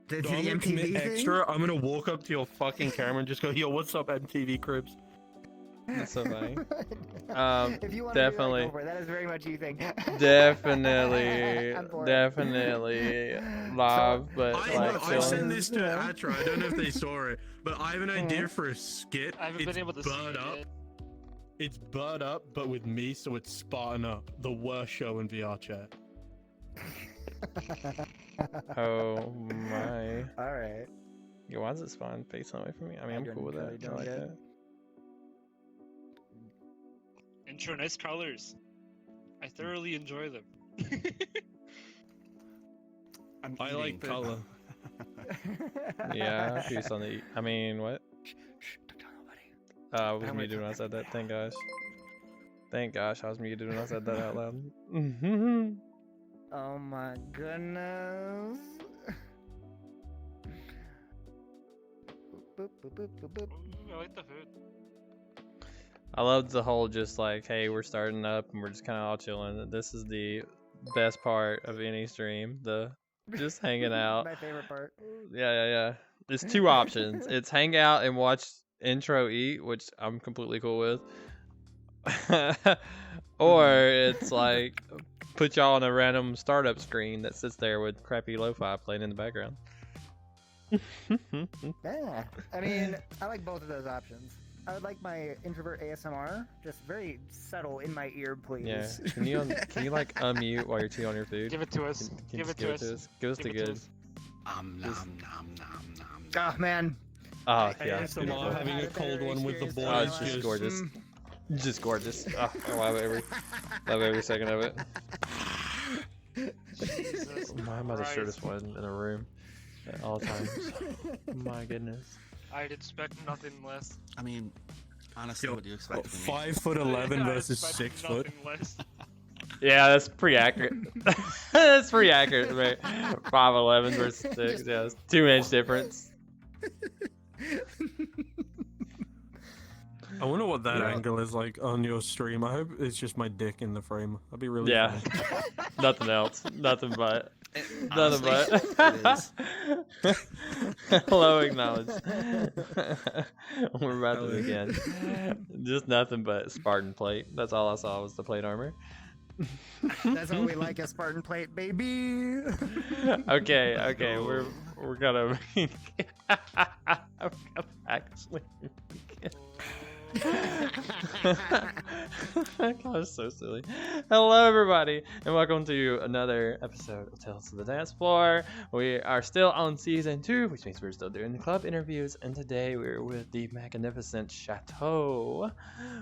The I'm gonna MTV commit thing? extra. I'm gonna walk up to your fucking camera and just go, "Yo, what's up, MTV Cribs?" That's so funny. If you want Definitely. to do that, go for it. That is very much you thing. Definitely, I'm for it. definitely live, but I like sent chilling. this to Atra. I don't know if they saw it, but I have an idea for a skit. I haven't been able to see it. It's Bird Up, but with me, so it's Spartan Up. The worst show in VR chat. Oh my. All right. Yo, why does it spawn facing away from me? I mean, I'm cool with that. I like that. Intro, nice colors. I thoroughly enjoy them. I like color. Yeah, peace on the. I mean, what? Shh, don't tell nobody. I was muted when I said that. Thank gosh. Thank gosh, I was muted when I said that out loud. Oh my goodness. Boop, boop, boop, boop, boop. Ooh, I like the food. I love the whole just like, hey, we're starting up and we're just kind of all chilling. This is the best part of any stream. The just hanging out. My favorite part. Yeah. There's two options. It's hang out and watch intro eat, which I'm completely cool with. Or it's like put y'all on a random startup screen that sits there with crappy lo-fi playing in the background. Yeah. I mean, I like both of those options. I would like my introvert ASMR, just very subtle in my ear, please. Yeah. Can you like unmute while you're chewing on your food? Give it to us. Can Give you it just to us. Give us the Give it to good. us. Nom, nom, nom. Oh man. Oh I yeah. am It's tomorrow beautiful. having a cold one with the Oh, boys. Oh, it's just gorgeous. Just gorgeous. Oh, I love every second of it. Jesus Why am I the Christ. shortest one in the room at all times? My goodness. I'd expect nothing less. I mean, honestly, Yo, what do you expect from me? 5'11" I'd versus expect 6 foot. nothing less. Yeah, that's pretty accurate. That's pretty accurate, mate. 5'11" versus 6. Yeah, it's 2-inch difference. I wonder what that angle is like on your stream. I hope it's just my dick in the frame. That'd be really Yeah. funny. Nothing else. Nothing but. Honestly, Nothing it is. but. Hello, acknowledge. We're about to begin. Just nothing but Spartan plate. That's all I saw was the plate armor. That's all we like, a Spartan plate, baby. Okay, we're gonna actually. That was so silly. Hello, everybody, and welcome to another episode of Tales of the Dance Floor. We are still on season 2, which means we're still doing the club interviews, and today we're with the magnificent Chateau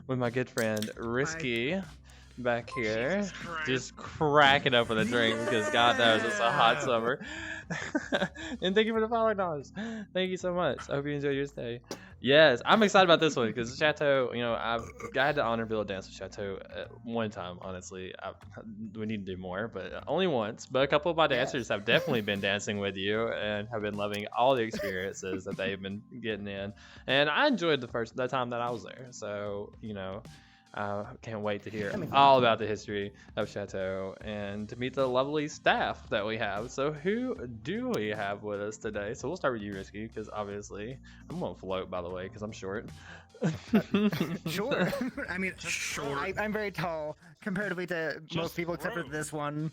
with my good friend Risky back here, Jesus Christ. just cracking up with a drink because God knows it's a hot summer. And thank you for the $5. Thank you so much. I hope you enjoy your stay. Yes, I'm excited about this one because Chateau, you know, I had the honor to be able to dance with Chateau at one time, honestly. We need to do more, but only once. But a couple of my dancers have definitely been dancing with you and have been loving all the experiences that they've been getting in. And I enjoyed the time that I was there. So, you know, can't wait to hear all about the history of Chateau and to meet the lovely staff that we have. So who do we have with us today? So we'll start with you, Risky, because obviously I'm gonna float, by the way, because I'm short. Sure. I mean, Short. I'm very tall comparatively to most people except for grow. this one.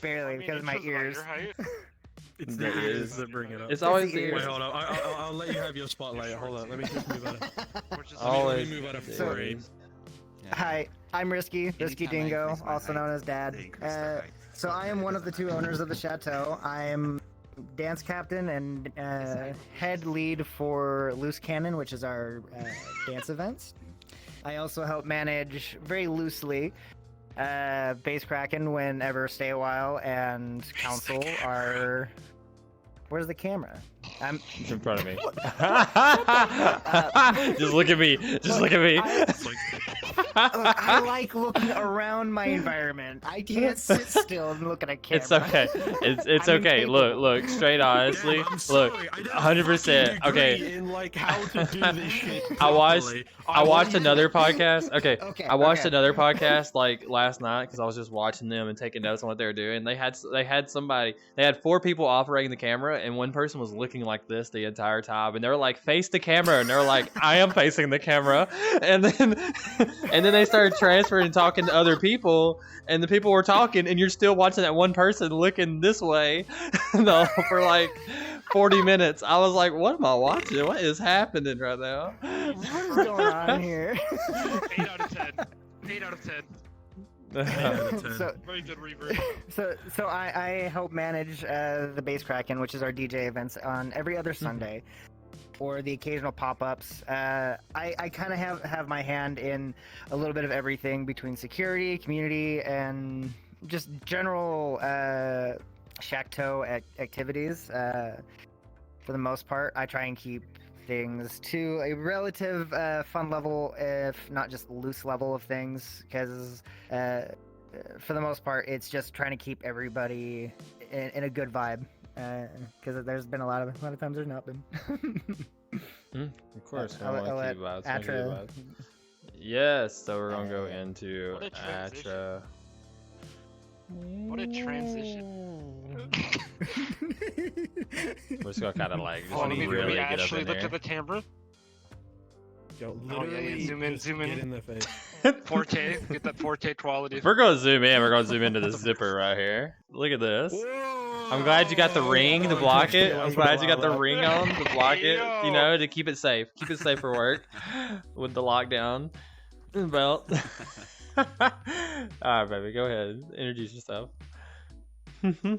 Barely, I mean, because of it my shows about ears. your height. It's There the ears is. that bring it up. It's always the the Wait, ears. hold on. I'll let you have your spotlight. Hold on. Let me just move out of. Which is Always Let me move out of the frame. ears. Yeah. Hi, I'm Risky Anytime I Dingo, increase my also height, known as Dad. they increase their height. So I am one of the two owners of the Chateau. I am dance captain and head lead for Loose Cannon, which is our dance events. I also help manage very loosely Bass Kraken whenever Stay a While and Council are. Where's the camera? I'm It's in front of me. Just look at me. Just look at me. I like looking around my environment. I can't sit still and look at a camera. It's okay. It's I'm okay. incapable. Look, straight honestly. Damn, I'm Look, sorry, I didn't 100%. fucking Okay. agree in like how to do this shit I watched properly. I want watched you- another podcast. Okay. Okay, I watched okay. another podcast like last night because I was just watching them and taking notes on what they were doing. They had somebody. They had 4 people operating the camera, and one person was looking like this the entire time. And they were like, "Face the camera," and they're like, "I am facing the camera." And then they started transferring and talking to other people, and the people were talking, and you're still watching that one person looking this way for like 40 minutes. I was like, "What am I watching? What is happening right now?" What's going on here? 8 out of 10. 8 out of 10. so, Very good reverb. so I help manage the Bass Kraken, which is our DJ events on every other Sunday, or the occasional pop-ups. I kind of have my hand in a little bit of everything between security, community, and just general Chateau activities. For the most part, I try and keep things to a relative fun level, if not just loose level of things, because for the most part, it's just trying to keep everybody in a good vibe. Because there's been a lot of times there's not been. Of course, we I'll want to let keep vibes. Atra- Yes, so we're gonna go into What a transition. Atra. What a transition. We're just gonna kind of like Oh, let me really get up actually in look there. at the camera. Yo, Oh, yeah, literally, zoom in, just zoom in. Get in the face. 4K, get that 4K quality. If we're gonna zoom in, we're gonna zoom into the zipper right here. Look at this. I'm glad you got the ring to block it. I'm glad you got the ring on to block it. You know, to keep it safe. Keep it safe for work with the lockdown belt. All right, baby, go ahead. Introduce yourself. I'm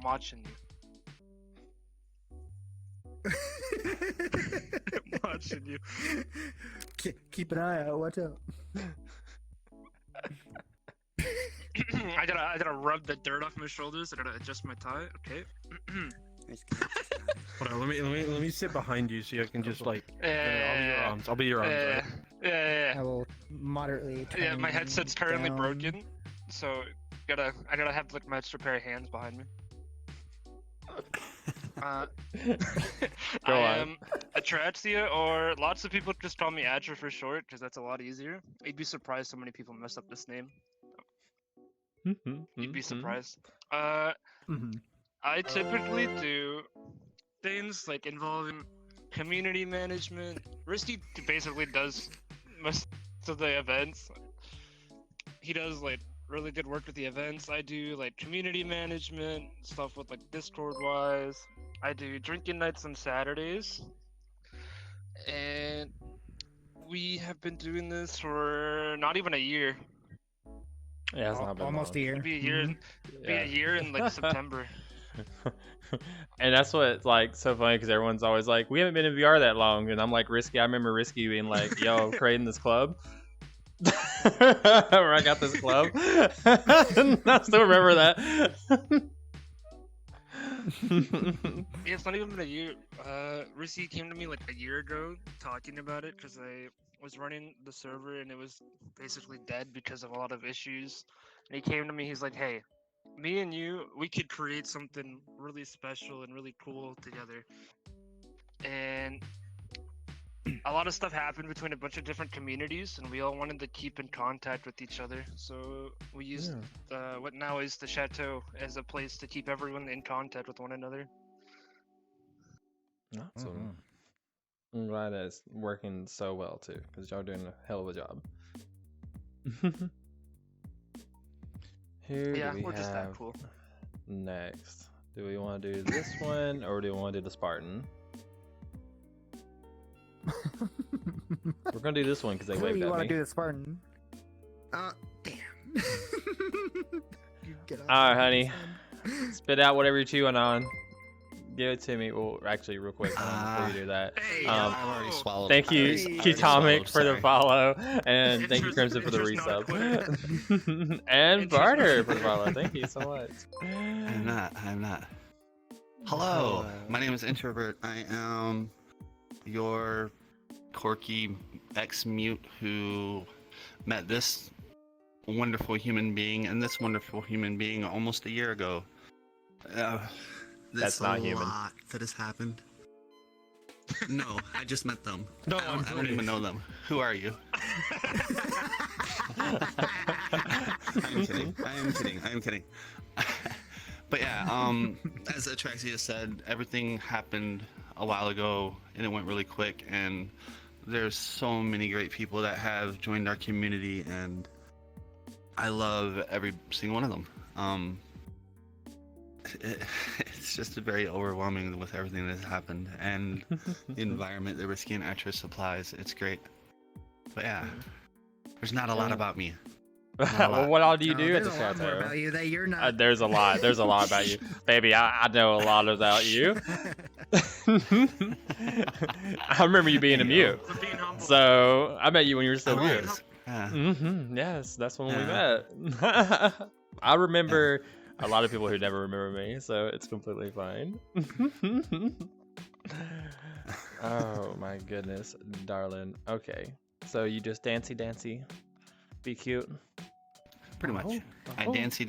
watching you. I'm watching you. Keep an eye out. Watch out. I gotta rub the dirt off my shoulders. I gotta adjust my tie. Okay. Hold on, let me sit behind you so I can just like. I'll be your arms. I'll be your arms. right? Yeah. I will moderately. Yeah, my turn headset's currently down. broken, so I gotta have like my extra pair of hands behind me. Go I on. am Atraxia, or lots of people just call me Atra for short, because that's a lot easier. You'd be surprised so many people mess up this name. You'd be surprised. Mhm. I typically do things like involving community management. Risky basically does most of the events. He does like really good work with the events. I do like community management stuff with like Discord wise. I do drinking nights on Saturdays, and we have been doing this for not even a year. Yeah, it's not been Almost long. a year. It'll be a year. Mhm. Be a year in like September. And that's what's like so funny because everyone's always like, we haven't been in VR that long, and I'm like, Risky. I remember Risky being like, yo, creating this club. Where I got this club. I still remember that. Yeah, it's not even been a year. Risky came to me like a year ago talking about it because I was running the server and it was basically dead because of a lot of issues. And he came to me, he's like, hey, me and you, we could create something really special and really cool together. And a lot of stuff happened between a bunch of different communities, and we all wanted to keep in contact with each other. So we used what now is the Chateau as a place to keep everyone in contact with one another. Awesome. I'm glad that it's working so well too, because y'all doing a hell of a job. Who Yeah, do we we're just that have cool. next? Do we want to do this one or do we want to do the Spartan? We're gonna do this one because they Clearly waved you at want me. to do the Spartan. Damn. You get off All right, my honey. son. Spit out whatever you're chewing on. Give it to me. Well, actually, real quick, before you do that. Hey, Um, I've already swallowed. Thank you, Hey. Kitamic, for the Sorry. follow, and thank you, Interest- Crimson, for the interest not resub, and Interest Barter not for the follow. Thank you so much. I'm not. Hello, my name is Introvert. I am your quirky ex-mute who met this wonderful human being and this wonderful human being almost a year ago. That's not human. A lot that has happened. No, I just met them. No, I don't even know them. Who are you? I'm kidding. I am kidding. But yeah, as Atraxia said, everything happened a while ago and it went really quick, and there's so many great people that have joined our community, and I love every single one of them. It's just very overwhelming with everything that has happened, and the environment that Risky and Atris supplies. It's great. But yeah, there's not a lot about me. Well, what all do you do at the There's a lot more Chateau? about you that you're not. There's a lot. There's a lot about you, baby. I know a lot about you. I remember you being a mute. For being humble. So I met you when you were still I mute. was. Yeah. Yes, that's when we Yeah. met. I remember a lot of people who never remember me, so it's completely fine. Oh my goodness, darling. Okay, so you just dancey, be cute. Pretty much. Oh, I oh. dancey,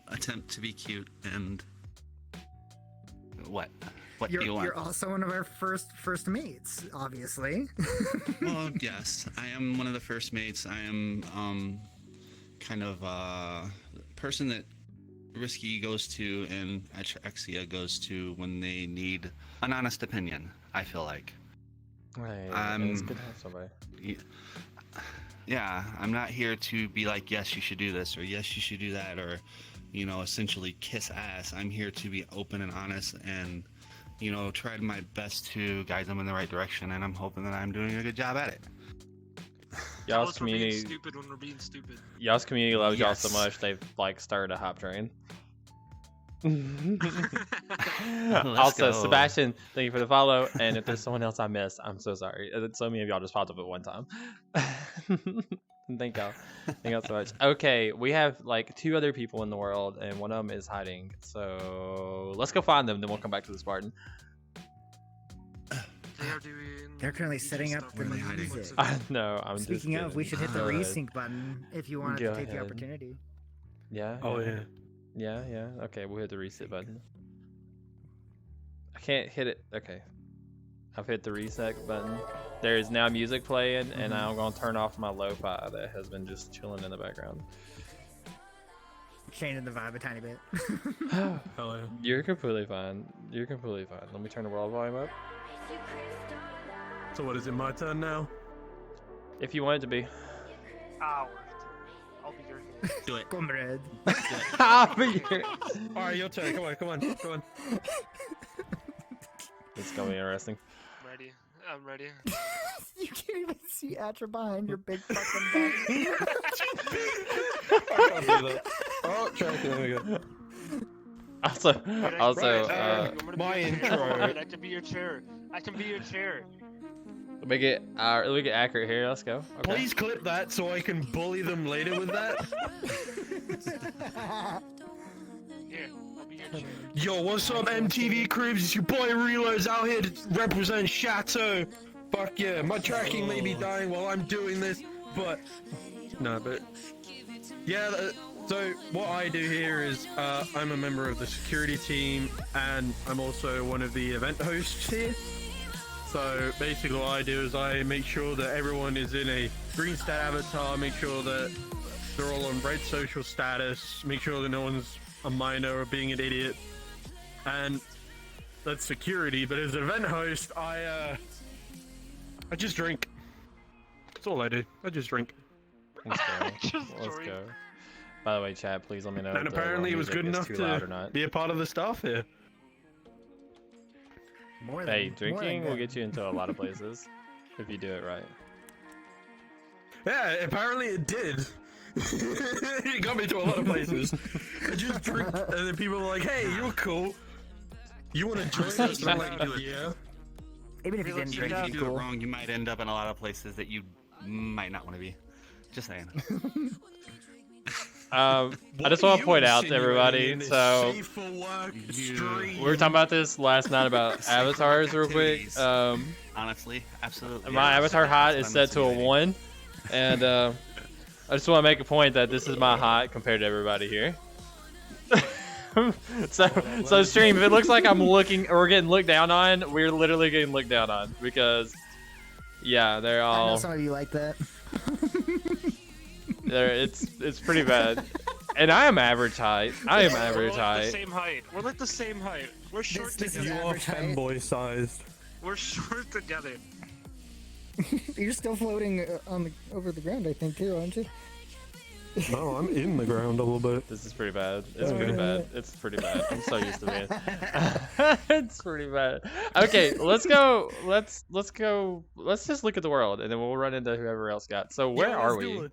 attempt to be cute, and what? What do you want? You're also one of our first mates, obviously. Well, yes, I am one of the first mates. I am kind of person that Risky goes to and Atraxia goes to when they need an honest opinion, I feel like. Right, it's good to have somebody. Yeah, I'm not here to be like, yes, you should do this, or yes, you should do that, or, you know, essentially kiss ass. I'm here to be open and honest and, you know, try my best to guide them in the right direction, and I'm hoping that I'm doing a good job at it. Y'all's Us for being community, stupid when we're being stupid. y'all's community loves y'all so Yes. much they've like started a hop train. Let's Also, go. Sebastian, thank you for the follow. And if there's someone else I missed, I'm so sorry. So many of y'all just popped up at one time. Thank y'all. Thank y'all so much. Okay, we have like 2 other people in the world, and one of them is hiding. So let's go find them, then we'll come back to the Spartan. They are doing. They're currently DJ setting up stuff the right now. music. What's it- I know. I'm just Speaking of, we kidding. should hit the Go ahead. resync button if you wanted Go to take the ahead. opportunity. Yeah. Oh yeah. Yeah. Okay, we'll hit the reset button. I can't hit it. Okay. I've hit the reset button. There is now music playing, and I'm going to turn off my lo-fi that has been just chilling in the background. Changing the vibe a tiny bit. Hell yeah. You're completely fine. You're completely fine. Let me turn the world volume up. So what is it? My turn now. If you want it to be. Hours. I'll be your hero. Do it. Comrade. I'll be here. All right, your turn. Come on. It's going to be interesting. Ready. I'm ready. You can't even see Atra behind your big fucking back. I can't do that. Oh, okay, there we go. Also, Right, my intro. I can be your chair. let me get accurate here. Let's go. Okay. Please clip that so I can bully them later with that. Here, I'll be your chair. Yo, what's up, MTV Cribs? It's your boy Reload's out here to represent Chateau. Fuck yeah, my tracking may be dying while I'm doing this, but yeah. So what I do here is I'm a member of the security team, and I'm also one of the event hosts here. So basically what I do is I make sure that everyone is in a green stat avatar, make sure that they're all on red social status, make sure that no one's a minor or being an idiot, and that's security. But as an event host, I just drink. That's all I do. I just drink. Let's go. Just Let's drink. go. By the way, chat, please let me know And if apparently it was good enough too loud or to not. be a part of the staff here. More Hey, than drinking will good. get you into a lot of places if you do it right. Yeah, apparently it did. It got me to a lot of places. I just drink, and then people were like, "Hey, you're cool. You want to join us?" And I'm like, "Yeah." Even if you didn't Even drink, if it'd you be do it cool. wrong, you might end up in a lot of places that you might not want to be. Just saying. I just want to point out to everybody, so Safe for work You- stream. we were talking about this last night about avatars real quick. Activities. Honestly, absolutely. My avatar height is I'm set to a insinuating. 1, and I just want to make a point that this is my height compared to everybody here. so stream, if it looks like I'm looking or we're getting looked down on, we're literally getting looked down on because yeah, they're I know all some of you like that. it's pretty bad. And I am average height. I am average We're like the height. same height. We're like the same height. We're short this is together. You are average height. femboy sized. We're short together. You're still floating over the ground, I think, too, aren't you? No, I'm in the ground a little bit. This is pretty bad. It's Oh, pretty yeah. bad. It's pretty bad. I'm so used to it. It's pretty bad. Okay, let's go. Let's go. Let's just look at the world, and then we'll run into whoever else got. So where are we?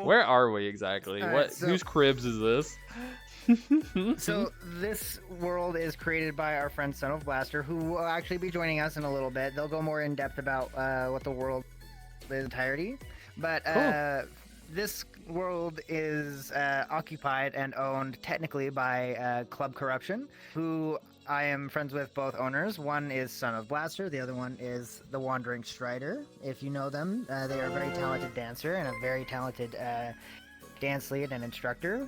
Where are we exactly? Alright, What? so- Whose cribs is this? So this world is created by our friend Son of Blaster, who will actually be joining us in a little bit. They'll go more in depth about what the world is entirety. But this world is occupied and owned technically by Club Corruption, who I am friends with both owners. One is Son of Blaster, the other one is the Wandering Strider. If you know them, they are a very talented dancer and a very talented dance lead and instructor.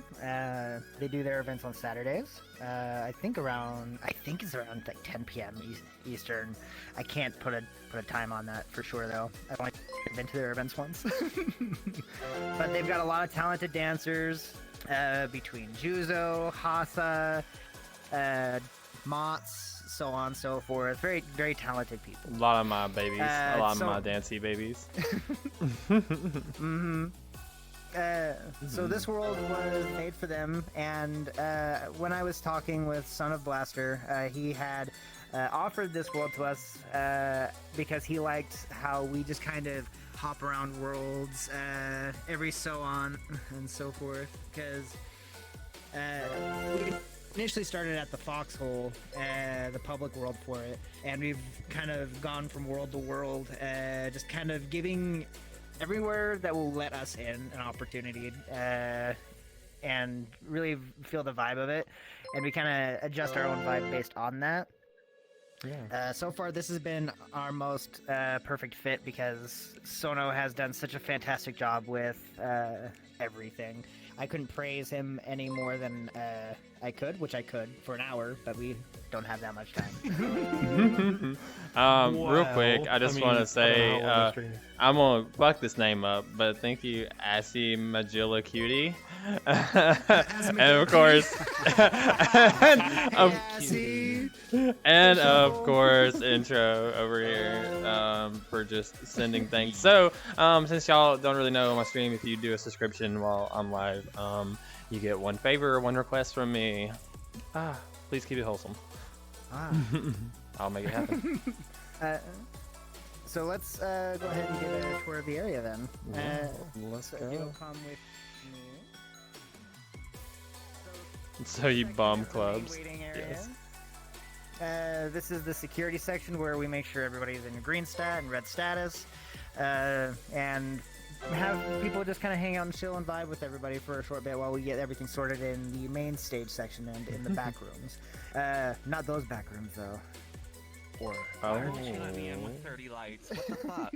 They do their events on Saturdays. I think it's around like 10 p.m. Eastern. I can't put a time on that for sure though. I've only been to their events once. But they've got a lot of talented dancers between Juzo, Hasa, Mots, so on and so forth. Very, very talented people. A lot of my babies. A lot so- of my dancey babies. Mm-hmm. So this world was made for them, and when I was talking with Son of Blaster, he had offered this world to us because he liked how we just kind of hop around worlds every so on and so forth. Because we initially started at the Foxhole, the public world for it, and we've kind of gone from world to world, just kind of giving everywhere that will let us in an opportunity and really feel the vibe of it, and we kind of adjust our own vibe based on that. Yeah. So far this has been our most perfect fit because Sono has done such a fantastic job with everything. I couldn't praise him any more than I could, which I could for an hour, but we don't have that much time. Real quick, I just want to say I'm gonna fuck this name up, but thank you, Assy Magilla Cutie, and of course, and of course, intro over here for just sending things. So, since y'all don't really know my stream, if you do a subscription while I'm live, you get one favor, one request from me. Please keep it wholesome. I'll make it happen. So let's go ahead and get a tour of the area then. Let's So if you'll go. come with me. So you Section bomb is the clubs. main waiting area. Yes. This is the security section where we make sure everybody's in green stat and red status, and have people just kind of hang out and chill and vibe with everybody for a short bit while we get everything sorted in the main stage section and in the back rooms. Not those back rooms though. Or Oh. Why aren't you letting me in with 30 lights? What the fuck?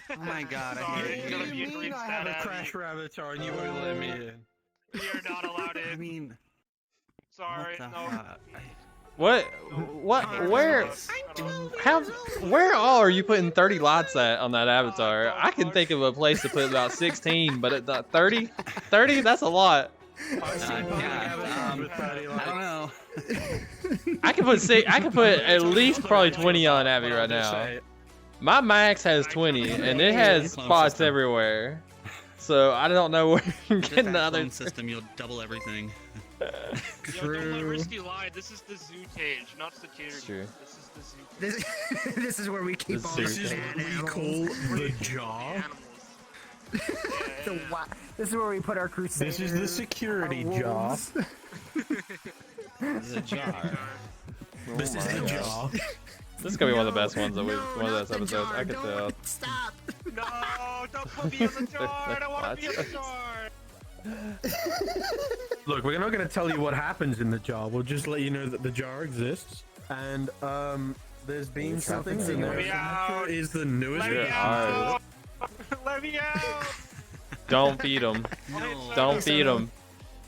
Oh my god, I Sorry, hate it's it. gonna What do be you a mean green I stat have a Abby. crash avatar and you won't let me in? You're not allowed I in. mean, Sorry, what the no. fuck? What? Where? How? Where all are you putting 30 lights at on that avatar? I can think of a place to put about 16, but at 30, 30, that's a lot. I don't know. I can put at least probably 20 on Abby right now. My max has 20, and it has spots everywhere. So I don't know where you're Just getting the that other. phone system, you'll double everything. Yo, don't let Risky lie. This is the zoo cage, not security. True. This is the zoo cage. this is where we keep This all the is This is bad what we animals. call the jaw. Animals. The this is where we put our crusaders. This is the security our jaw. wolves. This is a jar. This is the jaw. This is gonna be one of the best ones that No, one of not those the episodes. jar, I could don't. tell. Stop. No, don't put me in the jar. I don't want to be in the jar. Look, we're not going to tell you what happens in the jar. We'll just let you know that the jar exists. And There's been something something in in there. there. out. Is the newest Let me You're out! Let me out! Don't feed him. No. Don't feed him.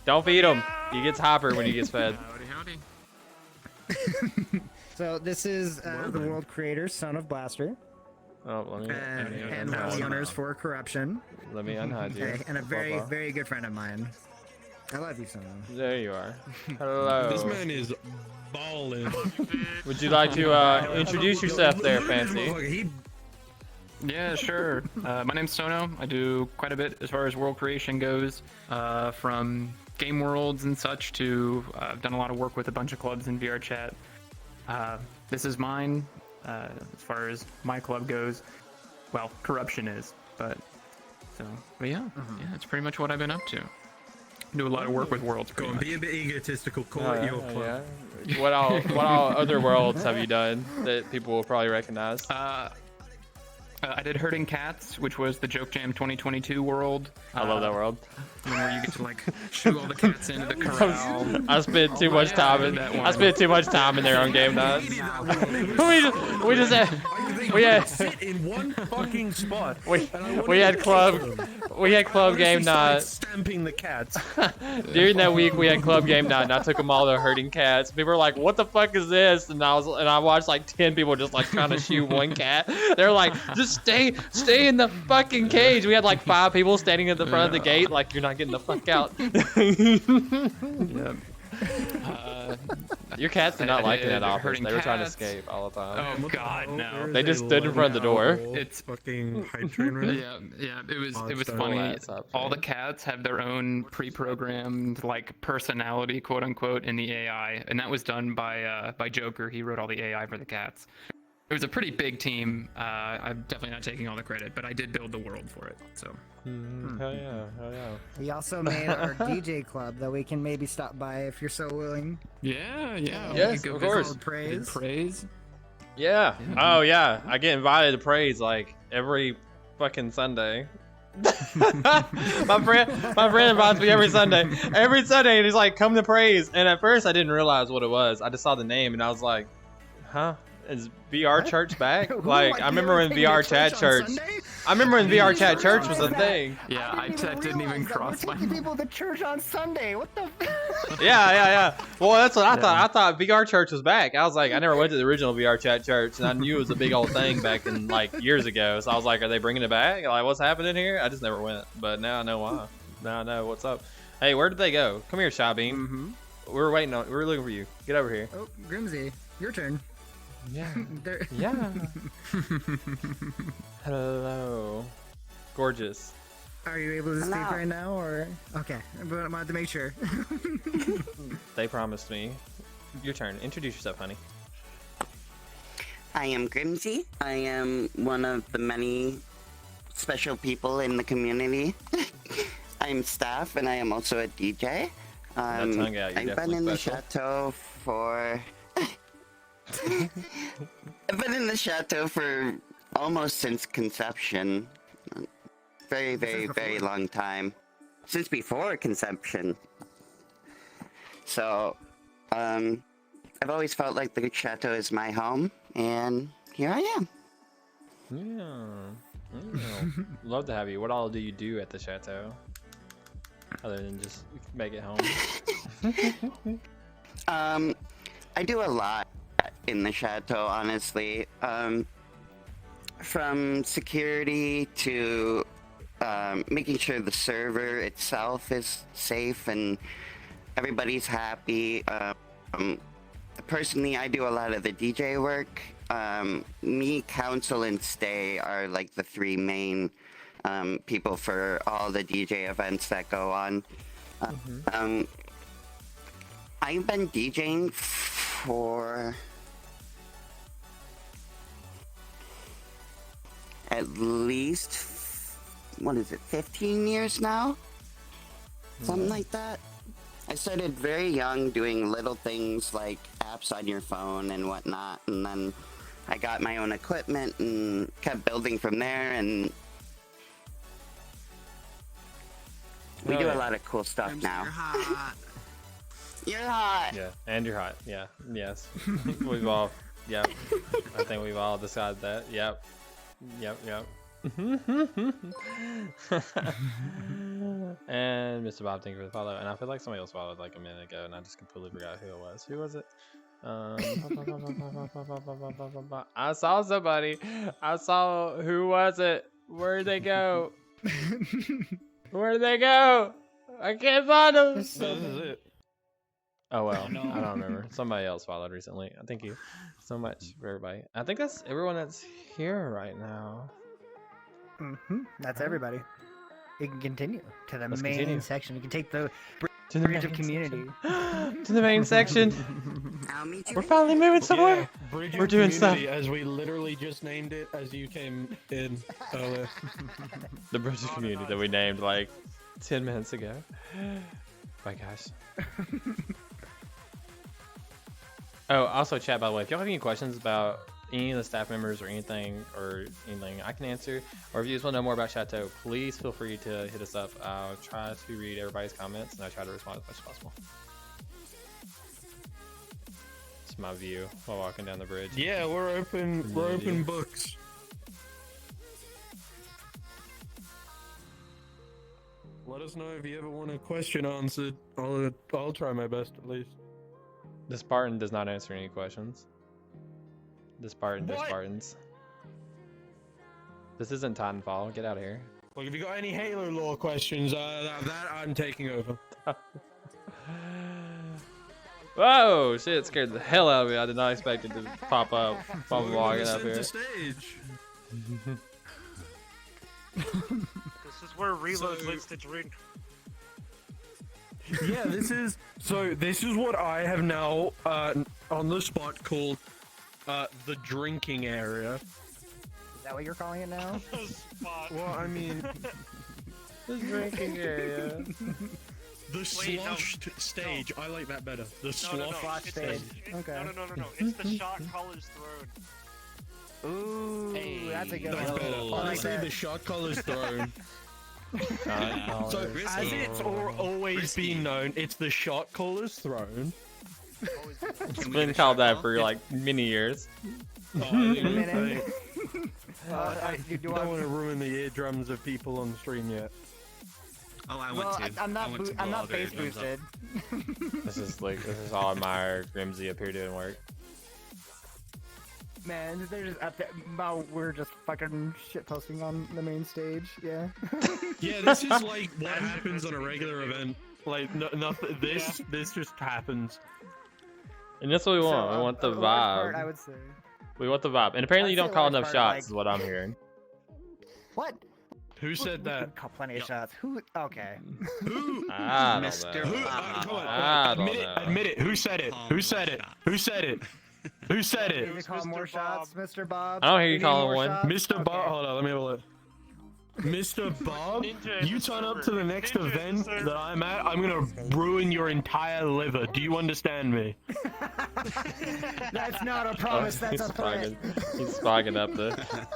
Don't feed him. He gets hyper when he gets fed. Howdy. So this is the world creator, son of Blaster, Oh, let me and one of the owners for Corruption, let me unhide you. and a very, Blah, blah. very good friend of mine. I love you, Sono. There you are. Hello. This man is balling. Would you like to introduce yourself there, Fancy? Yeah, sure. My name's Sono. I do quite a bit as far as world creation goes, from game worlds and such to I've done a lot of work with a bunch of clubs in VR chat. This is mine, as far as my club goes. Well, Corruption is, but yeah, it's pretty much what I've been up to. Do a lot of work with worlds. Go Pretty on, much. be a bit egotistical. Call it your club. Yeah. What all other worlds have you done that people will probably recognize? I did Herding Cats, which was the Joke Jam 2022 world. I love that world. Where you get to like shoot all the cats into the corral. I spent too much time in. that one. I spent too much time in there on game night. we just had. We had. Sit in one fucking spot. We had club game night. Stamping the cats. During that week, we had club game night, and I took them all to Herding Cats. People were like, "What the fuck is this?" And I watched like 10 people just like trying to shoot one cat. They're like, "Just stay in the fucking cage." We had like 5 people standing at the front of the gate, like, "You're not getting the fuck out." Yep. Your cats did not like it at all. Herding They were trying to cats. escape all the time. Oh God, no. They just stood in front of the door. It's fucking hype train right? Yeah. It was Monster. funny. That's up, All the man. cats have their own pre-programmed like personality, quote unquote, in the AI, and that was done by Joker. He wrote all the AI for the cats. It was a pretty big team. I'm definitely not taking all the credit, but I did build the world for it. So Hell yeah, hell yeah. We also made our DJ club that we can maybe stop by if you're so willing. yeah. Yes, we could of go course. visit. Praise. Praise. Yeah. Oh yeah. I get invited to praise like every fucking Sunday. my friend invites me every Sunday, and he's like, "Come to praise." And at first, I didn't realize what it was. I just saw the name, and I was like, "Huh? Is VR Church back?" Like, I remember when VR Chat Church. I remember when VR Chat Church was a thing. Yeah, that didn't even cross my taking mind. people to church on Sunday. What the? Yeah. Well, that's what I thought. I thought VR Church was back. I was like, I never went to the original VR Chat Church, and I knew it was a big old thing back in like years ago. So I was like, are they bringing it back? Like, what's happening here? I just never went, but now I know why. Now I know what's up. Hey, where did they go? Come here, Shybeam. We're waiting on. We're looking for you. Get over here. Oh, Grimsy, your turn. Yeah. There- Yeah. Hello. Gorgeous. Are you able to speak right now, or okay? But I wanted to make sure. They promised me. Your turn. Introduce yourself, honey. I am Grimsy. I am one of the many special people in the community. I'm staff, and I am also a DJ. That tongue out, you're I've been in definitely the special. chateau for. I've been in the chateau for almost since conception. Very, very, very long time. Since before conception. So, I've always felt like the chateau is my home, and here I am. Yeah. Love to have you. What all do you do at the chateau? Other than just make it home. I do a lot in the chateau, honestly. From security to making sure the server itself is safe and everybody's happy. Personally, I do a lot of the DJ work. Me, Council, and Stay are like the 3 main people for all the DJ events that go on. I've been DJing for at least, 15 years now? Something like that. I started very young doing little things like apps on your phone and whatnot, and then I got my own equipment and kept building from there, and we do a lot of cool stuff now. Hot. You're hot! Yeah, and you're hot. Yeah, yes. We've all Yep. I think we've all decided that. Yep. Yep. And Mr. Bob, thank you for the follow. And I feel like somebody else followed like a minute ago, and I just completely forgot who it was. Who was it? I saw somebody. I saw. Who was it? Where'd they go? Where'd they go? I can't find them. This is it. Oh well, I don't remember. Somebody else followed recently. Thank you so much for everybody. I think that's everyone that's here right now. That's everybody. You can continue to the Let's main continue. section. You can take the To the bridge main of community. To the main section. I'll meet you. We're finally moving somewhere. Yeah, Bridge We're of doing stuff. Community, as we literally just named it as you came in earlier. The bridge of community that we named like 10 minutes ago. Bye guys. Oh, also chat, by the way, if y'all have any questions about any of the staff members or anything I can answer, or if you just want to know more about Chateau, please feel free to hit us up. I'll try to read everybody's comments and I'll try to respond as much as possible. It's my view while walking down the bridge. Yeah, we're open. We're open books. Let us know if you ever want a question answered. I'll try my best at least. The Spartan does not answer any questions. The Spartan does What? Spartans. This isn't Titanfall. Get out of here. Look, if you got any Halo lore questions, that I'm taking over. Whoa! Shit scared the hell out of me. I did not expect it to pop up while I'm walking up here. Stage. This is where Reload lives to drink. Yeah, this is what I have now on the spot called the drinking area. Is that what you're calling it now? Spot. Well, I mean, The drinking area. the Wait, no. sloshed stage. I like that better. The No. slosh It's stage. Okay. No. It's the shot caller's throne. Ooh, that's a good That's one. better. I like Honestly, that. the shot caller's throne. Titanfall. So, as it's always been known, it's the shot caller's throne. It's been called that for like many years. Minute. I don't want to ruin the eardrums of people on the stream yet. Oh, I Well, went to. I'm I went to not blow all their face eardrums up. boosted. This is all admire Grimsy up here doing work. Man, they're just up there. We're just fucking shit posting on the main stage. Yeah. Yeah, this is like what happens on a regular event. Like nothing. This just happens. And that's what we want. So, We want the a large part, I vibe. would say. We want the vibe. And apparently I'd you don't say call large enough part, shots, like- is what I'm hearing. What? Who said that? Call plenty of shots. Who? Okay. Who? I don't Mr. know. Who? Come on. I don't Admit it. know. Admit it. Who said it? Who said it? Who said it? Who said You it? need to call Mr. more Bob. shots, Mr. Bob. I don't hear you We need calling more one. shots? Mr. Okay. Bob. Hold on. Let me have a look. Mr. Bob, Ninja in you the turn up to server. the next Ninja in the event server. that I'm at, I'm gonna ruin your entire liver. Do you understand me? That's not a promise. That's he's a threat. He's fogging up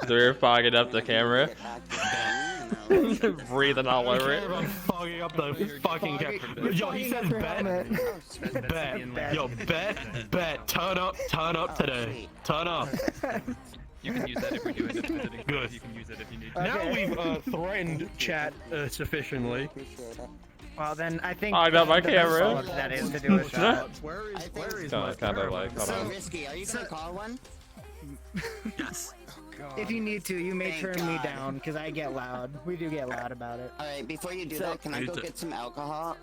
they're fogging up the camera. Get back to them, you know. Breathing all over it. I'm fogging up the fucking camera. Yo, he says bet. Bet. Yo, bet. Turn up today. Turn up. You can use that if we're doing it editing. Good. You can use it if you need to. Now Okay. we've threatened chat sufficiently. Well, then I think I got my the camera. follow-up to that is to do a shot. Where is Kind of like, hold So on. risky. Are you gonna call one? Yes. If you need to, you may Thank turn me God. down because I get loud. We do get loud about it. All right. Before you do So- that, can I go get some alcohol?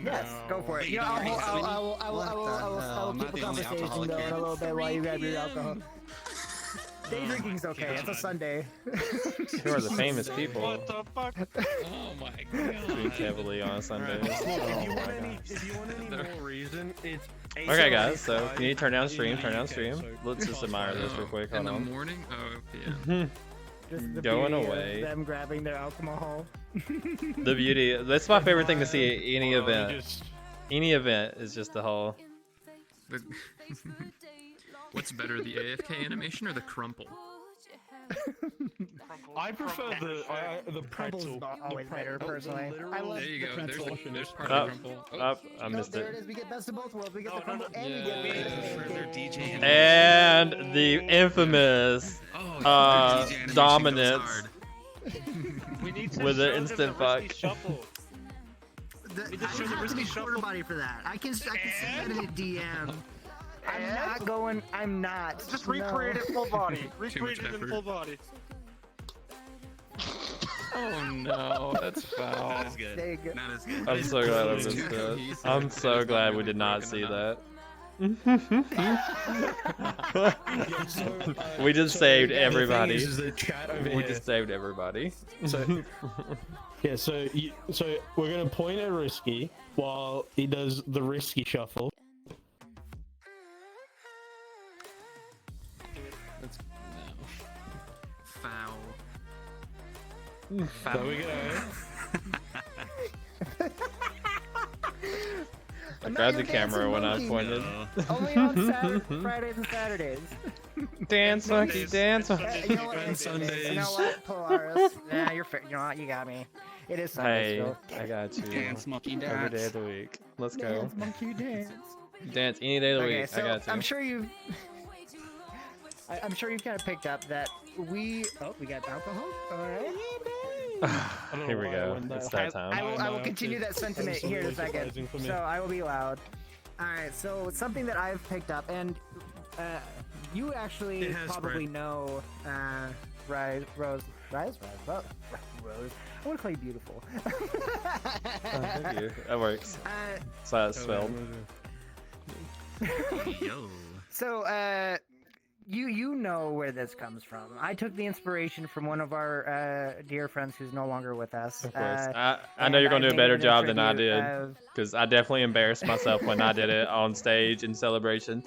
Yes, go for it. Wait, Yeah, you don't have any? I will I'm keep not a the only conversation alcoholic going here. a little bit while you grab your alcohol. Day drinking's okay. It's a Sunday. Who are the famous people? What the fuck? Oh my Drink god. heavily on Sundays. Look, Oh if you my want any, gosh. if you want any more reason, it's Okay, guys, so 8:45 if you need to turn down in stream, the turn down UK, stream. so Let's just admire this real quick. In Hold the on. morning? Oh, yeah. Just the Going beauty of away. Them grabbing their alcohol. The beauty. That's my favorite thing to see at any Well, event. just- Any event is just the whole. The- What's better, the AFK animation or the crumple? I prefer the pretzel. not always better, the personally. literal- I love There you the go. pretzel. There's part Oh, of the crumple. oh, I No, missed there it. it is. We get best of both worlds. We get No, the crumble no, and we get yeah. the Further DJ And the infamous Oh, uh, DJ animation goes dominance. hard. We need to With show the them instant the risky fuck. shuffle. The, We just I showed the have to be risky quarter shuffle. body for that. I can send that in a DM. I'm not going. I'm not. Just No. recreate it full body. Too Recreate much it in effort. full body. Oh no, that's foul. Not as good. There you go. Not as good. I'm so glad I It's missed too that. cohesive. I'm so It's not glad we really did not broken see enough. that. We just saved everybody. Is the chat over We here. just saved everybody. So, yeah, so we're gonna point at Risky while he does the Risky shuffle. That's foul. There we go. I grabbed the camera when I pointed. Only on Fridays and Saturdays. Dance monkey, dance monkey. You know what? And Sundays. You know what, Polaris? Nah, you're fair. You know what? You got me. It is Sundays. Hey, Still. I got you. Dance, monkey, Every dance. day of the week. Let's go. Dance, monkey, dance. Dance any day of the Okay, week. so I got you. I'm sure you've. I'm sure you've kind of picked up that we. Oh, we got alcohol. All right. Here we go. It's that time. I will continue that sentiment here in a second. surprising for me. So I will be loud. All right. So something that I've picked up, and you actually It has probably spread. know Rose. I want to call you beautiful. Oh, thank you. That works. So that's spelled. Yo. So, you know where this comes from. I took the inspiration from one of our dear friends who's no longer with us. Of course. I and know you're gonna do a made better it in job than I tribute did. of- Because I definitely embarrassed myself when I did it on stage in celebration.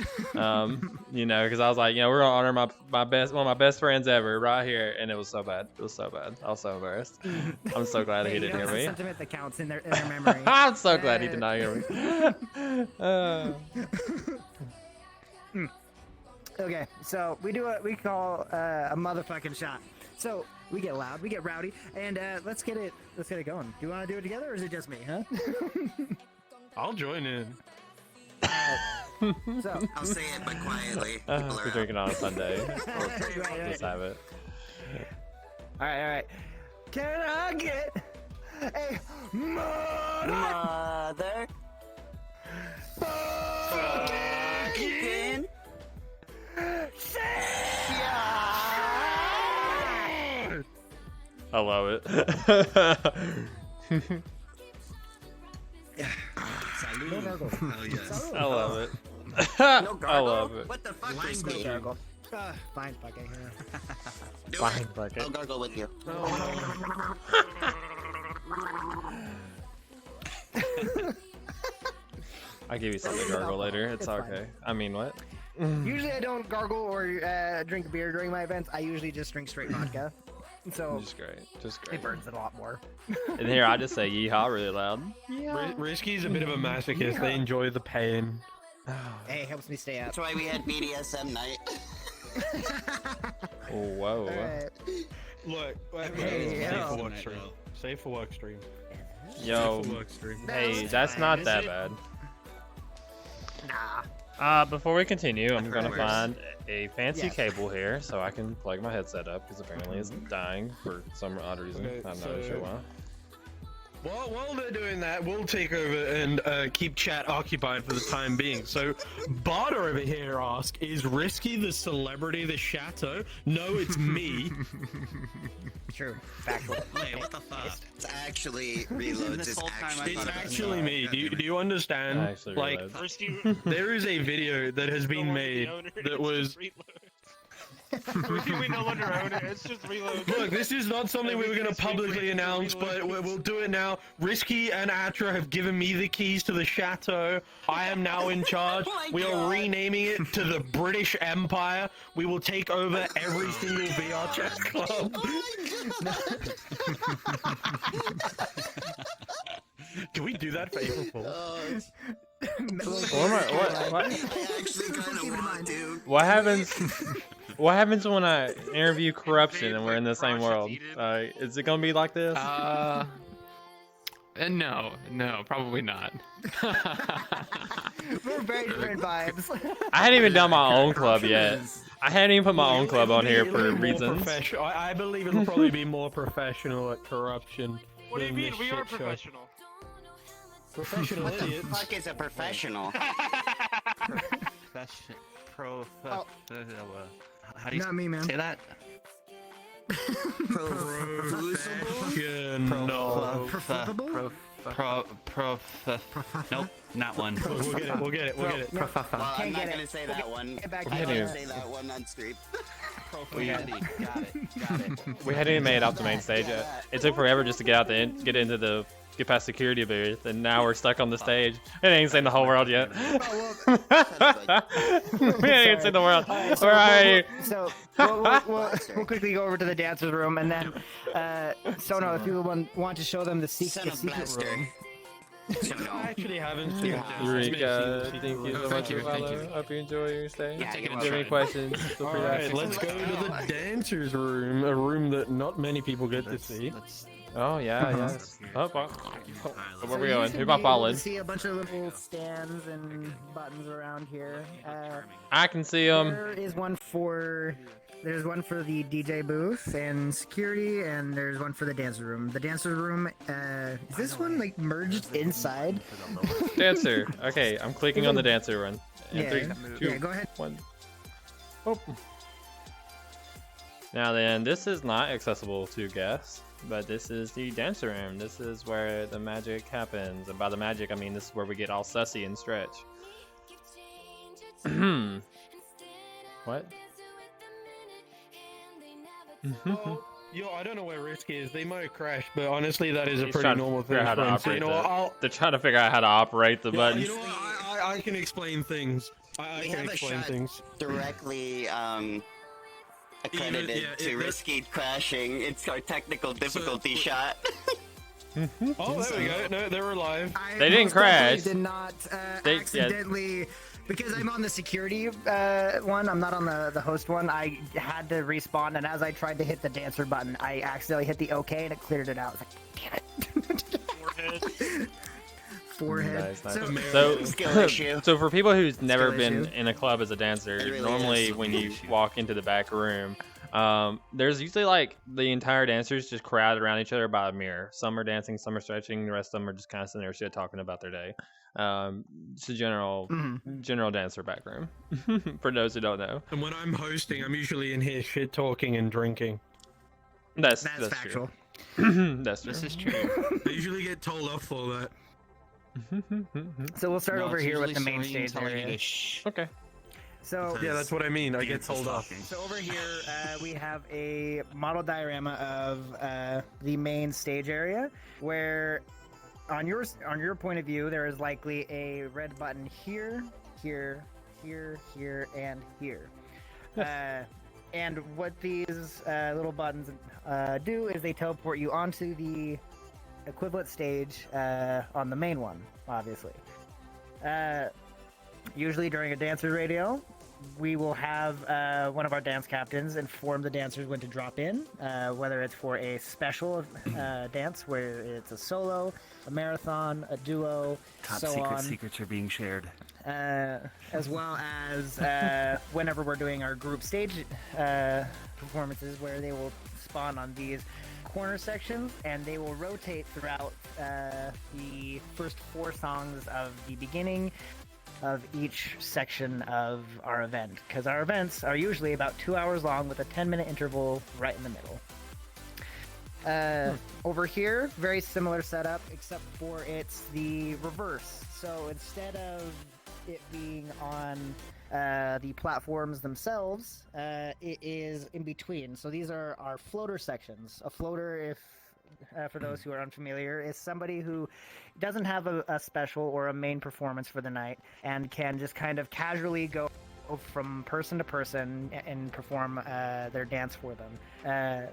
You know, because I was like, you know, we're gonna honor my best, one of my best friends ever, right here, and it was so bad. It was so bad. I was so embarrassed. I'm so glad Hey, he you didn't know, hear it's a me. sentiment that counts in their memory. I'm so glad he did not hear me. Okay, so we do what we call a motherfucking shot. So we get loud, we get rowdy, and let's get it going. Do you want to do it together, or is it just me, huh? I'll join in. So I'll say it, but quietly. People We're are out. drinking on a Sunday. Right, right. Just have it. all right. Can I get a Mother. Fucking. I love it. Salud. Hell yes. I love it. No I gargle? love it. What the fuck, Wine Risky? gargle. Fine, fuck it. Do Fine, it. fuck it. I'll gargle with you. I'll give you something to gargle later. It's It's fine. okay. I mean, what? Usually I don't gargle or drink beer during my events. I usually just drink straight vodka. So Just great. Just it great. burns it a lot more. And here I just say yeehaw really loud. Risky's a bit of a masochist. They enjoy the pain. Hey, it helps me stay up. That's why we had BDSM night. Whoa. Alright. Look, Hey, safe yo. for work stream. Safe for work stream. Yo. Safe for work stream. Hey, That's that's fine, not is that it? bad. Nah. Before we continue, I'm gonna worse. find a fancy Yes. cable here so I can plug my headset up because apparently it's dying for some odd reason. Okay, I'm not so- sure why. Well, while they're doing that, we'll take over and keep chat occupied for the time being. So, Barter over here asks, is Risky the celebrity, the Chateau? No, it's me. True. Factual. Wait, what the fuck? It's actually reloads. This It's whole time I actually. It's thought it was actually me. Do you understand? I actually Like, realized. First you there is a video that has been made that was... we no longer own it. It's just reload. Look, this is not something we were going to publicly announce, but we'll do it now. Risky and Atra have given me the keys to the Chateau. I am now in charge. Oh my We are God. renaming it to the British Empire. We will take over every single VR chat club. Can we do that for April Fool's? What am I? What? I actually kind of want to. What happens? What happens when I interview corruption and we're like, in the same world? prostituted. Is it gonna be like this? No, probably not. We're very different vibes. I hadn't even done my own club yet. I hadn't even put my own club on here for reasons. I believe it'll probably be more professional at corruption. What do you than mean? this We are shit show. professional. Professional What the idiots. fuck is a professional? How do you Not me, man. say that? Nope, not one. We'll get it. Well, I'm Can't not get it. gonna say that one. Get back I to can't it. say that one on stream. Profanity. Got it. We hadn't even made it off the main stage yet. It took forever just to get get past security booth, and now we're stuck on the stage. It ain't seen the whole world yet. we ain't even seen the world. Alright, Where are you? So we'll quickly go over to the dancers room, and then Sono, if you want to show them the Son of secret Blaster. room. I actually haven't seen it. Eureka, thank you so much Thank you, for thank following. you. Hope you enjoy your stay. Yeah, If you're you have any welcome. questions, feel free to Alright, ask. let's go to the dancers room, a room that not many people get to see. Oh yeah, yes. Oh, where So we you going? should Who am be I able to following? See a bunch of little stands and buttons around here. I can see them. There is one for. There's one for the DJ booth and security, and there's one for the dancer room. The dancer room, is this one like merged inside? Dancer. Okay, I'm clicking on the dancer one. In Yeah, 3, 2, yeah, go ahead. 1. Oh. Now then, this is not accessible to guests, but this is the dancer room. This is where the magic happens, and by the magic, I mean this is where we get all sussy and stretch. What? Yo, I don't know where Risk is. They might have crashed, but honestly, that is a He's pretty trying to normal figure thing out how to for him. So, operate you know what? the- They're trying to figure out how to operate the buttons. You know what? I can explain things. I We can have a explain shot things. directly accredited to risky crashing. It's our technical difficulty shot. Oh, there we go. No, they're alive. I They didn't most definitely crash. Did not They- yeah. accidentally. Because I'm on the security one, I'm not on the host one. I had to respawn, and as I tried to hit the dancer button, I accidentally hit the OK, and it cleared it out. I was like, damn it. Forehead. Forehead. Nice, nice. So, Skill issue. So for people who's never Skill been issue. in a club as a dancer, It really normally is. when you walk into the back room, there's usually like the entire dancers just crowd around each other by a mirror. Some are dancing, some are stretching, the rest of them are just kind of sitting there shit talking about their day. It's a general dancer back room for those who don't know. And when I'm hosting, I'm usually in here shit talking and drinking. That's factual. true. That's true. This is true. I usually get told off for that. So we'll start No, over it's here with the usually main Serene stage telling you area. to shh. Okay. So Yeah, that's what I mean. I get Dance is told off. talking. So over here, we have a model diorama of the main stage area, where on your point of view, there is likely a red button here, here, here, here, and here. And what these little buttons do is they teleport you onto the equivalent stage on the main one, obviously. Usually during a dancer radio, we will have one of our dance captains inform the dancers when to drop in, whether it's for a special dance where it's a solo, a marathon, a duo, so on. Secrets are being shared. As well as whenever we're doing our group stage performances, where they will spawn on these corner sections, and they will rotate throughout the first 4 songs of the beginning of each section of our event, because our events are usually about 2 hours long with a 10-minute interval right in the middle. Over here, very similar setup, except for it's the reverse. So instead of it being on the platforms themselves, it is in between. So these are our floater sections. A floater, if for those who are unfamiliar, is somebody who doesn't have a special or a main performance for the night and can just kind of casually go from person to person and perform their dance for them.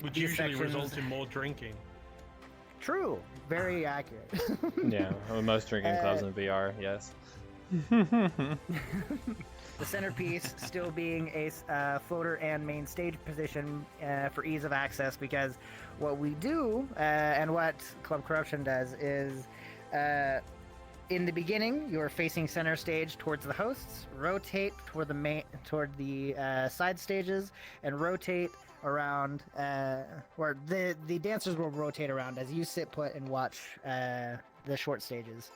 Which These usually sections- results in more drinking. True, very accurate. Yeah, well, most drinking clubs in VR, yes. The centerpiece still being a floater and main stage position for ease of access, because what we do and what Club Corruption does is in the beginning you're facing center stage towards the hosts, rotate toward the side stages, and rotate around or the dancers will rotate around as you sit put and watch the short stages.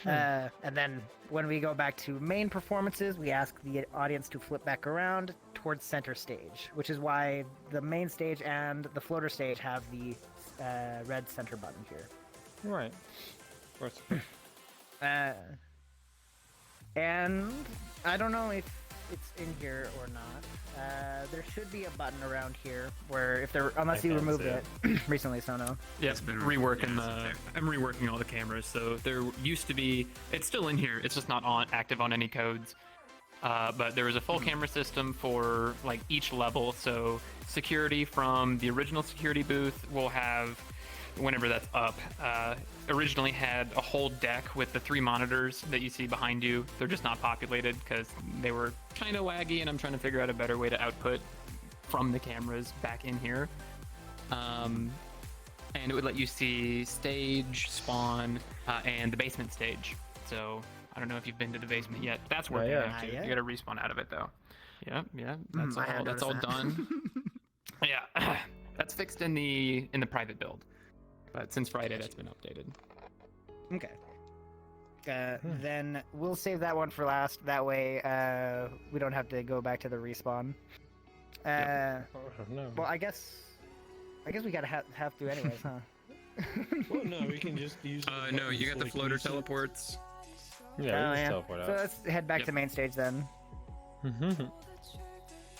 And then when we go back to main performances, we ask the audience to flip back around towards center stage, which is why the main stage and the floater stage have the red center button here. Right. Of course. And I don't know if it's in here or not. There should be a button around here where unless you removed it recently, Sono. Yeah, I'm reworking all the cameras. So there used to be, it's still in here. It's just not active on any codes. But there was a full camera system for like each level. So security from the original security booth will have, whenever that's up, originally had a whole deck with the 3 monitors that you see behind you. They're just not populated because they were kind of laggy, and I'm trying to figure out a better way to output from the cameras back in here. And it would let you see stage, spawn, and the basement stage. So I don't know if you've been to the basement yet. That's working now too. You got to respawn out of it though. Yeah, that's all done. Yeah, that's fixed in the private build. But since Friday, that's been updated. Okay. Then we'll save that one for last. That way, we don't have to go back to the respawn. No. Well, I guess we gotta have to anyways, huh? Well, no, we can just use. No, you got the floater teleports. Yeah, we just teleport out. So let's head back to main stage then.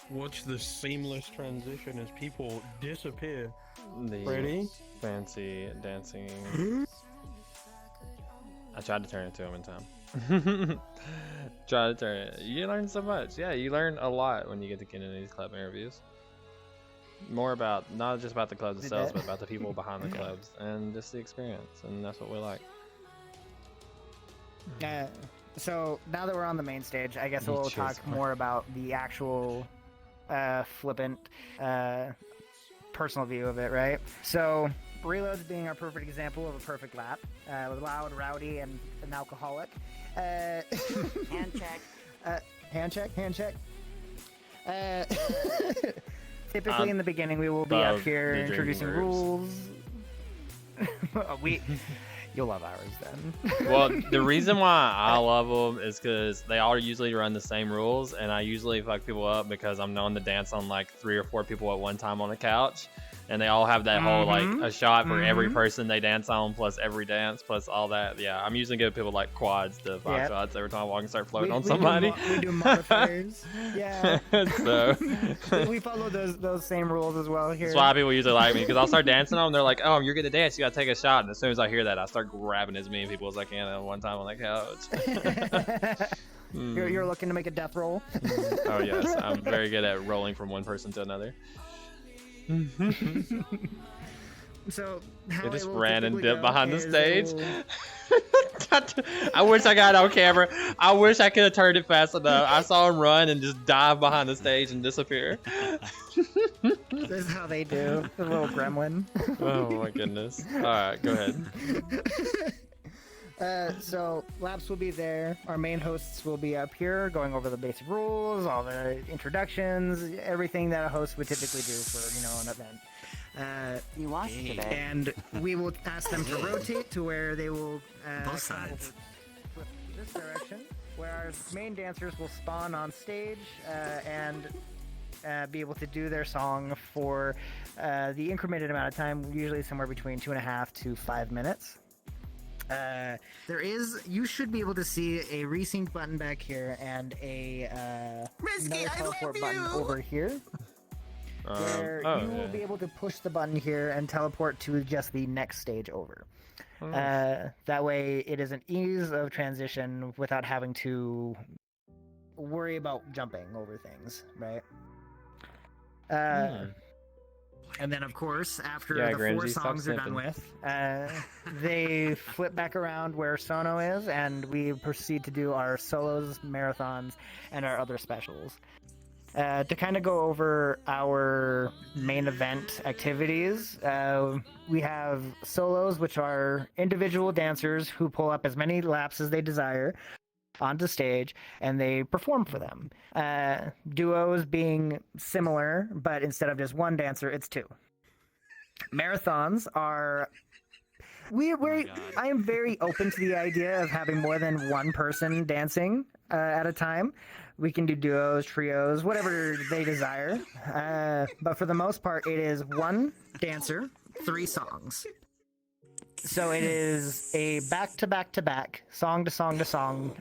Watch the seamless transition as people disappear. The Ready? fancy dancing. I tried to turn it to him in time. Try to turn it. You learn so much. Yeah, you learn a lot when you get to get into these club interviews. More about, not just about the clubs themselves, but about the people behind the clubs and just the experience. And that's what we like. So now that we're on the main stage, I guess we'll talk more about the actual flippant personal view of it, right? So reloads being our perfect example of a perfect lap, loud, rowdy, and an alcoholic. Hand check. Hand check. Typically in the beginning, we will be up here introducing rules. You'll love ours then. Well, the reason why I love them is because they all usually run the same rules, and I usually fuck people up because I'm known to dance on like 3 or 4 people at one time on the couch, and they all have that whole like a shot for every person they dance on, plus every dance, plus all that. Yeah, I'm usually good at people like quads to 5 shots every time I walk and start floating on somebody. We do modifiers. Yeah. So we follow those same rules as well here. that's why people usually like me, because I'll start dancing on them. They're like, "Oh, you're good to dance. You gotta take a shot." And as soon as I hear that, I start grabbing as many people as I can at one time on the couch. You're looking to make a death roll. Oh yes, I'm very good at rolling from one person to another. So they just ran and dipped behind the stage. I wish I got on camera. I wish I could have turned it fast enough. I saw him run and just dive behind the stage and disappear. This is how they do. The little gremlin. Oh my goodness. All right, go ahead. So laps will be there. Our main hosts will be up here going over the basic rules, all the introductions, everything that a host would typically do for an event. You watched today. And we will ask them to rotate to where they will Both sides. flip this direction, where our main dancers will spawn on stage and be able to do their song for the incremented amount of time, usually somewhere between 2.5 to 5 minutes. You should be able to see a resync button back here and another teleport button over here. Where you will be able to push the button here and teleport to just the next stage over. That way it is an ease of transition without having to worry about jumping over things, right? And then, of course, after Yeah, the 4 Grimsy, stop songs are done sniffing. with, they flip back around where Sono is, and we proceed to do our solos, marathons, and our other specials. To kind of go over our main event activities, we have solos, which are individual dancers who pull up as many laps as they desire onto stage, and they perform for them. Duos being similar, but instead of just one dancer, it's 2. Marathons are I am very open to the idea of having more than one person dancing at a time. We can do duos, trios, whatever they desire. But for the most part, it is one dancer, 3 songs. So it is a back-to-back-to-back, song-to-song-to-song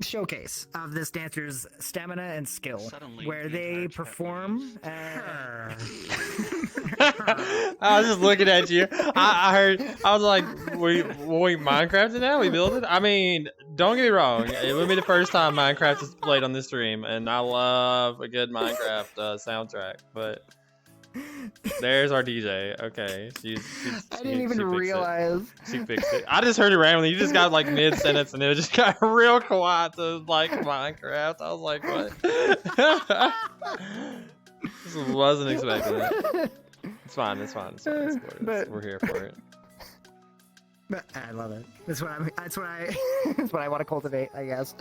showcase of this dancer's stamina and skill, Suddenly, where the they entire chat perform. I was just looking at you. I heard. I was like, "We Minecraft it now? We build it?" I mean, don't get me wrong. It would be the first time Minecraft is played on this stream, and I love a good Minecraft soundtrack. But there's our DJ. Okay, I didn't even she fixed it. realize. She fixed it. I just heard it randomly. You just got like mid sentence, and it just got real quiet to like Minecraft. I was like, what? Just wasn't expecting it. It's fine. It's fine. It's fine. But- We're here for it. But I love it. That's what that's what I want to cultivate, I guess.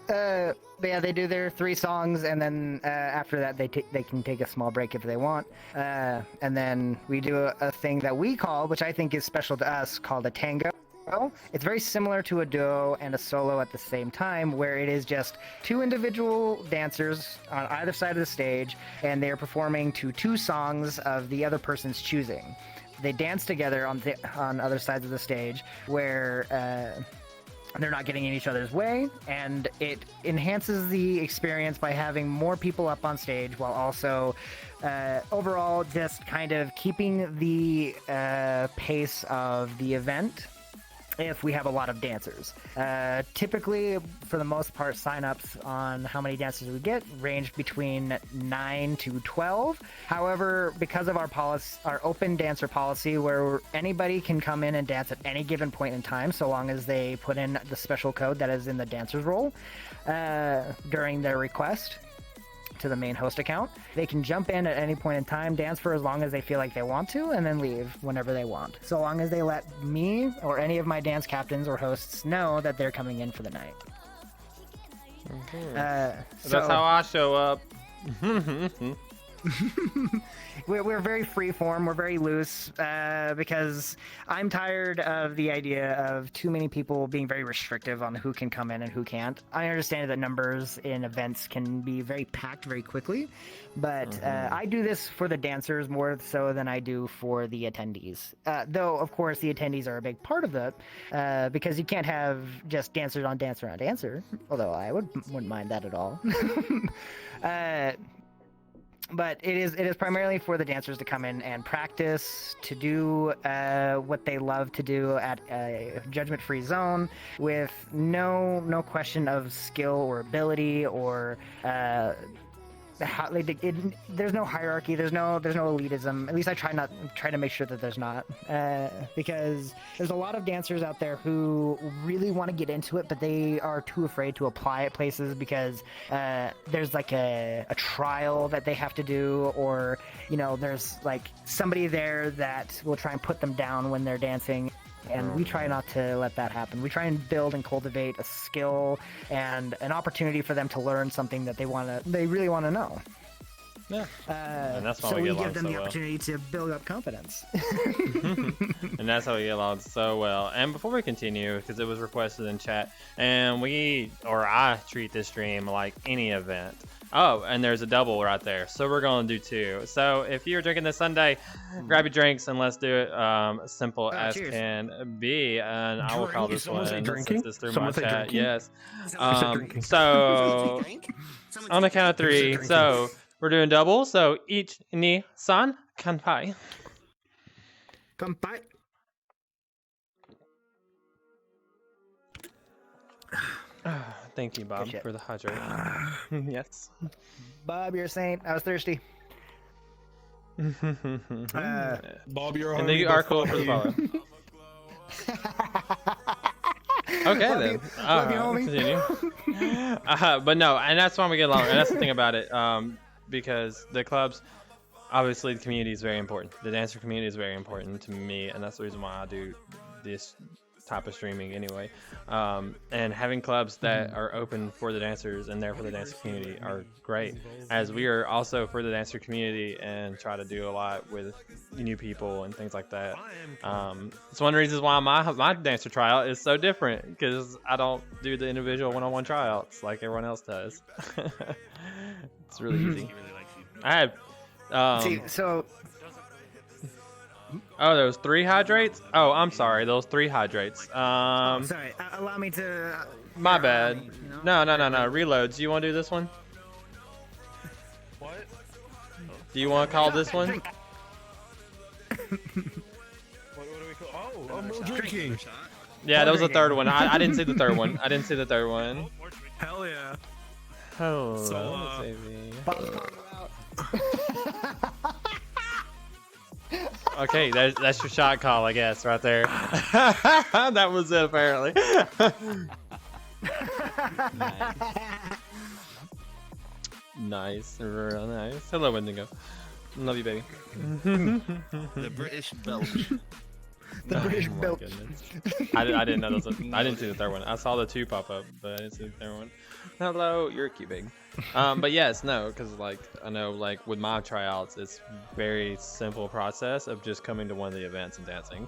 But yeah, they do their 3 songs, and then after that, they can take a small break if they want. And then we do a thing that we call, which I think is special to us, called a tango. It's very similar to a duo and a solo at the same time, where it is just 2 individual dancers on either side of the stage, and they are performing to 2 songs of the other person's choosing. They dance together on other sides of the stage, where they're not getting in each other's way, and it enhances the experience by having more people up on stage, while also overall just kind of keeping the pace of the event if we have a lot of dancers. Typically, for the most part, signups on how many dancers we get range between 9 to 12. However, because of our open dancer policy, where anybody can come in and dance at any given point in time, so long as they put in the special code that is in the dancer's role during their request to the main host account, they can jump in at any point in time, dance for as long as they feel like they want to, and then leave whenever they want, so long as they let me or any of my dance captains or hosts know that they're coming in for the night. That's how I show up. We're very freeform, we're very loose, because I'm tired of the idea of too many people being very restrictive on who can come in and who can't. I understand that numbers in events can be very packed very quickly, but I do this for the dancers more so than I do for the attendees. Though, of course, the attendees are a big part of that, because you can't have just dancers on dancer on dancer, although I wouldn't mind that at all. But it is primarily for the dancers to come in and practice, to do what they love to do at a judgment-free zone, with no question of skill or ability or there's no hierarchy, there's no elitism. At least I try to make sure that there's not, because there's a lot of dancers out there who really want to get into it, but they are too afraid to apply at places because there's like a trial that they have to do, or there's like somebody there that will try and put them down when they're dancing. And we try not to let that happen. We try and build and cultivate a skill and an opportunity for them to learn something that they really want to know. Yeah. And that's why so we we get give them along the so well. opportunity to build up confidence. And that's how we get along so well. And before we continue, because it was requested in chat, and I treat this stream like any event. Oh, and there's a double right there, so we're going to do 2. So if you're drinking this Sunday, grab your drinks and let's do it simple as cheers. can be. And I will call this Someone one say since drinking? this through Someone my say chat. drinking? Yes. drinking. So on the count of 3, drinking. so we're doing double. So each ni san kanpai. Thank you, Bob, shit. for the hydrate. Yes. Bob, you're a saint. I was thirsty. Bob, you're a And homie, you but are cool fuck for the you. follow. Okay, Love then. you. All Love you, right, homie. continue. But no, and that's why we get along. And that's the thing about it, because the clubs, obviously, the community is very important. The dancer community is very important to me, and that's the reason why I do this type of streaming anyway. And having clubs that are open for the dancers and there for the dancer community are great, as we are also for the dancer community and try to do a lot with new people and things like that. It's one of the reasons why my dancer tryout is so different, because I don't do the individual one-on-one tryouts like everyone else does. It's really easy. He really likes you. I had See, so oh, there was 3 hydrates. Oh, I'm sorry, those 3 hydrates. sorry. Allow me to. My allow bad. me, you know? No. Reloads. You want to do this one? What? Do you want to call this one? Drink. What do we call? Oh, no drinking. Shot? Yeah, that was the drinking. third one. I didn't see the third one. I didn't see the third one. More drinking. Hell yeah. Oh, So, baby. Bob's calling you out. Okay, that's your shot call, I guess, right there. That was it, apparently. Nice, real nice. Hello, Wendigo. Love you, baby. The British Belch. The British Oh my Belch. goodness. I didn't know those. I didn't see the third one. I saw the 2 pop up, but I didn't see the third one. Hello, you're cute, big. But yes, no, because like I know, like with my tryouts, it's very simple process of just coming to one of the events and dancing.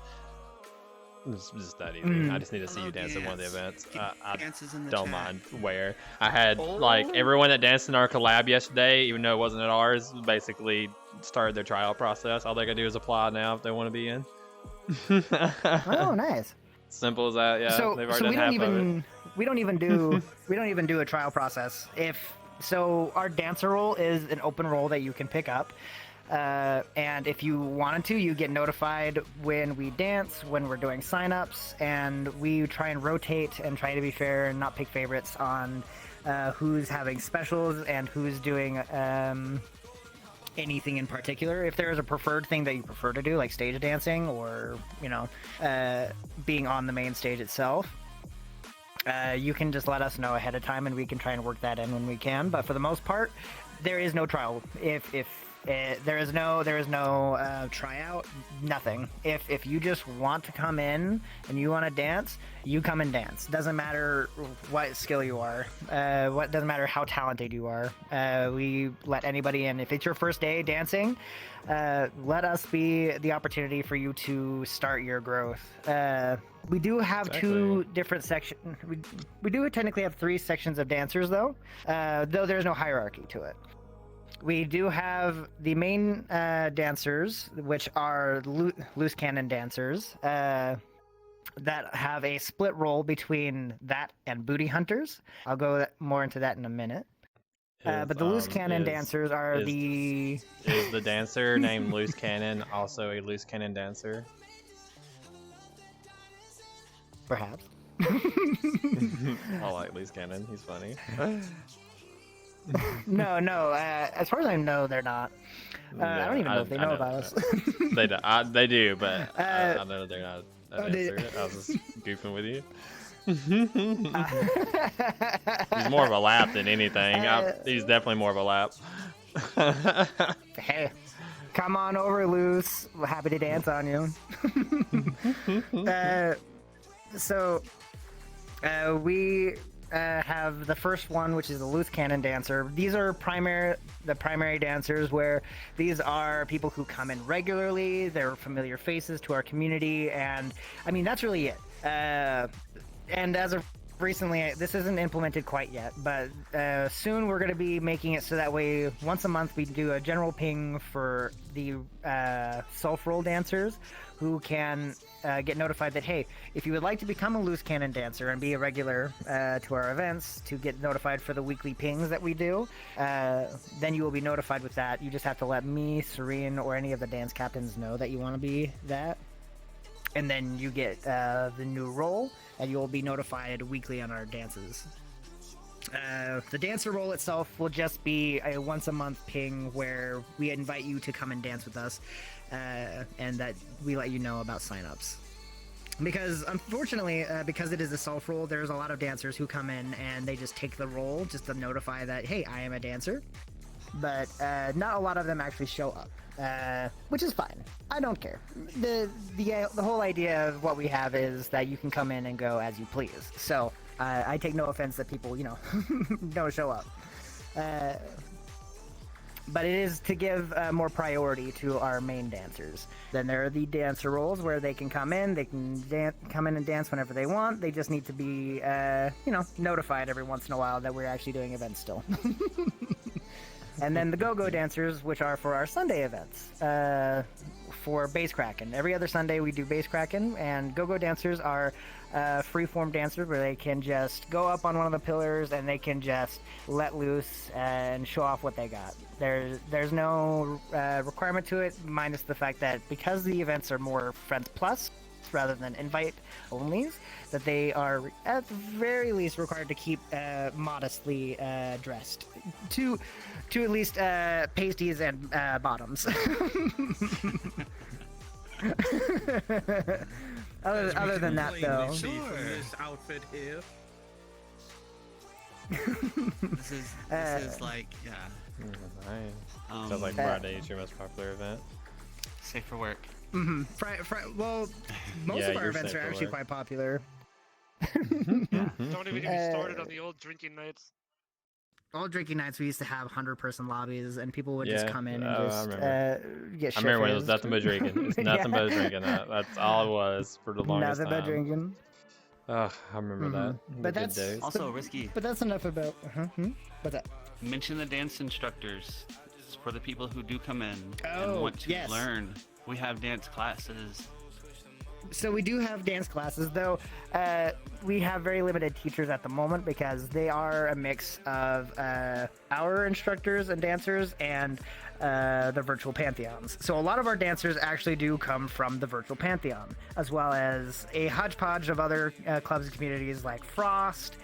It's just that easy. I just need to see you dance at one of the events. I Dances in the don't chat. mind where. I had like everyone that danced in our collab yesterday, even though it wasn't at ours, basically started their tryout process. All they gotta do is apply now if they want to be in. Oh, nice. Simple as that. Yeah, So, they've so already done half of it. we don't even do a trial process. So our dancer role is an open role that you can pick up. And if you wanted to, you get notified when we dance, when we're doing signups, and we try and rotate and try to be fair and not pick favorites on who's having specials and who's doing anything in particular. If there is a preferred thing that you prefer to do, like stage dancing or, being on the main stage itself, you can just let us know ahead of time and we can try and work that in when we can. But for the most part, there is no trial. If there is no tryout, nothing. If you just want to come in and you want to dance, you come and dance. Doesn't matter what skill you are. Doesn't matter how talented you are. We let anybody in. If it's your first day dancing, let us be the opportunity for you to start your growth. We do have 2 different sections. We do technically have 3 sections of dancers, though there's no hierarchy to it. We do have the main dancers, which are loose cannon dancers, that have a split role between that and booty hunters. I'll go more into that in a minute. But the loose cannon dancers are is the dancer named Loose Cannon also a loose cannon dancer? Perhaps. I like Loose Cannon. He's funny. No. As far as I know, they're not. I don't even know if they know about us. They do, but I know they're not a they- dancer. I was just goofing with you. He's more of a lap than anything. He's definitely more of a lap. Hey, come on over, Loose. We're happy to dance on you. We have the first one, which is the loose cannon dancer. These are the primary dancers, where these are people who come in regularly. They're familiar faces to our community, and I mean that's really it. And as of recently, this isn't implemented quite yet, but soon we're going to be making it so that way once a month we do a general ping for the self roll dancers, who can get notified that, hey, if you would like to become a loose cannon dancer and be a regular to our events, to get notified for the weekly pings that we do, then you will be notified with that. You just have to let me, Serene, or any of the dance captains know that you want to be that. And then you get the new role, and you'll be notified weekly on our dances. The dancer role itself will just be a once a month ping where we invite you to come and dance with us, and that we let you know about signups. Because unfortunately, because it is a self role, there's a lot of dancers who come in and they just take the role just to notify that, hey, I am a dancer. But not a lot of them actually show up, which is fine. I don't care. The whole idea of what we have is that you can come in and go as you please. So I take no offense that people, don't show up. But it is to give more priority to our main dancers. Then there are the dancer roles where they can come in, come in and dance whenever they want. They just need to be, notified every once in a while that we're actually doing events still. And then the go-go dancers, which are for our Sunday events, for bass cracking. Every other Sunday we do bass cracking, and go-go dancers are free-form dancers where they can just go up on one of the pillars and they can just let loose and show off what they got. There's no requirement to it, minus the fact that because the events are more Friends Plus rather than invite onlys, that they are at the very least required to keep modestly dressed to at least pasties and bottoms. other than that, though. This outfit here. This is like, yeah. Nice. Sounds like Friday is your most popular event. Safe for work. Mm-hmm. Well, most of our you're events safe are for actually work. quite popular. Don't even get me started on the old drinking nights. All drinking nights, we used to have 100-person lobbies, and people would just Yeah. come in and Oh, I just remember. get I remember when it was shit-faced. nothing but drinking. It's nothing but drinking. That's all it was for the longest Nothing time. but drinking. Oh, I remember that. But The good that's days. Also, Risky, But that's enough about. What's that? mention the dance instructors for the people who do come in Oh, and want to yes. learn. We have dance classes. So we do have dance classes, though we have very limited teachers at the moment because they are a mix of our instructors and dancers and the virtual pantheons. So a lot of our dancers actually do come from the virtual pantheon, as well as a hodgepodge of other clubs and communities like Frost,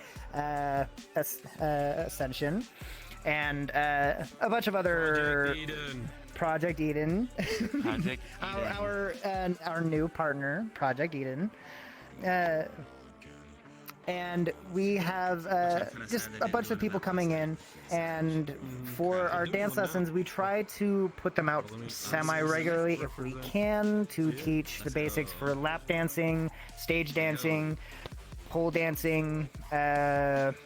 Ascension, and a bunch of other Project Eden. Project our new partner, Project Eden. And we have just a bunch of people coming in, and for our dance lessons, we try to put them out semi-regularly if we can to teach the basics for lap dancing, stage dancing, pole dancing,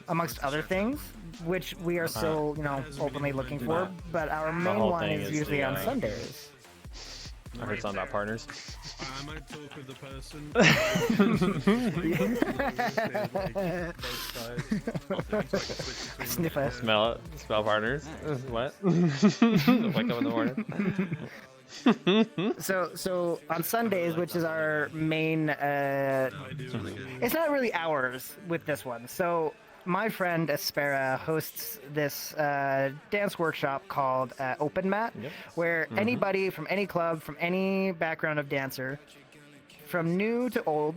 amongst other things, which we are still, openly looking for. But our main whole one thing is is usually the, on Sundays. I heard something about partners. I might talk with the person. Sniffer. Smell it. Smell partners. What? Wake up in the morning. So on Sundays, which is our main, it's not really ours with this one. So my friend Aspera hosts this dance workshop called Open Mat, where anybody from any club, from any background of dancer, from new to old,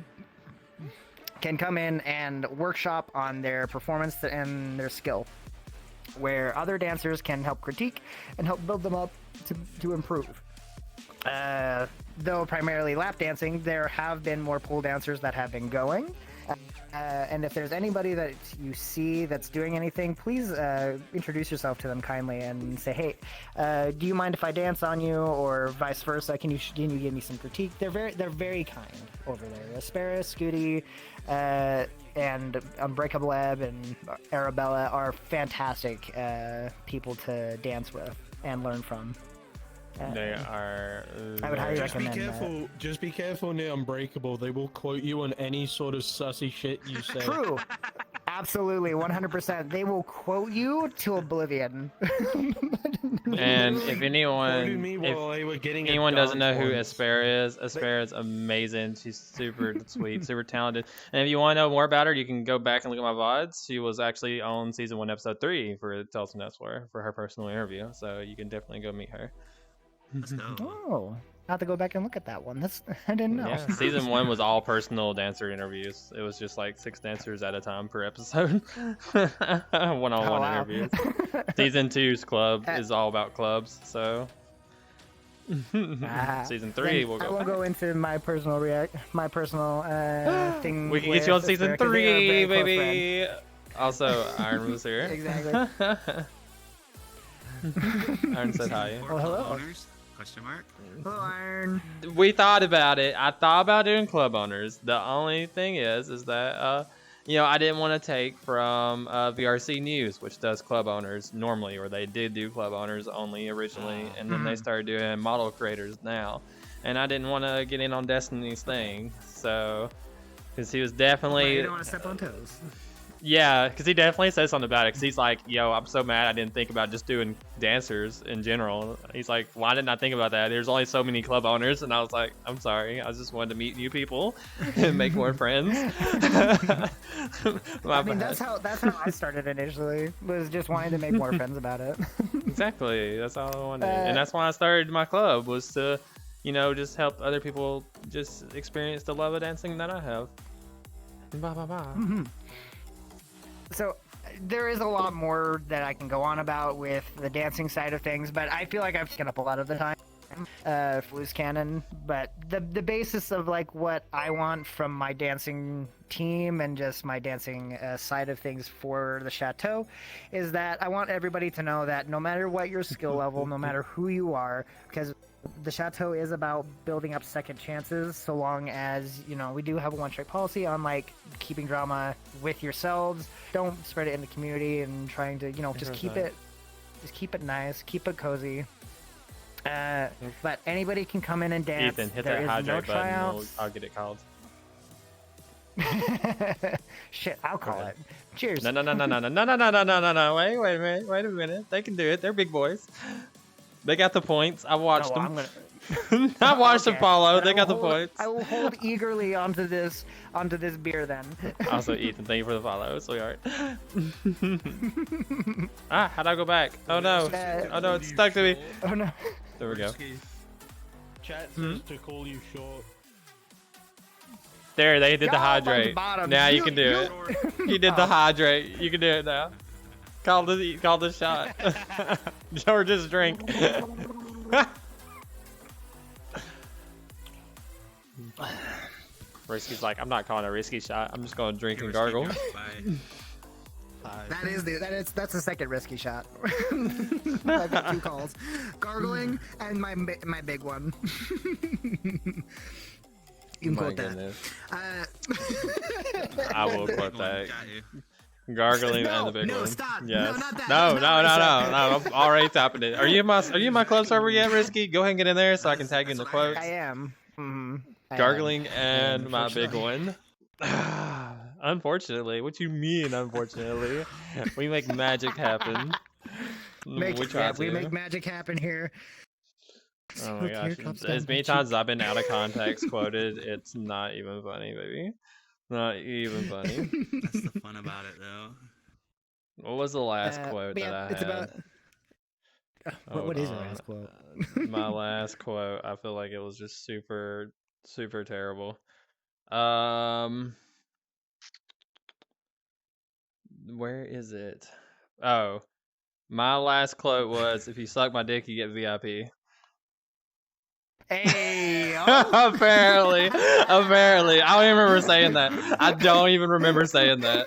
can come in and workshop on their performance and their skill, where other dancers can help critique and help build them up to improve. Though primarily lap dancing, there have been more pole dancers that have been going. And if there's anybody that you see that's doing anything, please introduce yourself to them kindly and say, hey, do you mind if I dance on you, or vice versa? Can you give me some critique? They're very kind over there. Asparis, Scooty, and Unbreakable Web and Arabella are fantastic people to dance with and learn from. They are. I would highly Just be recommend careful. Just be careful near Unbreakable. They will quote you on any sort of sussy shit you say. True. Absolutely, 100%. They will quote you to oblivion. And if Quoted anyone, me while they were getting a anyone doesn't know dance who once. Aspera is, Aspera is amazing. She's super sweet, super talented. And if you want to know more about her, you can go back and look at my VODs. She was actually on season 1, episode 3 for Tales from Dancefloor for her personal interview. So you can definitely go meet her. Let's go. Oh, I have to go back and look at that one. That's I didn't know. Yeah, season 1 was all personal dancer interviews. It was just like 6 dancers at a time per episode. One-on-one Oh, wow. interviews. Season 2's club Uh, is all about clubs, so Ah, season 3 then will I go won't back. go into my personal thing. We can get you on with season Aspera 'cause they are 3, very close baby. Also, Iron was here. Exactly. Iron said hi. For Well, hello. club owners? Question mark. Hello, Iron. We thought about it. I thought about doing club owners. The only thing is that you know, I didn't want to take from VRC News, which does club owners normally, or they did do club owners only originally, and then they started doing model creators now. And I didn't want to get in on Destiny's thing, so because he was definitely You don't want to step on toes. yeah, because he definitely said something about it. Because he's like, yo, I'm so mad I didn't think about just doing dancers in general. He's like, why didn't I think about that? There's only so many club owners. And I was like, I'm sorry. I just wanted to meet new people and make more friends. I mean, that's how I started initially. Was just wanting to make more friends about it. Exactly. That's all I wanted. And that's why I started my club, was to, you know, just help other people just experience the love of dancing that I have. Bye, bye, bye. So there is a lot more that I can go on about with the dancing side of things, but I feel like I've taken up a lot of the time for Loose Cannon. But the basis of like what I want from my dancing team and just my dancing side of things for the Chateau is that I want everybody to know that no matter what your skill level, no matter who you are, because the Chateau is about building up second chances, so long as, you know, we do have a one-strike policy on like keeping drama with yourselves. Don't spread it in the community and trying to, you know, just keep it nice, keep it cozy. But anybody can come in and dance. Ethan, hit There that is hydrate no button. tryouts. I'll get it called. Shit, I'll call Okay. it. Cheers. No. Wait a minute. They can do it. They're big boys. They got the points. I watched Oh, them. I'm gonna... I watched them Okay, follow. but They I got the will hold- points. I will hold eagerly onto this beer then. Also, Ethan, thank you for the follow, sweetheart. How'd I go back? Oh no. Oh no, it's stuck to me. Oh no. There we go. Chat says to call you short. There, they did the Y'all on the hydrate. bottom. Now you can do it. He did the hydrate. You can do it now. Call the shot. George's drink. Risky's like, I'm not calling a risky shot. I'm just going to drink and gargle. That's the second risky shot. I've got 2 calls: gargling and my big one. You can My quote that. goodness. Uh, I will quote that. Gargling and the big no, one. stop. Yes. No, not that. No, That's not what I no. I'm already tapping it. Are you in my club server yet, Risky? Go ahead and get in there so I can tag you in the quotes. I am. I am. Gargling and my big one. Unfortunately. What you mean, unfortunately? We make magic happen. We try We to. make magic happen here. Oh my Look, gosh. here comes As that many magic. times as I've been out of context quoted, it's not even funny, baby. Not even funny. That's the fun about it, though. What was the last quote but that yeah, I it's had? about. What is your last quote? My last quote, I feel like it was just super terrible. Where is it? Oh, my last quote was, if you suck my dick, you get VIP. Hey, Apparently. I don't even remember saying that. I don't even remember saying that.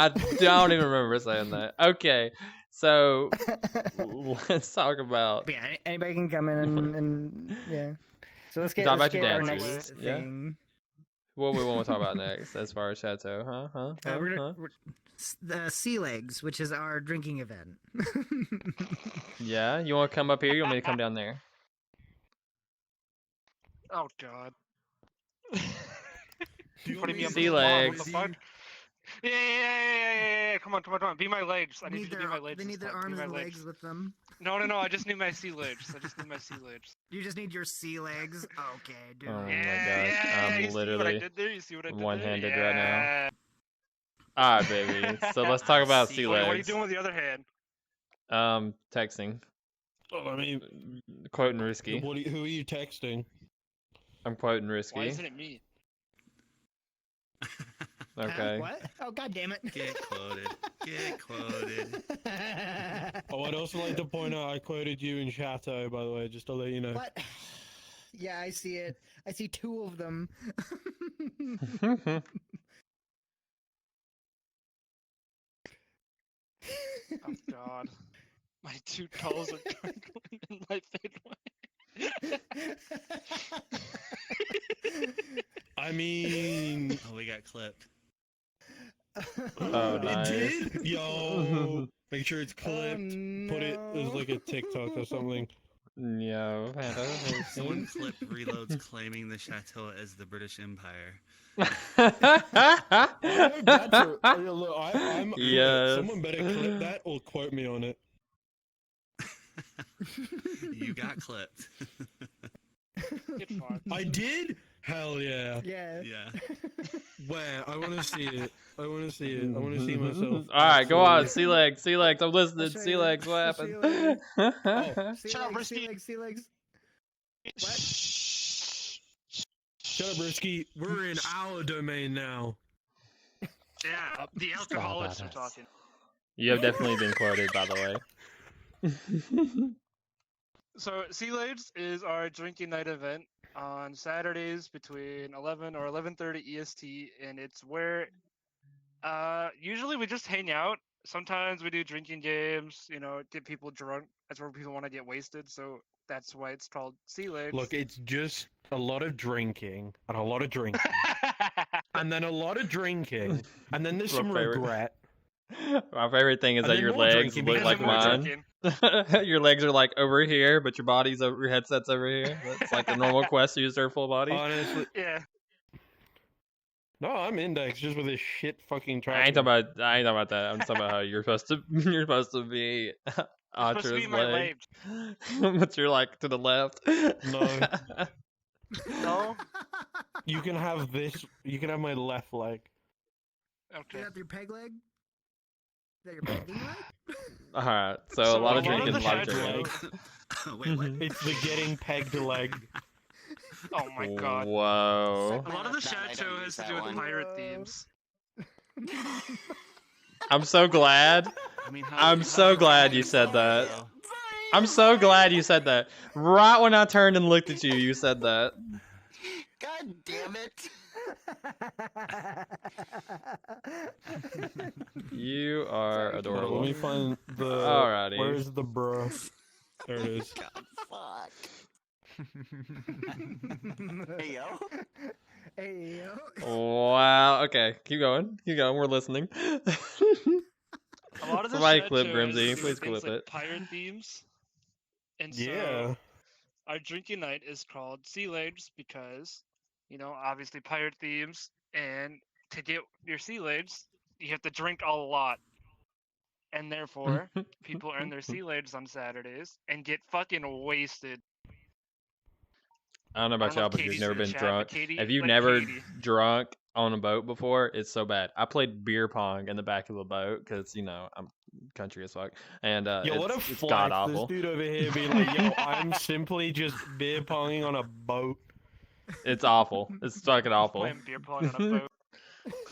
I don't even remember saying that. Okay, so let's talk about. But yeah, anybody can come in and yeah. So let's get, Talk let's about your get our dancers, next yeah. thing. What we want to talk about next, as far as Chateau, We're the Sea Legs, which is our drinking event. Yeah, you want to come up here? You want me to come down there? Oh god. Putting me on Sea the spot, legs. What the fuck? Yeah. Come on. Be my legs. I need you to be my legs. They need this their time. Be arms my and legs with them. No. I just need my sea legs. You just need your sea legs. Okay, dude. Oh my Yeah, gosh, I'm you see what I literally did there? You see what I did there? one-handed right now. Yeah. All right, baby. So let's talk about sea Wait, what are you legs. doing with the other hand? Texting, Oh, I mean, quoting risky. who are you texting? I'm quoting Why risky. isn't it me? Okay. What? Oh, god damn it. Get quoted. Get quoted. Oh, I'd also like to point out I quoted you in Chateau, by the way, just to let you know. What? Yeah, I see it. I see two of them. Oh god. My two toes are crinkling in my face. I mean, Oh, we got clipped. Oh, it nice. did? Yo, make sure it's clipped. Put it as like a TikTok or something. Yo, Someone clipped reloads claiming the chateau as the British Empire. I got to. Look, I'm Yes. Someone better clip that or quote me on it. You got clipped. Get fucked. I did? Hell yeah. Yeah. Yeah. Where? I want to see it. I want to see it. I want to see myself. All right, go on. Absolutely. Sea legs, sea legs. I'm listening. I'll show Sea you. legs. What I'll show you happened? later. Sea Shut up, legs, sea Risky. legs, sea legs. What? Shut up, Risky. We're in our domain now. Yeah, the alcoholics are talking. You have definitely been quoted, by the way. So, Sea Legs is our drinking night event on Saturdays between 11 or 11:30 EST, and it's where usually we just hang out. Sometimes we do drinking games, you know, get people drunk. That's where people want to get wasted, so that's why it's called Sea Legs. Look, it's just a lot of drinking and a lot of drinking. And then a lot of drinking. And then there's My some favorite. regret. My favorite thing is And that then your more legs drinking look because like of more mine. drinking. Your legs are like over here, but your body's over. Your headset's over here. That's like the normal quest user full body. Honestly. Yeah. No, I'm index just with this shit fucking I tracking. ain't talking about. I ain't talking about that. I'm talking about how you're supposed to. You're supposed to be. It's supposed to be Atra's my leg, leg. but you're like to the left. No. No? You can have this. You can have my left leg. Is Okay. that your peg leg? Is that your pegging leg? All right. So, a So lot a of lot of drinking, a the lot of Chateau- drinking. Wait, what? It's the getting pegged leg. Oh my god. Whoa. A lot of the That I don't Chateau use has to that do with one. pirate Whoa. themes. I'm so glad. I mean, I'm so glad you said that. I'm so glad you said that. Right when I turned and looked at you, you said that. God damn it. You are Sorry, Hold on, let adorable. me find the. Alrighty. Where's the bro? There it is. God, fuck. Hey, yo. Hey, yo. Wow. Okay. Keep going. Keep going. We're listening. A lot of the Somebody Chateau clip has Grimsy. to do Please with things clip like it. pirate themes. And Yeah. so our drinking night is called Sea Legs because, you know, obviously pirate themes, and to get your sea legs, you have to drink a lot. And therefore, people earn their sea legs on Saturdays and get fucking wasted. I don't know I about don't know y'all, if but you've Katie's never in the been chat, drunk. but Katie, If you've like never Katie. drunk on a boat before, it's so bad. I played beer pong in the back of a boat because, you know, I'm country as fuck. And Yo, what a it's flex. god This awful. dude over here be like, yo, I'm simply just beer ponging on a boat. It's awful. It's fucking awful. Playing beer pong on a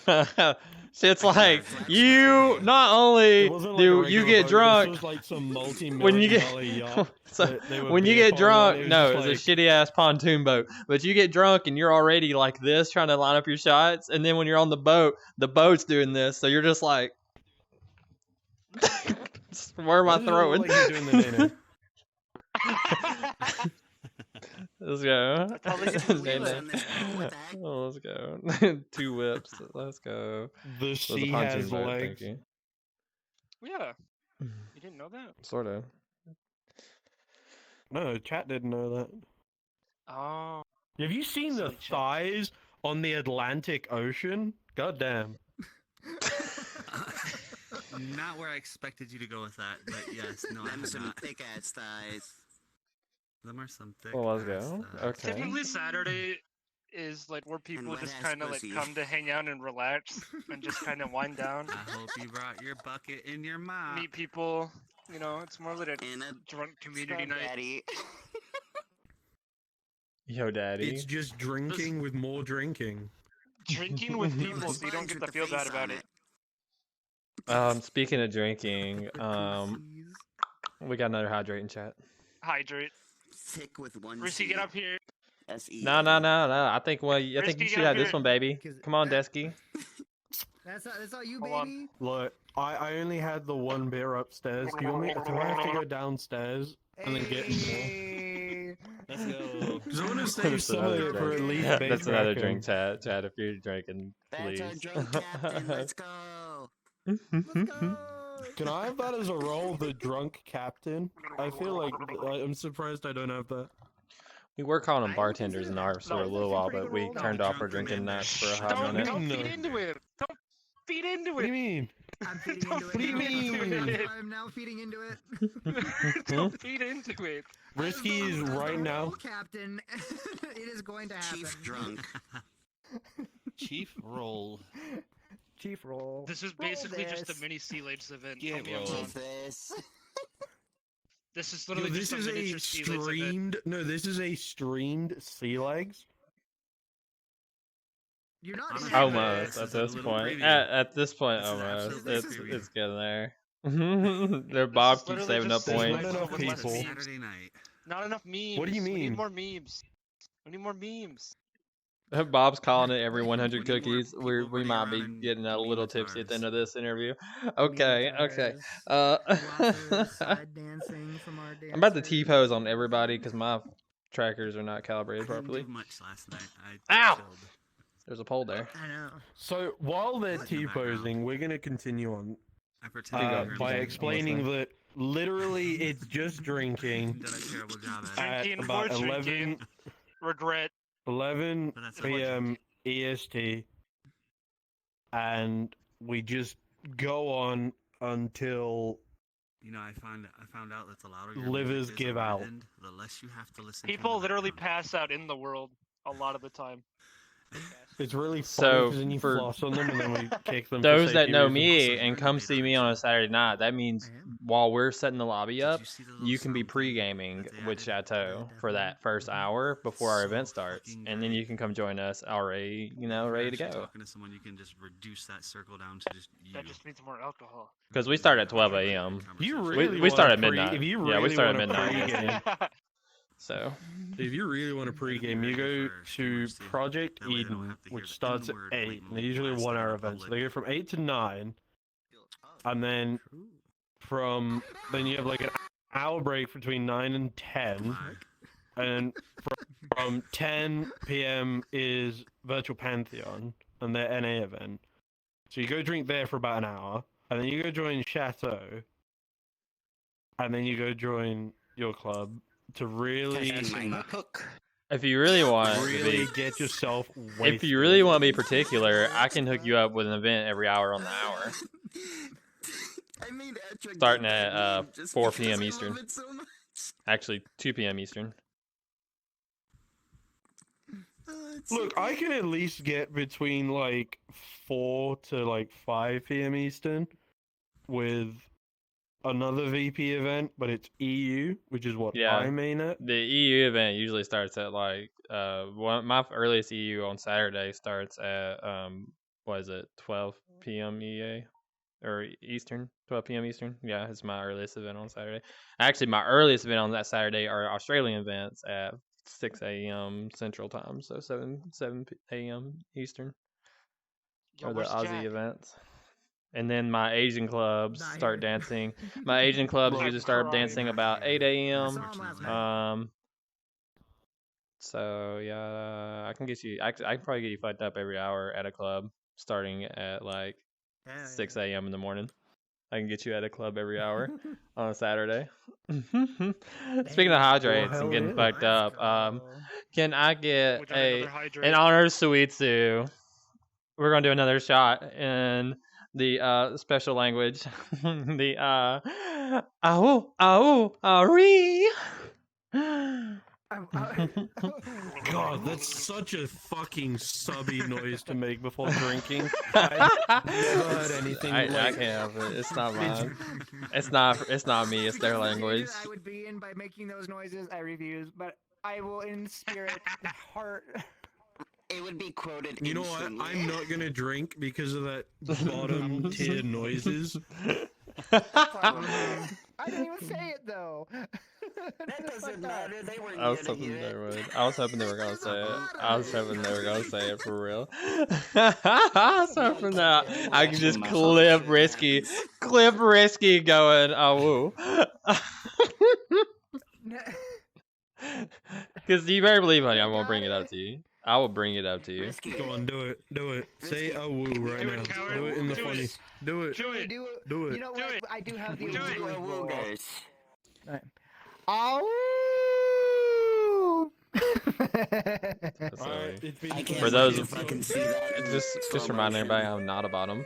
boat. Shit's I can like relax you with not only It wasn't like a do you regular get boat, drunk This was like some when you multi-million get dollar yacht. so, that they were when you beer get ponging on. drunk, It was no, just it's a shitty ass pontoon boat. But you get drunk and you're already like this trying to line up your shots, and then when you're on the boat's doing this, so you're just like, where am I Why does it look throwing? like you're doing the nene? Let's go. That's how they get the Nay, wheels nay. on this boat, what the heck? Oh, let's go. 2 whips. Let's go. The There's a sea pontoon has boat. legs. Thank you. Yeah. You didn't know that? Sort of. No, chat didn't know that. Oh. Have you seen the Silly chat. thighs on the Atlantic Ocean? God damn. Not where I expected you to go with that, but yes, no, I Them have some not. thick ass thighs. Them are some thick. Well, let's ass go. thighs. Okay. Typically Saturday is like where people wet just ass kind of like pussy. come to hang out and relax and just kind of wind down, I hope you brought your bucket in your mouth. meet people. You know, it's more like a And a drunk community night. daddy. Yo, daddy. It's just drinking with more drinking. Drinking with No, people, the so you don't sponge get with to feel the bad face on about it. Speaking of drinking, we got another hydrating chat. Hydrate. Thick with one Risky, C. get up here. S-E. No. I think I think Risky, you should get up have this here. one, baby. 'Cause Come on, that- Desky. That's all you, Hold on. baby. Look, I only had the one beer upstairs. Do I have to go downstairs and then get more? Hey. Let's go. Because I want to save That's some of another it for drink. at least That's base another cracking. drink, Chad. If you're drinking, That's please. our drunk captain. Let's go. Let's go. Can I have that as a role, the drunk captain? I feel like I'm surprised I don't have that. We were calling them I would bartenders consider in that. ours for No, a it's little actually a while, pretty but good we role. turned No, off our drunk drinking commander. nights for a hot Don't, minute. don't No. feed into it. Don't feed into What do you it. mean? I'm feeding Don't into it. What do you now. mean? I'm now feeding into it. Don't feed into it. Risky As is the right now. role Captain, it is going to happen. Chief drunk. Chief roll. Chief roll. This is Roll basically just this. a mini Sea Lights event. Yeah, Tell me I'm bro. wrong. Take this. This is Yo, literally this just is a a miniature Sea Lights event. streamed. No, this is a streamed sea legs. You're not Honestly, in Almost This at is a this little point. preview. At this point, This is almost. absolutely It's a preview. it's getting there. Their Bob keeps literally saving up just There's points. not enough with less people. memes. Saturday night. Not enough memes. What do you We mean? need more memes. We need more memes. Bob's calling it every Wait, 100 we need more cookies. people We running might around be in getting a little tipsy at the end of this interview. Memes Okay. Lots of side dancing from our dancers. I'm about to T-pose on everybody because my trackers are not calibrated I didn't properly. do much last night. I Ow! chilled. There's a pole there. I know. So while they're What in the T-posing, background? we're gonna continue on I pretended go, I heard by keep it. explaining that literally it's just drinking Did a terrible job at it. at Drinking, about more drinking. Regret. 11 But that's p.m. EST, and we just go on until You know, I found out that the louder your Livers music is give on out. that end, the less you have to listen. to in People the literally background. pass out in the world a lot of the time. it's really So, funny because then you for floss on them and then we kick them. for Those that safety know reasons. me Also, and you're come in the see me on a Saturday night, that means I am. while we're setting the lobby Did up, you see the little you can be sound thing pre-gaming that they with added? Chateau Yeah, for that first definitely. hour before our So event starts, fucking and then great. you can come join us already, If you're ready to actually go. Talking to someone, you can just reduce that circle down to just you. That just means more alcohol. Because we start at 12 a.m. You Conversation. really we start wanna at midnight. If you Yeah, we really start at wanna midnight. pre-game, So if you really want to pre-game, you go to Project That way they don't Eden, have to hear which the starts at N-word 8. blatantly They're usually blasted in 1 hour the events. So public. they go from 8 to 9, and then then you have like an hour break between 9 and 10, and from 10 p.m. is Virtual Pantheon and their NA event. So you go drink there for about an hour, and then you go join Chateau, and then you go join your club to really, Testing my hook. if you really want to really be, get yourself wasted. if you really want to be particular, I can hook you up with an event every hour on the hour, I made Etra starting get that at name just 4 because p.m. I love Eastern. it so much. Actually 2 p.m. Eastern. Oh, it's so Look, I can at least get between like 4 to like 5 p.m. Eastern with another VP event, but it's EU, which is what Yeah. I main at. The EU event usually starts at like my earliest EU on Saturday starts at what is it, 12 p.m. EA or Eastern, 12 p.m. Eastern. Yeah, it's my earliest event on Saturday. Actually, my earliest event on that Saturday are Australian events at 6 a.m. Central Time, so 7 a.m. Eastern Yo, are the where's Aussie Jack? events. And then my Asian clubs Not start here. dancing. My Asian clubs Bro, usually start crying. dancing about 8 I a.m. saw him last night. So yeah, I can get you. I can probably get you fucked up every hour at a club, starting at like Yeah, 6 a.m. in the morning. I can get you at a club every hour on a Saturday. Speaking of Hey, hydrates hell and getting yeah. fucked Let's up, go. can I get Would you like another hydrate? in honor of Suitsu? We're gonna do another shot in the special language, the au au ari. God, that's such a fucking subby noise to make before drinking. I've never heard anything I like. can't help it. It's not mine. It's not me. It's their language. I would be in by making those noises. I refuse, but I will in spirit, heart. It would be quoted. You know what? instantly. I'm not gonna drink because of that bottom tier noises. I didn't even say it though. That doesn't matter. They weren't I was gonna hoping hear they it. would. I was hoping they were gonna say it. I was hoping they were gonna say it for real. I was hoping that I could just clip risky going. Oh woo. Because you better believe, honey, I'm gonna bring it up to you. I will bring it up to you. Go on, do it. Do it. Say a woo right Do it, now. coward. Do it in the Do funny. it. Do it. Do it. Do it. You know Do what? it. I do have the Do it. ability. Guys. Oh. That's Alright, silly. it's been I can't For those wait of- if I can see that. Just remind everybody I'm not a bottom.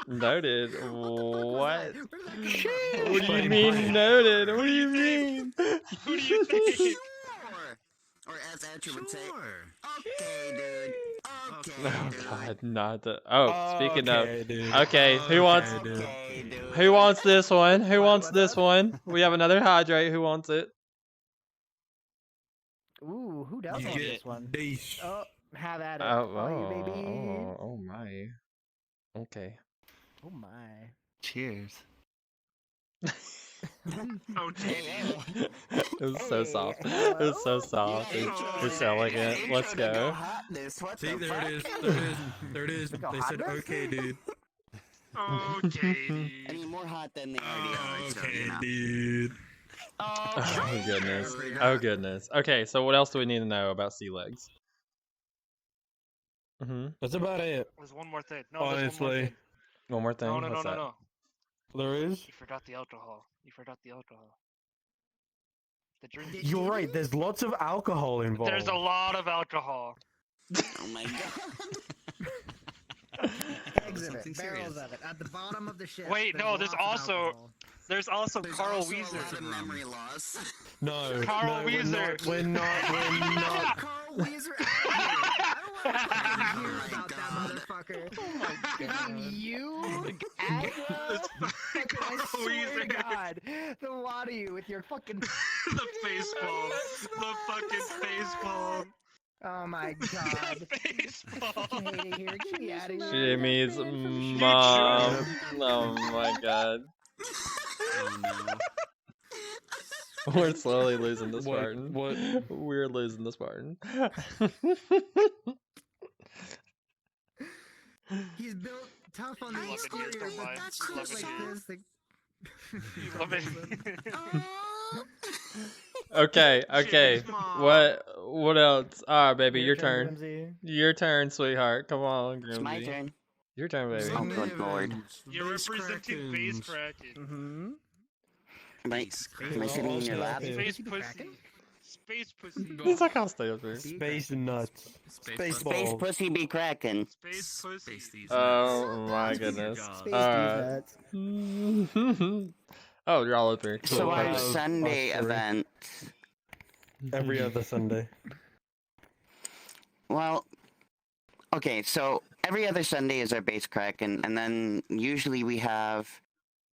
Noted. What? What do you mean noted? What do you mean? Who do you think? Sure. Or as Andrew would say, okay, dude. Okay, Oh dude. God, not the. Oh, speaking Okay, dude. of. Okay, who wants? Okay, dude. Okay, dude. Who wants this one? Who wants this one? We have another hydrate. Who wants it? Ooh, who does You want get this one? these. Oh, have at it. Oh, Oh, you baby. oh my. Okay. Oh my. Cheers. Oh, JD. It was so Hey, soft. It was so hello? soft. Yeah, It's, intro- it's yeah, elegant. intro Let's to go. hotness. What See, the there fuck? it is. There it is. There it is. Look how They hot said, this is. okay, dude. Oh, I JD. mean, more hot than they already are. So, Okay, you know. dude. Oh goodness. There we go. Oh goodness. Okay, so what else do we need to know about sea legs? That's about it. There's one more thing. No, there's one more Honestly, thing. One more thing. No, no, no, What's no, that? no. there is. You forgot the alcohol. You forgot the alcohol. The drink. You're right. There's lots of alcohol involved. There's a lot of alcohol. Oh my god. Kegs of something it, barrels serious. of it, at the bottom of the ship. Wait, no, there's lots of also- alcohol. There's also There's Carl also a Weezer. lot of memory loss. No, Carl no, we're Weezer. not. We're not. We're not. Carl Weezer out of here. I don't want to hear Oh my about that God. motherfucker. Oh my god. You, Agua, fucking, I Carl swear to Weezer. God, the lot of you with your fucking. The face palm. The fucking face palm. Oh my god. The face palm. Fucking hate it here. Get me out of here. Jimmy's Batman mom. Oh my god. Oh no. We're slowly losing this What- Spartan. what- We're losing the Spartan. He's built tough on the Love it, exterior, dude, but love that's it, cool love it, like dude. this. Like... You love it. Okay, okay. Jimmy's mom. What else? Alright, baby, your turn. Grimsy. Your turn, sweetheart. Come on, It's my Grimsy. turn. Your turn, baby. Oh, good lord. You're Base representing Base Krakens. Kraken. Mm-hmm. Am I sitting in your lap? Yeah. Space Pussy be pussy. cracking? Space pussy. He's like, I'll stay up there. Space nuts. Space Space balls. pussy be cracking. Space pussy. Oh my goodness. Space Alright. defense. Oh, you're all up here. Cool. So our Wow. Sunday Us three. event. Every other Sunday. Well, okay, so every other Sunday is our base Kraken, and then usually we have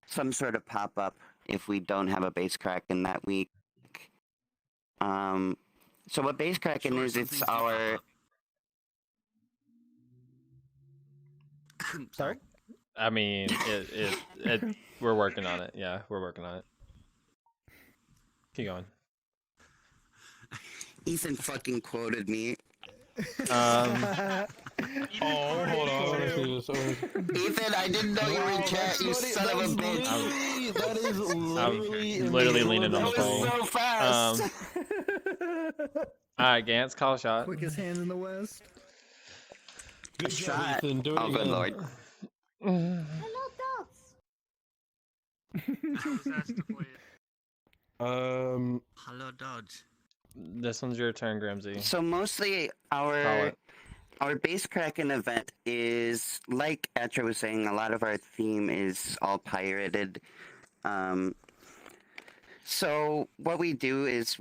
some sort of pop up if we don't have a base Kraken that week. So what base Kraken is, it's our. Sorry? I mean, it we're working on it. Yeah, we're working on it. Keep going. Ethan fucking quoted me. Oh, hold on. I want to see this. Ethan, I didn't know you were in chat, you son of a bitch. That is literally. I'm literally leaning on the That phone. was so fast. Alright, Gantz, call a shot. Quickest hands in the West. Good job, Shot. Ethan. Do it Oh, good again. lord. Who's asked to play it? Hello, Dodge. This one's your turn, Grimsy. So mostly Call our it. our Base Kraken event is, like Etra was saying, a lot of our theme is all pirated. So what we do is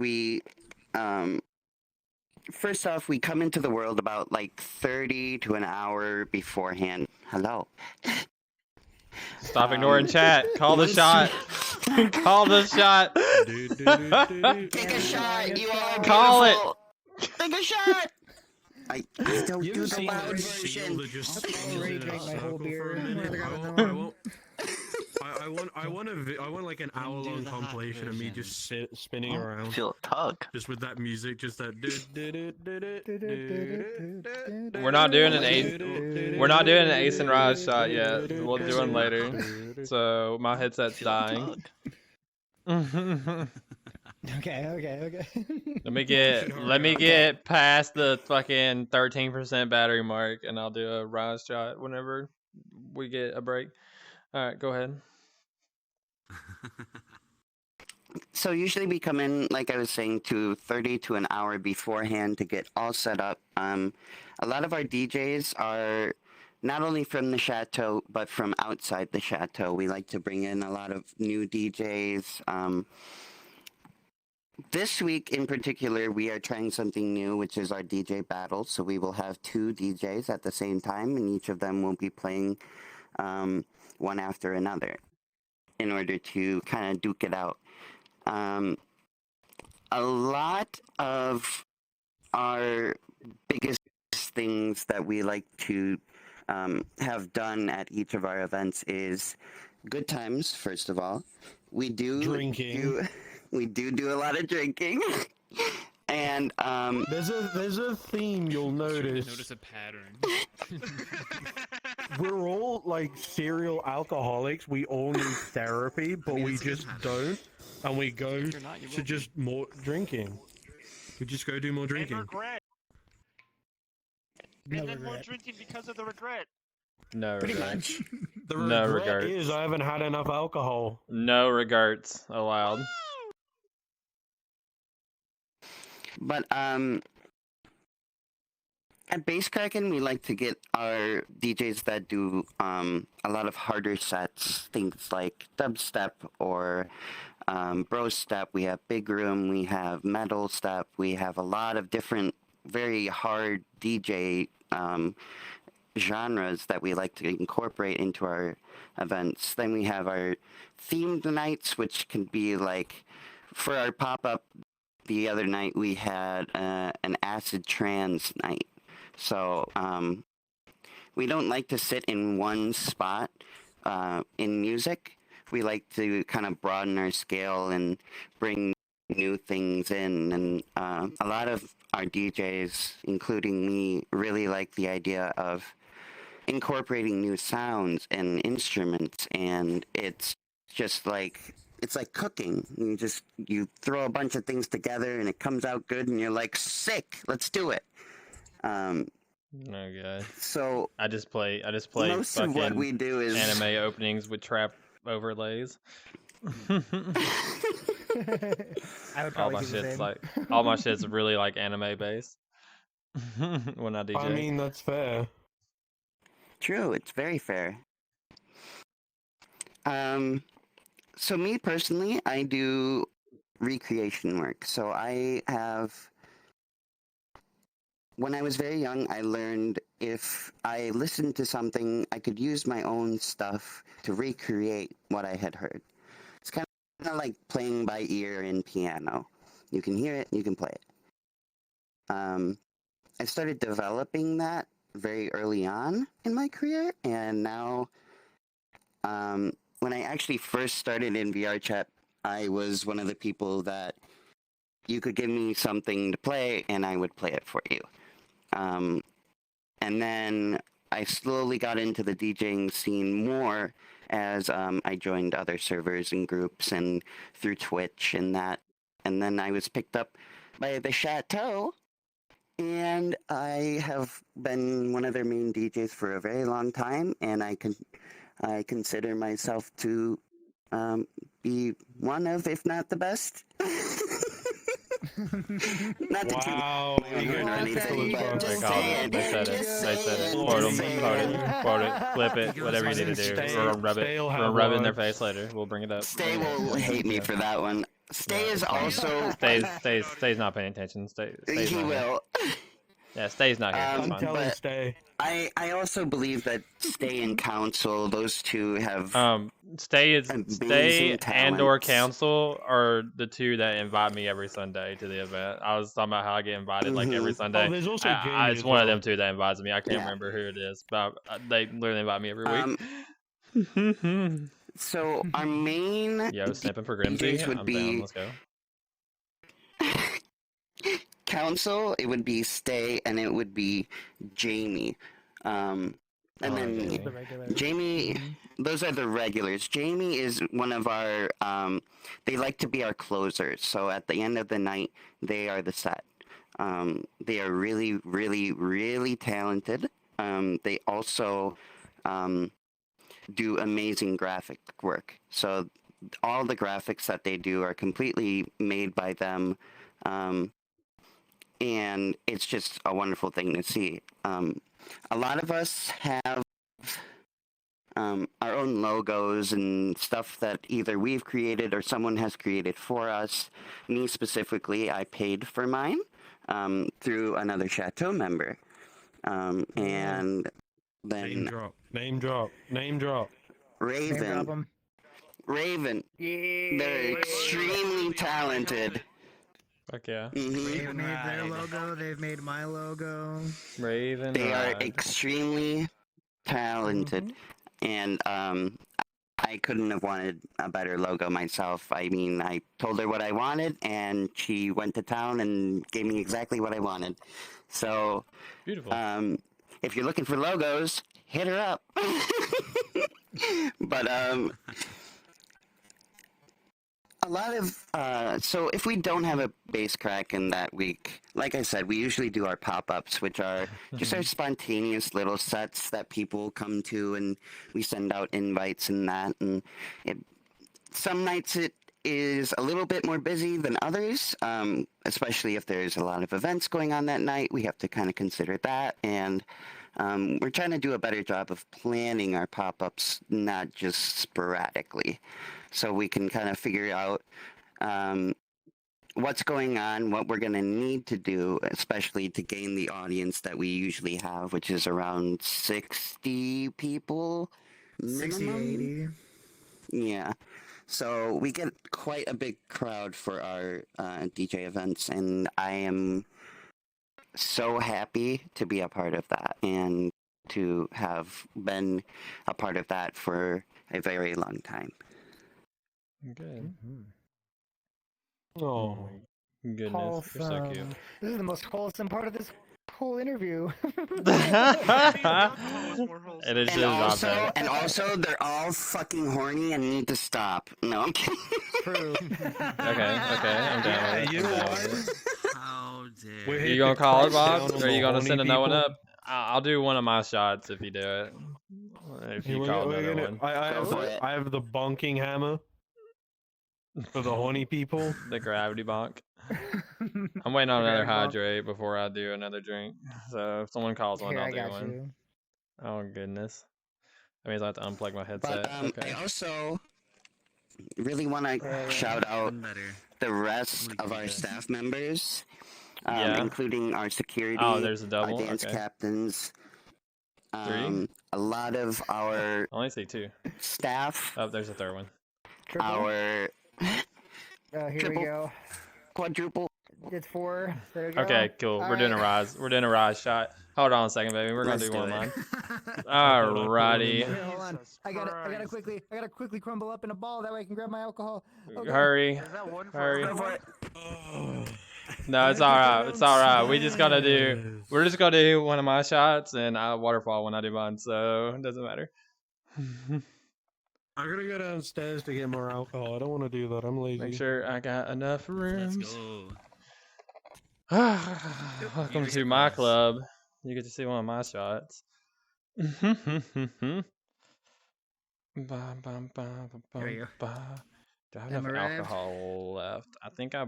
first off, we come into the world about like 30 to an hour beforehand. Hello. Stop ignoring chat. Call the shot. Call the shot. Take a shot. You all are beautiful. Call it. Take a shot. I don't You do ever the seen loud that seal version. that just Okay, spins already in a drank my whole circle beer. for a minute? I want I want like an hour long compilation of me just spinning around, Feel a tug. just with that music, just that. We're not doing an ace. We're not doing an Ace and Rise shot yet. We'll do one later. So my headset's Feel a dying. tug. Okay. Let me get past the fucking 13% battery mark, and I'll do a Rise shot whenever we get a break. All right, go ahead. So usually we come in, like I was saying, to 30 to an hour beforehand to get all set up. A lot of our DJs are not only from the Chateau, but from outside the Chateau. We like to bring in a lot of new DJs. This week in particular, we are trying something new, which is our DJ battle. So we will have 2 DJs at the same time, and each of them will be playing one after another in order to kind of duke it out. A lot of our biggest things that we like to have done at each of our events is good times. First of all, we do Drinking. we do a lot of drinking, and There's a theme you'll notice. Notice a pattern. We're all like serial alcoholics. We all need therapy, but we just don't, and we go If you're not, you to will be. just more drinking. We just go do more And drinking. regret. No And then more regret. drinking because of the regret. No Pretty regrets. much. The No regret regrets. is I haven't had enough alcohol. No regrets allowed. But at Base Kraken, we like to get our DJs that do a lot of harder sets, things like dubstep or bro step. We have big room, we have metal step, we have a lot of different very hard DJ genres that we like to incorporate into our events. Then we have our themed nights, which can be like, for our pop-up the other night, we had an acid trance night. So we don't like to sit in one spot in music. We like to kind of broaden our scale and bring new things in. And a lot of our DJs, including me, really like the idea of incorporating new sounds and instruments. And it's just like, it's like cooking. You throw a bunch of things together and it comes out good and you're like, sick, let's do it. Oh god. So I just play most of what fucking we do is anime openings with trap overlays. I would all probably my do the shit's same. like all my shit's really like anime based. When I DJ. I mean, that's fair. True, it's very fair. So me personally, I do recreation work. So when I was very young, I learned if I listened to something, I could use my own stuff to recreate what I had heard. It's kind of like playing by ear in piano. You can hear it, you can play it. I started developing that very early on in my career, and now when I actually first started in VR chat, I was one of the people that you could give me something to play and I would play it for you. And then I slowly got into the DJing scene more as I joined other servers and groups and through Twitch and that. And then I was picked up by the Chateau, and I have been one of their main DJs for a very long time, and I consider myself to be one of, if not the best. Not to Wow. toot my own horn or anything, but They just called say it. it. They said it. Just They say said it. it. Quote Just them. say Quote it. it. Quote it. Clip it. Whatever you need to do. Stay- We're gonna rub it. Stay'll We're have gonna rub it in their words. face later. We'll bring it up. Stay Bring it up. will hate me for that one. Stay Yeah, is it's fine. also. Stays not paying attention. Stays He not here. will. Yeah, Stays not here. It's I'm fine. telling but- Stay. I also believe that Stay and Council, those two have. Stay Amazing and or talents. Council are the two that invite me every Sunday to the event. I was talking about how I get invited like every Mhm. Sunday. Oh, there's also it's Jamie as one of well. them two that invites me. I can't Yeah. remember who it is, but they literally invite me every week. So our main Yo, snipping for Grimsby. DJs would I'm be- down. Let's go. Council, it would be Stay, and it would be Jamie. And then Jamie. The regular. Jamie, those are the regulars. Jamie is one of our. They like to be our closers. So at the end of the night, they are the set. They are really, really, really talented. They also do amazing graphic work. So all the graphics that they do are completely made by them. And it's just a wonderful thing to see. A lot of us have our own logos and stuff that either we've created or someone has created for us. Me specifically, I paid for mine through another Chateau member. And Name then drop. Name drop. Name drop. Name drop Raven. 'em. Raven. Yeah. They're extremely talented. Fuck yeah. Mhm. They've made their logo. They've made my logo. Raven. They are Ride. extremely talented. Mhm. And I couldn't have wanted a better logo myself. I mean, I told her what I wanted, and she went to town and gave me exactly what I wanted. So, Beautiful. if you're looking for logos, hit her up. But a lot of so if we don't have a bass crack in that week, like I said, we usually do our pop-ups, which are just our spontaneous little sets that people come to, and we send out invites and that. And some nights it is a little bit more busy than others, especially if there's a lot of events going on that night. We have to kind of consider that, and we're trying to do a better job of planning our pop-ups, not just sporadically, so we can kind of figure out what's going on, what we're going to need to do, especially to gain the audience that we usually have, which is around 60 people 60, minimum. 80. Yeah. So we get quite a big crowd for our DJ events, and I am so happy to be a part of that and to have been a part of that for a very long time. Good. Oh. my goodness. You're so cute. Wholesome. This is the most wholesome part of this whole interview. It is And just also, awesome. and also, they're all fucking horny and need to stop. No, I'm kidding. True. Okay, I'm down with it. you I'm know down what? with it. How dare We're Are hit you the gonna call it, crack Bob? down on Or are the you gonna horny send another one people. up? I'll do one of my shots if you do it. If you call another one. I I have the bonking hammer for the horny people. The gravity bonk. I'm waiting on another Gravity bonk. hydrate before I do another drink. So if someone calls one, Here, I'll I do got one. you. Oh goodness. That means I have to unplug my But headset. Okay. I also really want to shout out the rest of our staff members, Yeah. including our security, Oh, there's a our double. dance Okay. captains, Three? a lot of our I only see two. staff, Oh, there's a third one. Triple. our Here triple. we go. quadruple. It's 4. There we go. Okay, cool. We're doing a rise. We're doing a rise shot. Hold on a second, baby. We're gonna Let's do one do of it. mine. Alrighty. Here, hold on. Jesus I gotta Christ. quickly crumble up in a ball that way I can grab my alcohol. Okay. Hurry. Is that one for Hurry. everyone? No, it's alright. It's alright. We're just gonna do one of my shots and I waterfall when I do mine, so it doesn't matter. I'm gonna go downstairs to get more alcohol. I don't want to do that. I'm lazy. Make sure I got enough Let's rooms. go. Welcome to my club. You get to see one of my shots. There you go. Do I have enough arrived. alcohol left? I think I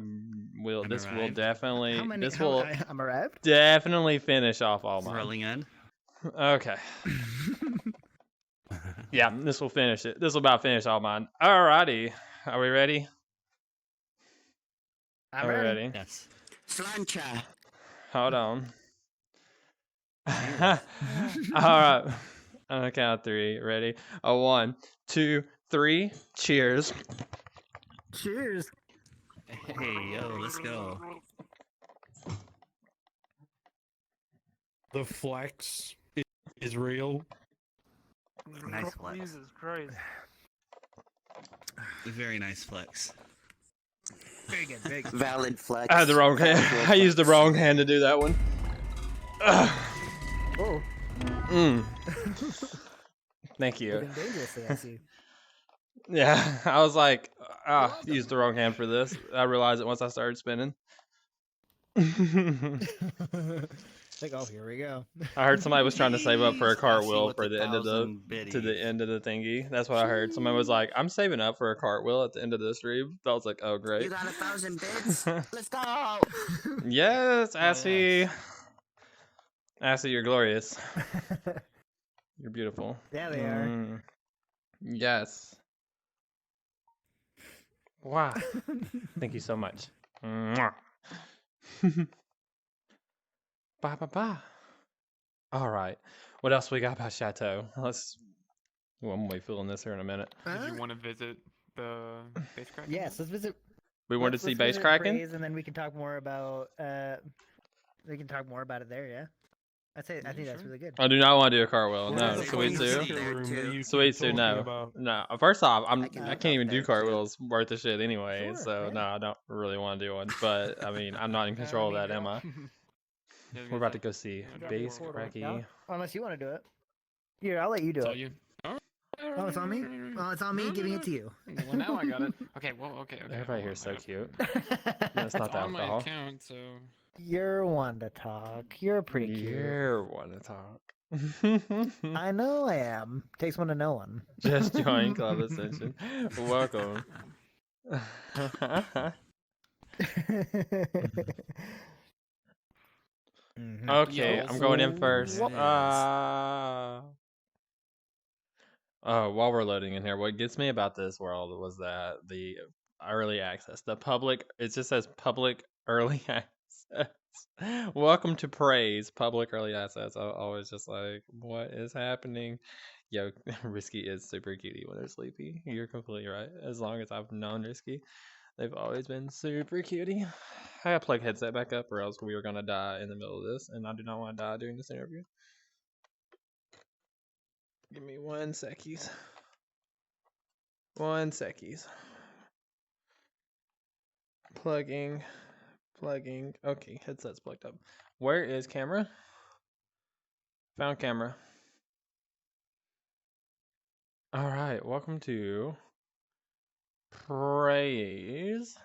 will. I'm This will arrived. definitely. How many? This will I'm arrived. definitely finish off all mine. Rolling in. Okay. Yeah, this will finish it. This will about finish all mine. Alrighty. Are we ready? I'm Are we ready. ready? Yes. Slancha. Hold on. All right. On the count of 3. Ready? 1, 2, 3. Cheers. Cheers. Hey, yo, let's go. The flex is real. Nice flex. Jesus Christ. Very nice flex. Very good. Very good. Valid flex. I had the wrong hand. Factual I used the flex. wrong hand to do that one. Oh, Thank you. looking dangerously, I see. Yeah, I was like, used the wrong hand for this. I realized it once I started spinning. Like, oh, here we go. I heard somebody was trying to save up for a Jeez, cartwheel with for the end of the 1,000 biddies. to the end of the thingy. That's what I heard. Somebody was like, "I'm saving up for a cartwheel at the end of the stream." I was like, "Oh, You great." got 1,000 bids? Let's go! Yes, Assy. yes. Assy, you're glorious. You're beautiful. Yeah, they are. Yes. Wow. Thank you so much. Mwah. Ba ba ba. All right. What else we got about Chateau? Let's. Well, I'm gonna be filling this here in a minute. Did you want to visit the base crack? Yes, let's visit. We wanted to let's see base visit cracking. Praise, and then we can talk more about. We can talk more about it there. Yeah, I think that's sure. really good. I do not want to do a cartwheel. Well, No, there's a sweet clean Sue. seat there, too. Sweet Sue, no. No. First off, I can can't look even up do there, too. cartwheels worth of shit anyway. Sure, So yeah. no, I don't really want to do one. But I mean, I'm not in control of that, am I? We're about to go see base cracky. Unless you want to do it. Here, I'll let you do Tell it. you. Oh, it's on me. Well, it's on me giving it to you. Well, now I got it. Okay, well, okay. Everybody here is so cute. You're That's not the on my alcohol. account, so one to talk. You're pretty cute. You're one to talk. I know I am. Takes one to know one. Just join Club Ascension. Welcome. Mhm. Okay, Yo, I'm going in so first. what- While we're loading in here, what gets me about this world was that the early access, the public, it just says public early access. Welcome to Praise, public early access. I always just like, what is happening? Yo, Risky is super cutie when they're sleepy. You're completely right. As long as I've known Risky, they've always been super cutie. I gotta plug headset back up or else we are gonna die in the middle of this, and I do not want to die during this interview. Give me 1 seckies. 1 seckies. Plugging. Okay, headset's plugged up. Where is camera? Found camera. All right, welcome to Praise.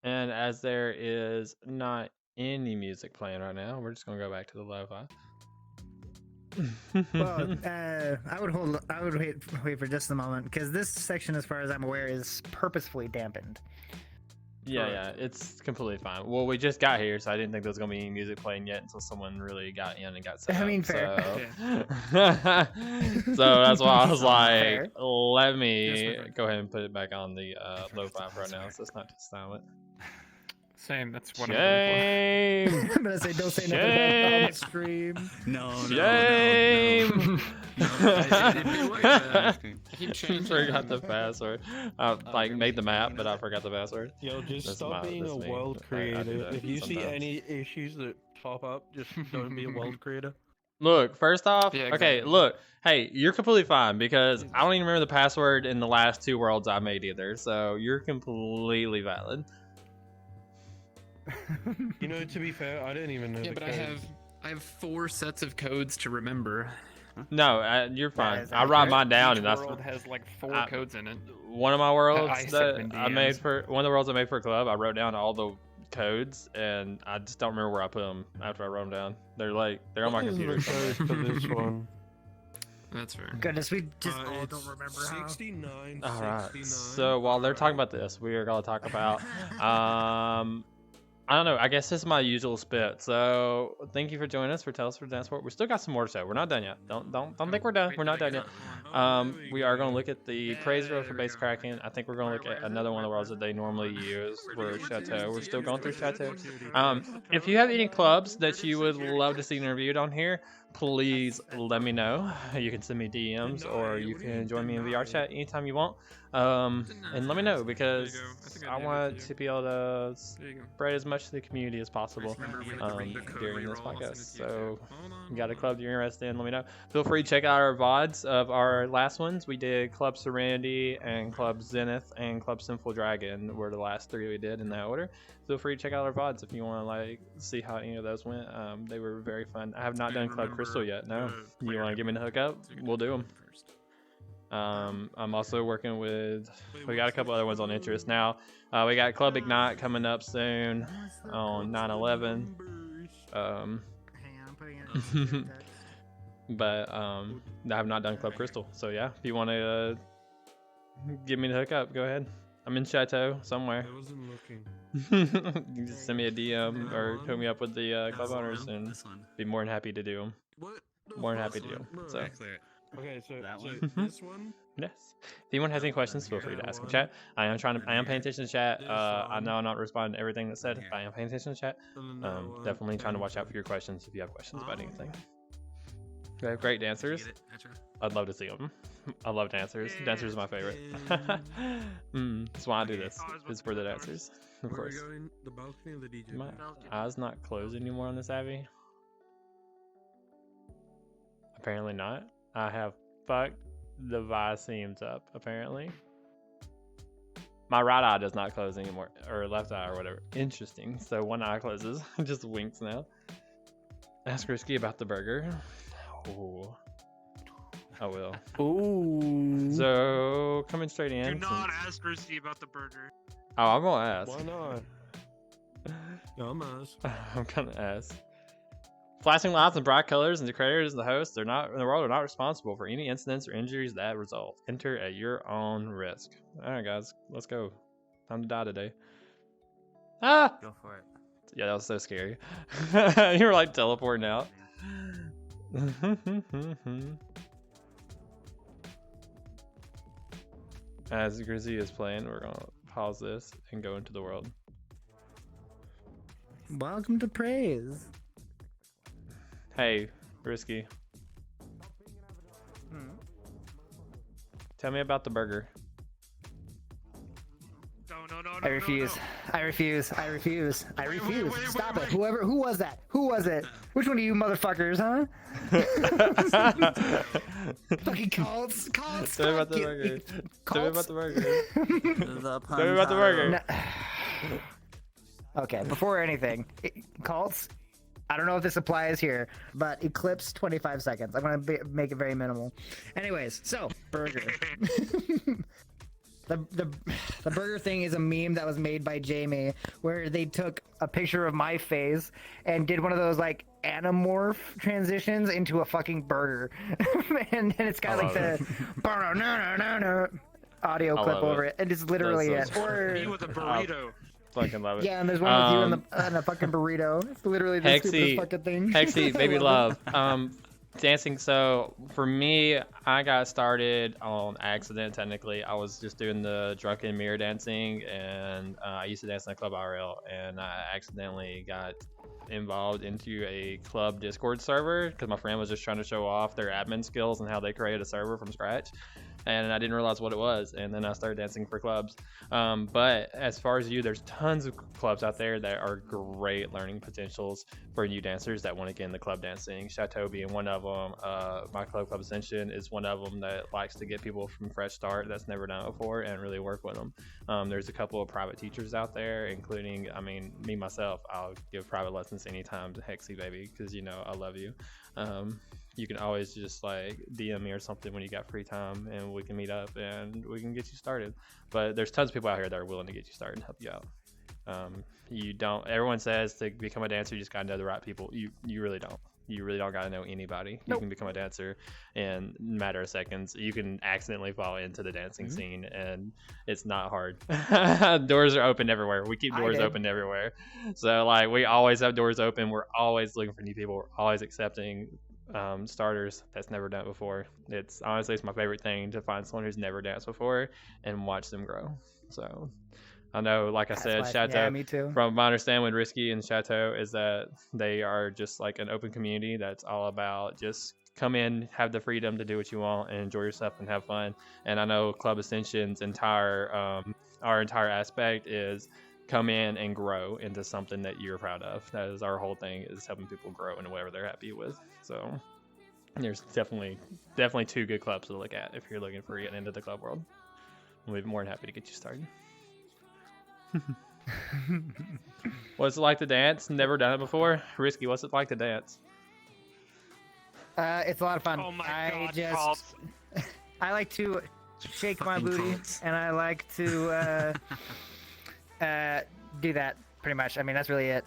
And as there is not any music playing right now, we're just gonna go back to the lo-fi. Well, I would wait for just a moment because this section, as far as I'm aware, is purposefully dampened. Yeah, it's completely fine. Well, we just got here, so I didn't think there was gonna be any music playing yet until someone really got in and got set I up, mean, fair. So that's why I was like, Fair. let me go ahead and put it back on the lo-fi for right now, so it's not just silent. same. That's what I'm going Shame! I'm gonna say don't say nothing about it on the Shame! stream. No, Shame! I keep changing. Forgot the password. I made the map, but I forgot the password. Yo, just That's stop being that's a me. world I do creator. that If you see sometimes. any issues that pop up, just don't be a world creator. Look, first off, Yeah, okay, exactly. look, hey, you're completely fine because I don't even remember the password in the last 2 worlds I made either, so you're completely valid. You know, to be fair, I don't even know Yeah, the but I code. have 4 sets of codes to remember. No, you're fine. is I write accurate. mine down, Each and that's world has like 4 I- codes in it. one of my worlds I that sent I made DMs. for one of the worlds I made for a club. I wrote down all the codes, and I just don't remember where I put them after I wrote them down. They're on my What is the computer somewhere. code for this one? That's fair. Goodness, we just all It's don't remember how. 69. All right. 69. So while they're talking about this, we are going to talk about I don't know. I guess this is my usual spit. So thank you for joining us for Tales for Dancefloor. We still got some more to say. We're not done yet. Don't think we're done. We're not done yet. We are going to look at the praise road for base cracking. I think we're going to look at another one of the worlds that they normally use for Chateau. We're still going through Chateau. If you have any clubs that you would love to see interviewed on here, please let me know. You can send me DMs or you can join me in VR chat anytime you want. And let me know because I want to be able to spread as much to the community as possible during this podcast. So you got a club you're interested in, let me know. Feel free to check out our VODs of our last ones. We did Club Serenity and Club Zenith and Club Sinful Dragon were the last 3 we did in that order. Feel free to check out our VODs if you want to like see how any of those went. They were very fun. I have not done Club Crystal yet. No, you want to give me the hookup? We'll do them. I'm also working with, we got a couple other ones on interest now. We got Club Ignite coming up soon on 9/11. Hang on, I'm putting it in text. But I have not done Club Crystal. So yeah, if you want to give me the hookup, go ahead. I'm in Chateau somewhere. I wasn't looking. You can just send me a DM or hook me up with the club owners and be more than happy to do them. What? More than happy to do them. So. Okay, so That so one? this one? Yes. If anyone has any questions, feel free to ask in chat. I am paying attention to chat. I know I'm not responding to everything that's said, but I am paying attention to chat. Definitely trying to watch out for your questions if you have questions about anything. We have great dancers. I'd love to see them. I love dancers. Dancers is my favorite. That's why I do this. It's for the dancers, of course. Where are we going? The balcony or the DJ? My eyes not closed anymore on this Abby. Apparently not. I have fucked the Viseams up, apparently. My right eye does not close anymore, or left eye, or whatever. Interesting. So one eye closes, just winks now. Ask Risky about the burger. Oh, I will. Ooh. So coming straight in. Do not ask Rusty about the burger. Oh, I'm gonna ask. Why not? Dumbass. I'm gonna ask. Flashing lights and bright colors and the creators and the hosts in the world are not responsible for any incidents or injuries that result. Enter at your own risk. Alright guys, let's go. Time to die today. Ah! Go for it. Yeah, that was so scary. You were like teleporting out. As Grizzy is playing, we're gonna pause this and go into the world. Welcome to praise. Hey, Risky. Tell me about the burger. No. I refuse. I refuse. I refuse. I refuse. Stop it. Who was that? Who was it? Which one of you motherfuckers, huh? Fucking cults. Cults. Tell me about the burger. Tell me about the burger. The Tell me about the burger. Okay, before anything, cults, I don't know if this applies here, but eclipse 25 seconds. I'm going to make it very minimal. Anyways, so, burger. The burger thing is a meme that was made by Jamie, where they took a picture of my face and did one of those like anamorph transitions into a fucking burger, and it's got like the audio clip over it, and it's literally it. Or Me with a burrito. Fucking love it. yeah, and there's one with you in a fucking burrito. It's literally the stupidest fucking thing. Hexy, baby love. Dancing. So for me, I got started on accident. Technically, I was just doing the drunken mirror dancing, and I used to dance in a club IRL, and I accidentally got involved into a club Discord server because my friend was just trying to show off their admin skills and how they created a server from scratch. And I didn't realize what it was, and then I started dancing for clubs. But as far as there's tons of clubs out there that are great learning potentials for new dancers that want to get into club dancing. Chateau being one of them. My club, Club Ascension, is one of them that likes to get people from fresh start that's never done it before and really work with them. There's a couple of private teachers out there, including, me myself. I'll give private lessons anytime to Hexy, baby, because I love you. You can always just like DM me or something when you got free time, and we can meet up and we can get you started. But there's tons of people out here that are willing to get you started and help you out. You don't. Everyone says to become a dancer, you just gotta know the right people. You really don't. You really don't gotta know anybody. You Nope. can become a dancer in a matter of seconds. You can accidentally fall into the dancing scene, and it's not hard. Doors are open everywhere. We keep I doors did. open everywhere. So like we always have doors open. We're always looking for new people. We're always accepting starters that's never done before. It's honestly it's my favorite thing to find someone who's never danced before and watch them grow. So I know, like I That's said, why- Chateau. Yeah, me too. From my understanding with Risky and Chateau is that they are just like an open community that's all about just come in, have the freedom to do what you want, and enjoy yourself and have fun. And I know Club Ascension's entire our entire aspect is come in and grow into something that you're proud of. That is our whole thing, is helping people grow into whatever they're happy with. So there's definitely two good clubs to look at if you're looking for getting into the club world. We'll be more than happy to get you started. What's it like to dance? Never done it before. Risky, what's it like to dance? It's a lot of fun. Oh my I god, Colt. I like to shake my Fucking booty, Colts. and I like to do that pretty much. I mean, that's really it.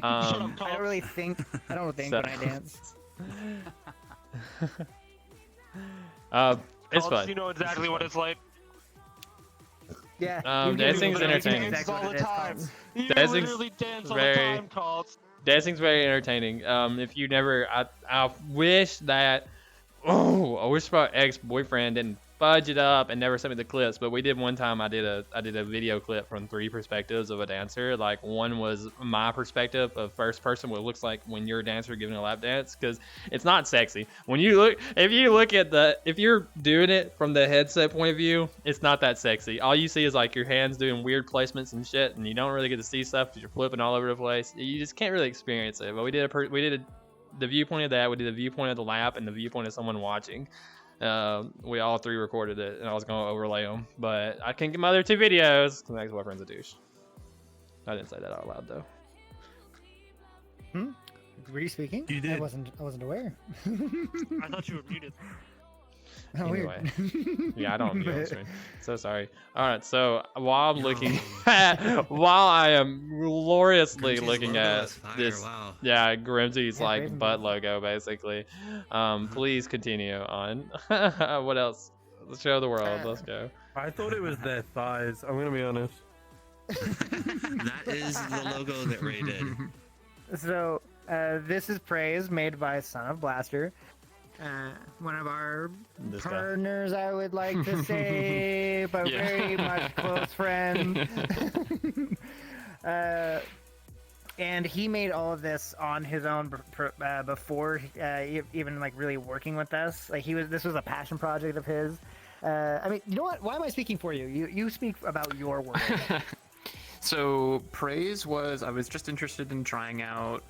I don't really think. I don't think when I dance. It's Colts, fun. You know exactly what it's like. Yeah. you can dancing's do it. entertaining. You can do All the exactly what time. it is. You Dancing's literally dance all very- the time, Colts. Dancing's very entertaining. If you never, I wish that. Oh, I wish my ex-boyfriend didn't fudge it up and never sent me the clips. But we did one time. I did a video clip from 3 perspectives of a dancer. Like one was my perspective of first person, what it looks like when you're a dancer giving a lap dance, because it's not sexy. When you look, if you're doing it from the headset point of view, it's not that sexy. All you see is like your hands doing weird placements and shit, and you don't really get to see stuff because you're flipping all over the place. You just can't really experience it. But we did the viewpoint of that. We did the viewpoint of the lap and the viewpoint of someone watching. We all 3 recorded it, and I was going to overlay them, but I can't get my other 2 videos because my ex-boyfriend's a douche. I didn't say that out loud though. Were you speaking? You did. I wasn't aware. I thought you were muted. Oh, Anyway. weird. Yeah, I don't mute on screen. So sorry. All right, so while I'm looking while I am gloriously Grimsy's looking logo at is fire, this, wow. yeah, Grimsy's Yeah, like Grimsy. butt logo basically. Please continue on. What else? Let's show the world. Let's go. I thought it was their thighs. I'm gonna be honest. That is the logo that Ray did. So, this is Praise, made by Son of Blaster. One of our This guy. partners, I would like to say, but Yeah. very much close friend. And he made all of this on his own before even like really working with us. Like this was a passion project of his. I mean, you know what? Why am I speaking for you? You speak about your work. So Praise was, I was just interested in trying out,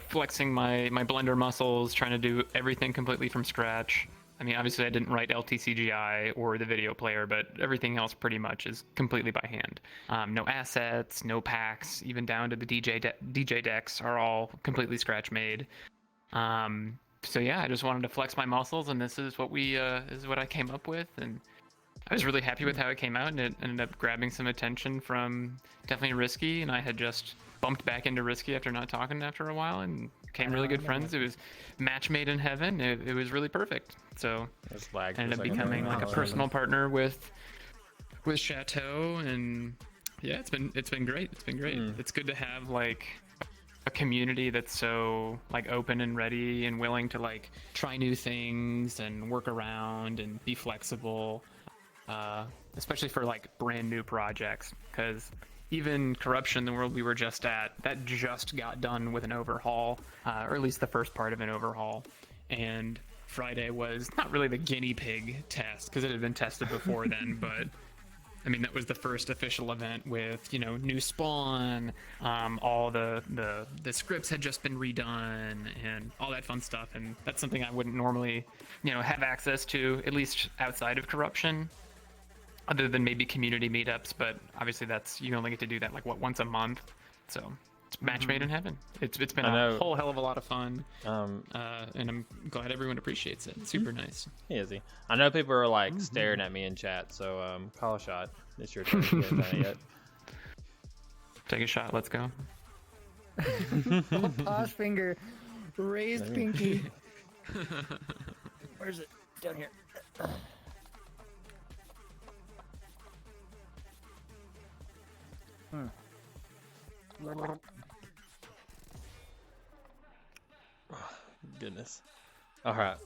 flexing my Blender muscles, trying to do everything completely from scratch. I mean, obviously I didn't write LTCGI or the video player, but everything else pretty much is completely by hand. No assets, no packs, even down to the DJ decks are all completely scratch made. So yeah, I just wanted to flex my muscles, and this is what I came up with, and I was really happy with how it came out, and it ended up grabbing some attention from definitely Risky, and I had just bumped back into Risky after not talking after a while, and became really good friends. It was match made in heaven. It was really perfect. So It's lagged I ended for up a second becoming there. like a Oh, personal partner with Chateau, and yeah, it's been great. It's been great. It's good to have like a community that's so like open and ready and willing to like try new things and work around and be flexible, especially for like brand new projects, because even Corruption, the world we were just at, that just got done with an overhaul, or at least the first part of an overhaul. And Friday was not really the guinea pig test, because it had been tested before then, but I mean, that was the first official event with, new spawn, all the scripts had just been redone, and all that fun stuff. And that's something I wouldn't normally, have access to, at least outside of Corruption, other than maybe community meetups. But obviously you only get to do that like once a month. So it's match made in heaven. It's been I know. a whole hell of a lot of fun, and I'm glad everyone appreciates it. It's super nice. Easy. I know people are like staring at me in chat, so call a shot. It's your turn. You haven't done it yet. Take a shot. Let's go. Posh finger, raised Maybe. pinky. Where's it? Down here. Goodness. All right.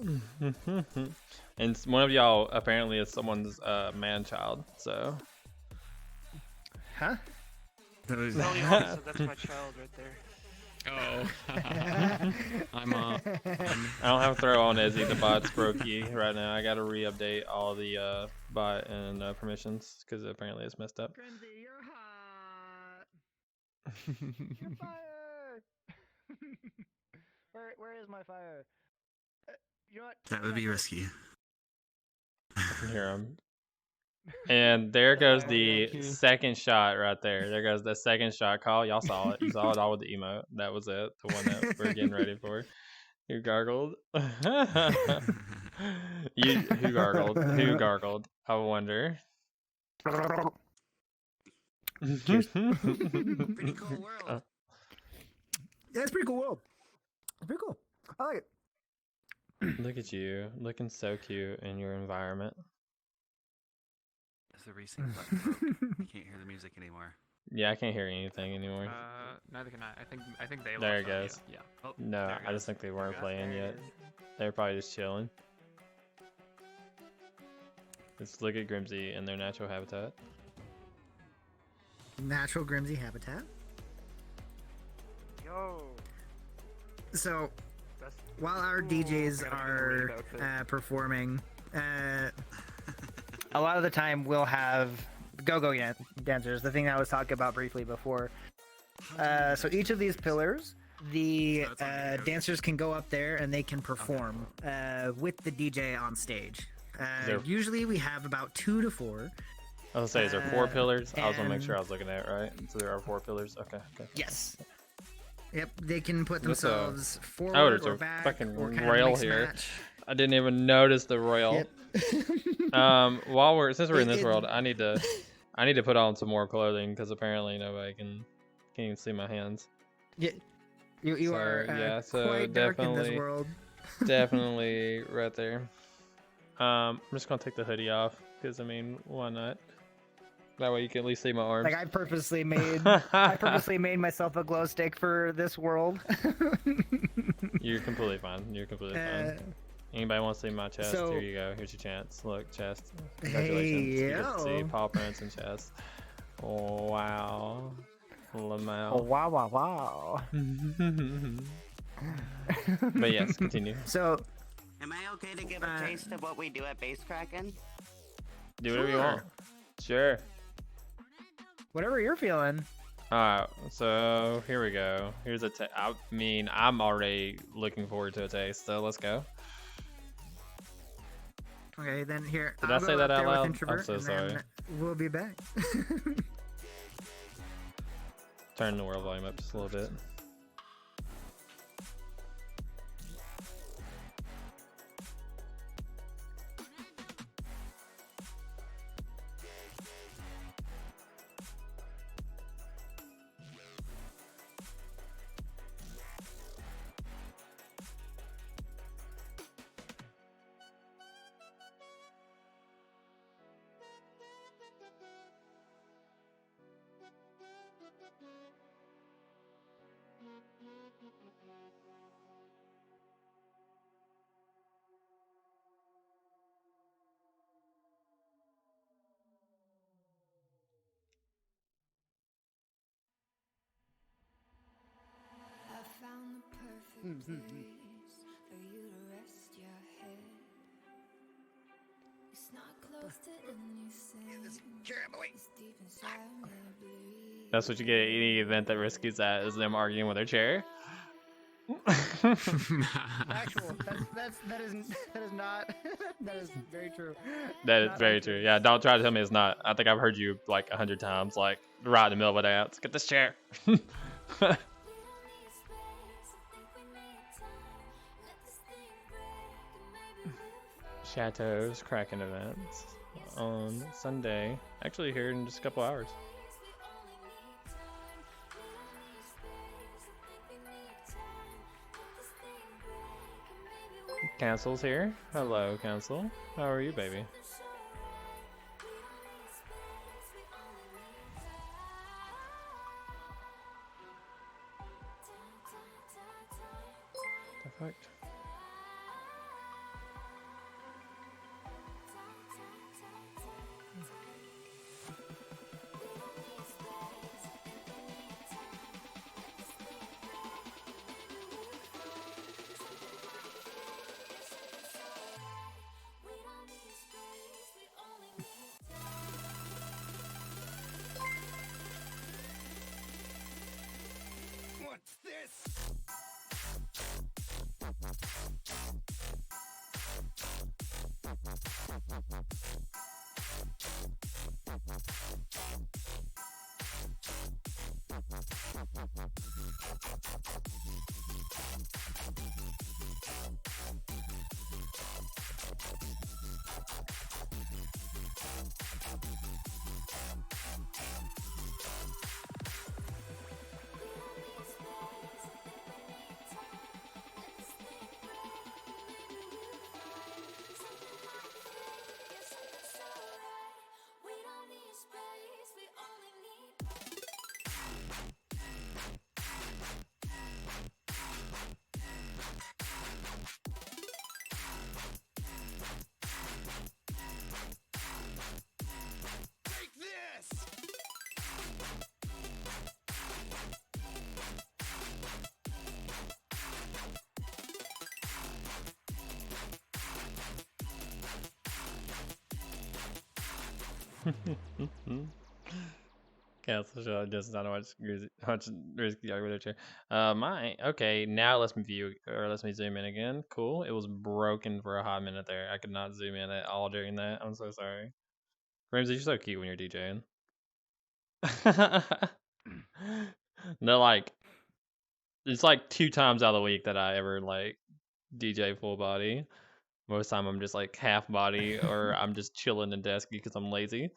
And one of y'all apparently is someone's man child. So Huh? Tony said that's my child right there. Oh. I'm I don't have to throw on Izzy. The bot's brokey right now. I gotta re-update all the bot and permissions because apparently it's messed up. Grimsy, you're hot. You're fire. Where is my fire? You know what? That would be risky. I can hear him. And there goes the second shot right there. There goes the second shot call. Y'all saw it. You saw it all with the emote. That was it. The one that we're getting ready for. Who gargled? Who gargled? Who gargled? I wonder. Cheers. Pretty cool world. Yeah, it's pretty cool world. It's pretty cool. I like it. Look at you, looking so cute in your environment. It's the resync button broke. You can't hear the music anymore. Yeah, I can't hear anything anymore. Neither can I. I think they. There lost it audio. goes. Yeah. Oh, No, there it I just goes. think they weren't There playing it yet. is. They were probably just chilling. Let's look at Grimsy in their natural habitat. Natural Grimsy habitat. Yo. So, That's while our Ooh, DJs gotta get a are read outfit. performing, a lot of the time we'll have go-go dancers, the thing I was talking about briefly before. So each of these pillars, the dancers can go up there and they can perform with the DJ on stage. There- Usually we have about 2 to 4. I was gonna say, is there 4 pillars? I was gonna make and- sure I was looking at it right. So there are 4 pillars. Okay. Yes. Yep, they can put What's a- themselves forward Oh, there's or a back fucking or kind rail of mix and here. match. I didn't even notice the royal. Yep. Since we're in this It- world, I need to put on some more clothing because apparently nobody can't even see my hands. Yeah, you So, are yeah, so quite dark in this definitely- world. Definitely right there. I'm just gonna take the hoodie off because I mean, why not? That way you can at least see my arms. Like I purposely made myself a glow stick for this world. You're completely fine. You're completely fine. Anybody want to see my chest? so- Here you go. Here's your chance. Look, chest. Hey, Congratulations. You get to see yo. paw prints and chest. Oh, wow. Oh Lamau. wow wow wow. But yes, continue. So Am I okay to give a taste of what we do at Base Kraken? Do whatever you want. Sure. whatever you're feeling. Alright, so here we go. Here's a I mean, I'm already looking forward to a taste, so let's go. Okay, then here. Did I'll I say go that up out there with loud? I'm Introvert, so and sorry. then we'll be back. Turn the world volume up just a little bit. I found the perfect place for you to rest your head. It's not close to anything. It's deep inside me, bleed. That's what you get at any event that Risky's at, is them arguing with their chair. Actual. That is not. That is very true. That is Not very actual. true. Yeah, don't try to tell me it's not. I think I've heard you like 100 times, like right in the middle of a dance. Get this chair. We don't need space, I think we need time. Let this thing break and maybe we'll find Chateau's Kraken events on Sunday. Actually, here in just a couple hours. space. We only need time. We don't need space, I Cancel's here. Hello, Cancel. How are you, baby? Perfect. What's this? Take this! Cancel show does not watch risky architecture. Okay, now let's me view or let's me zoom in again. Cool. It was broken for a hot minute there. I could not zoom in at all during that. I'm so sorry. Ramsey, you're so cute when you're DJing. No, like it's like 2 times out of the week that I ever like DJ full body. Most time I'm just like half body or I'm just chilling and desky because I'm lazy.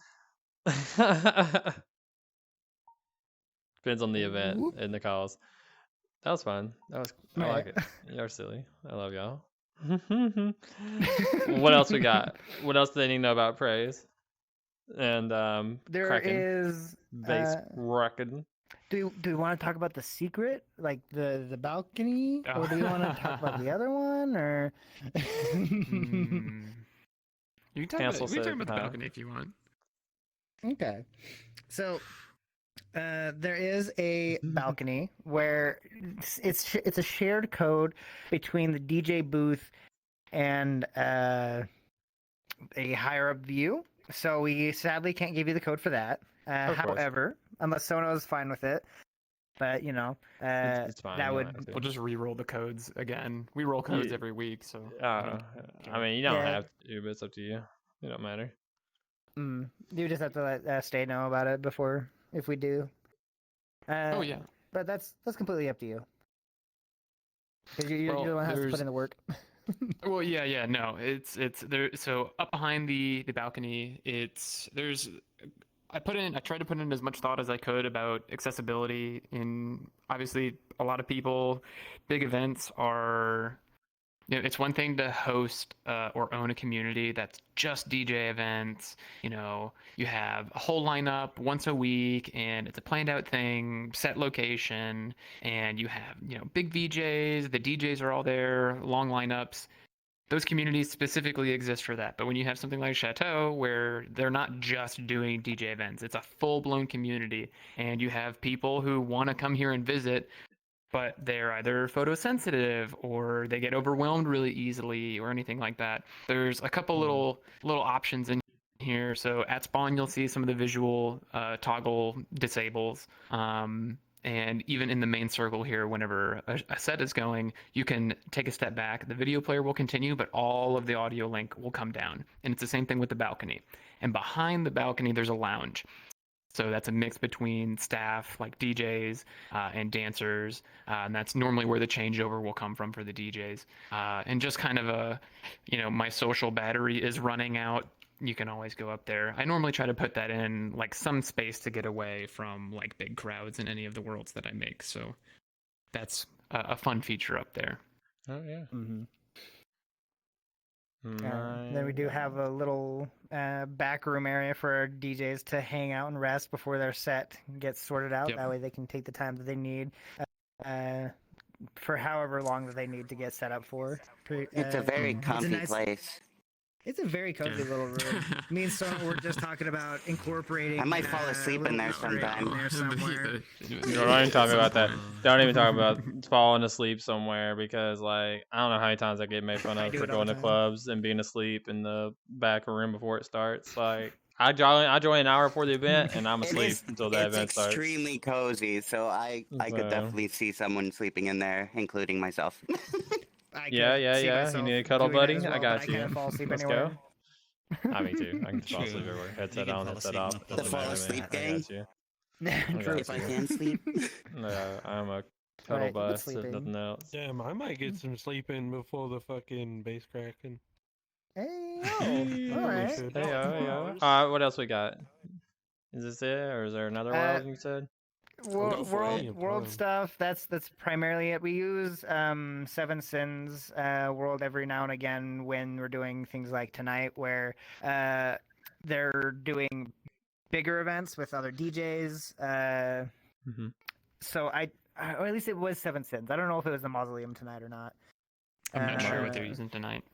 Depends on the event and the cause. That was fun. I like it. You're silly. I love y'all. What else we got? What else do they need to know about praise? And There Kraken. is Base Kraken. Do we want to talk about the secret, like the balcony, or do we want to talk about the other one, or? You can talk about the balcony if you want. Okay, so there is a balcony where it's a shared code between the DJ booth and a higher up view. So we sadly can't give you the code for that. However, unless Sono's fine with it, but you know, it's fine. That would. We'll just re-roll the codes again. We roll codes every week, so. I mean, you don't have to, but it's up to you. It don't matter. You just have to let Stay know about it before if we do. Oh yeah. But that's completely up to you. Because you're the one who has to put in the work. Well, yeah, no, it's there. So up behind the balcony, I tried to put in as much thought as I could about accessibility. In obviously, a lot of people, big events are. It's one thing to host or own a community that's just DJ events. You have a whole lineup once a week, and it's a planned out thing, set location, and you have big VJs. The DJs are all there, long lineups. Those communities specifically exist for that. But when you have something like Chateau, where they're not just doing DJ events, it's a full-blown community, and you have people who want to come here and visit, but they're either photosensitive or they get overwhelmed really easily or anything like that. There's a couple little options in here. So at spawn, you'll see some of the visual toggle disables. And even in the main circle here, whenever a set is going, you can take a step back. The video player will continue, but all of the audio link will come down. And it's the same thing with the balcony. And behind the balcony, there's a lounge. So that's a mix between staff, like DJs and dancers. And that's normally where the changeover will come from for the DJs. And just kind of my social battery is running out. You can always go up there. I normally try to put that in like some space to get away from like big crowds in any of the worlds that I make. So that's a fun feature up there. Oh yeah. Then we do have a little back room area for our DJs to hang out and rest before their set gets sorted out. Yep. That way they can take the time that they need for however long that they need to get set up for. It's a very comfy place. It's a very cozy little room. Me and Sona were just talking about incorporating. I might fall asleep in there sometime. somewhere. Don't even talk about that. Don't even talk about falling asleep somewhere because, like, I don't know how many times I get made fun I of do for it all going the to time. clubs and being asleep in the back room before it starts. Like, I join an hour before the event and I'm asleep until the event It's starts. extremely cozy, so I could So- definitely see someone sleeping in there, including myself. I Yeah, could yeah, see yeah. You myself need a cuddle doing that buddy? as I well, got but you. I can't fall asleep Let's anywhere. go. Me too. I can fall asleep True. everywhere. You Headset can on, fall headset asleep in off. the Doesn't fall matter to me. asleep I gang. got you. True. If I can sleep. Yeah, I'm a cuddle Right, but bus if sleeping. nothing else. Damn, I might get some sleep in before the fucking base cracking. Hey, yo. All right. should. Hey, yo, hey, yo. What else we got? Is this it, or is there another world you said? Go for it. World stuff. That's primarily it. We use Seven Sins world every now and again when we're doing things like tonight, where they're doing bigger events with other DJs. Mhm. So or at least it was Seven Sins. I don't know if it was the Mausoleum tonight or not. I'm not sure what they're Uh, using tonight.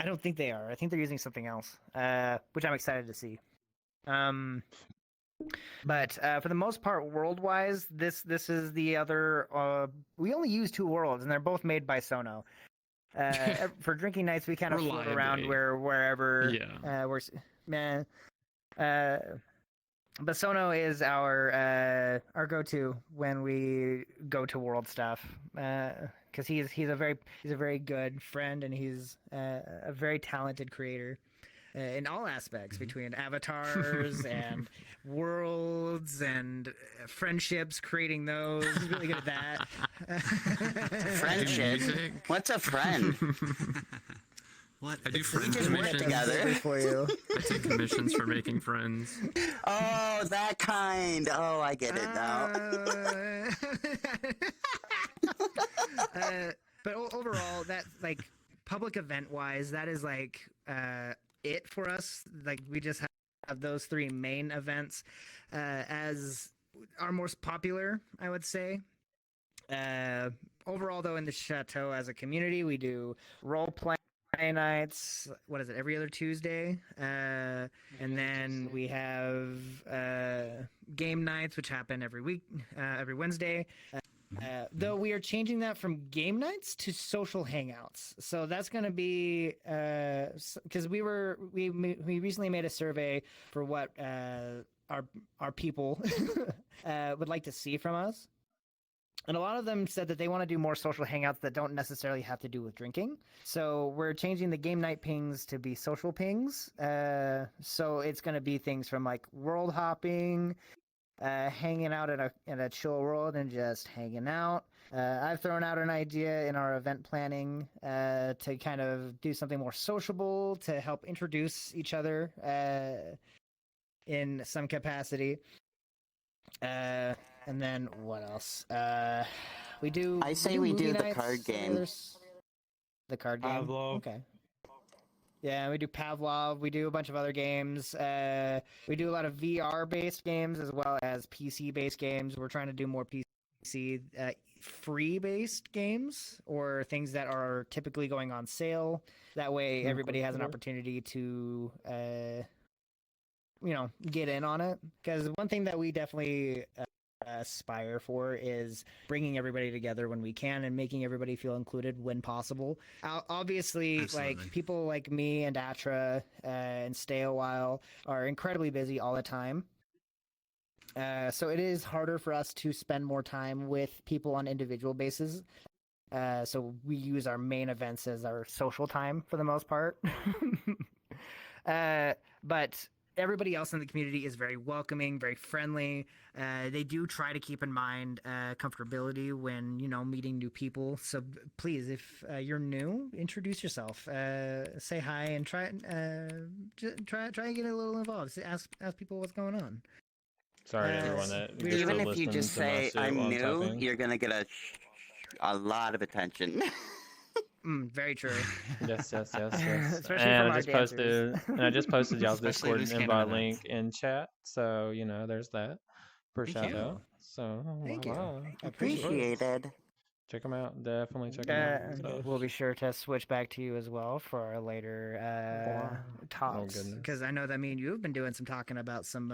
I don't think they are. I think they're using something else, which I'm excited to see. But for the most part, world-wise, this is the other. We only use 2 worlds, and they're both made by Sono. For drinking nights, we kind of float around Reliably. wherever. Yeah. Man. But Sono is our go-to when we go to world stuff, because he's a very good friend, and he's a very talented creator. In all aspects, between avatars and worlds and friendships, creating those. He's really good at that. Friendship. What's a friend? What? I do We friend just work commissions. together. For you. I take commissions for making friends. Oh, that kind. Oh, I get it now. But overall, that, like, public event wise, that is like it for us. Like, we just have those 3 main events as our most popular, I would say. Overall, though, in the Chateau as a community, we do role play nights. What is it? Every other Tuesday, and then we have game nights, which happen every week, every Wednesday. Though we are changing that from game nights to social hangouts, so that's going to be because we recently made a survey for what our people would like to see from us. And a lot of them said that they want to do more social hangouts that don't necessarily have to do with drinking. So we're changing the game night pings to be social pings. So it's going to be things from like world hopping, hanging out in a chill world and just hanging out. I've thrown out an idea in our event planning to kind of do something more sociable to help introduce each other in some capacity. And then what else? We do. I say we do movie the nights, card game. The card game. Pavlov. Okay. Yeah, we do Pavlov. We do a bunch of other games. We do a lot of VR-based games as well as PC-based games. We're trying to do more PC free-based games or things that are typically going on sale. That way, everybody has an opportunity to, get in on it. Because one thing that we definitely aspire for is bringing everybody together when we can and making everybody feel included when possible. Obviously, Absolutely. like people like me and Atra and Stay a While are incredibly busy all the time. So it is harder for us to spend more time with people on individual basis. So we use our main events as our social time for the most part. But everybody else in the community is very welcoming, very friendly. They do try to keep in mind comfortability when meeting new people. So please, if you're new, introduce yourself, say hi, and try and get a little involved. Ask people what's going on. Sorry to everyone that Even if you just listens to my say shit I'm while new, typing. you're gonna get a lot of attention. Very true. Yes. Especially And from I our just dancers. posted y'all's Especially Discord loose invite cannon link in chat. So there's that for Thank you. Chateau. So Thank you. voila. I appreciate it. Appreciated. Check them out. Definitely check them out. So. We'll be sure to switch back to you as well for our later talks. goodness. Because I know that me and you have been doing some talking about some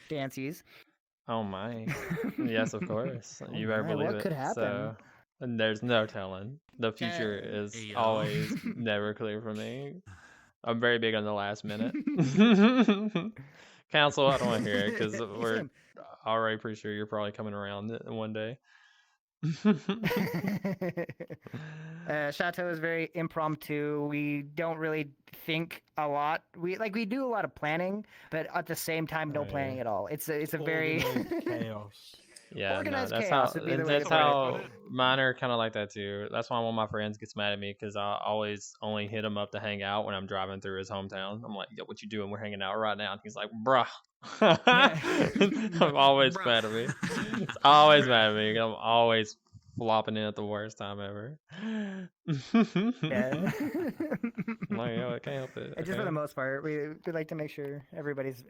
dances. Oh my. Yes, of course. Oh You better my, believe what it. could happen? So, and there's no telling. The future is Hey, yo. always never clear for me. I'm very big on the last minute. Council, I don't want to hear it because we're Same. already pretty sure you're probably coming around one day. Chateau is very impromptu. We don't really think a lot. We do a lot of planning, but at the same time, no Oh, yeah. planning at all. It's a very Organized chaos. Yeah, no, Organized that's chaos how would be the way that's to put it. how mine are kind of like that too. That's why one of my friends gets mad at me because I always only hit him up to hang out when I'm driving through his hometown. I'm like, "Yo, what you doing? We're hanging out right now." And he's like, "Bruh." I'm always mad at me. It's always mad at me. I'm always flopping in at the worst time ever. Yeah. I'm like, yo, I can't help it. Just for the most part, we like to make sure everybody's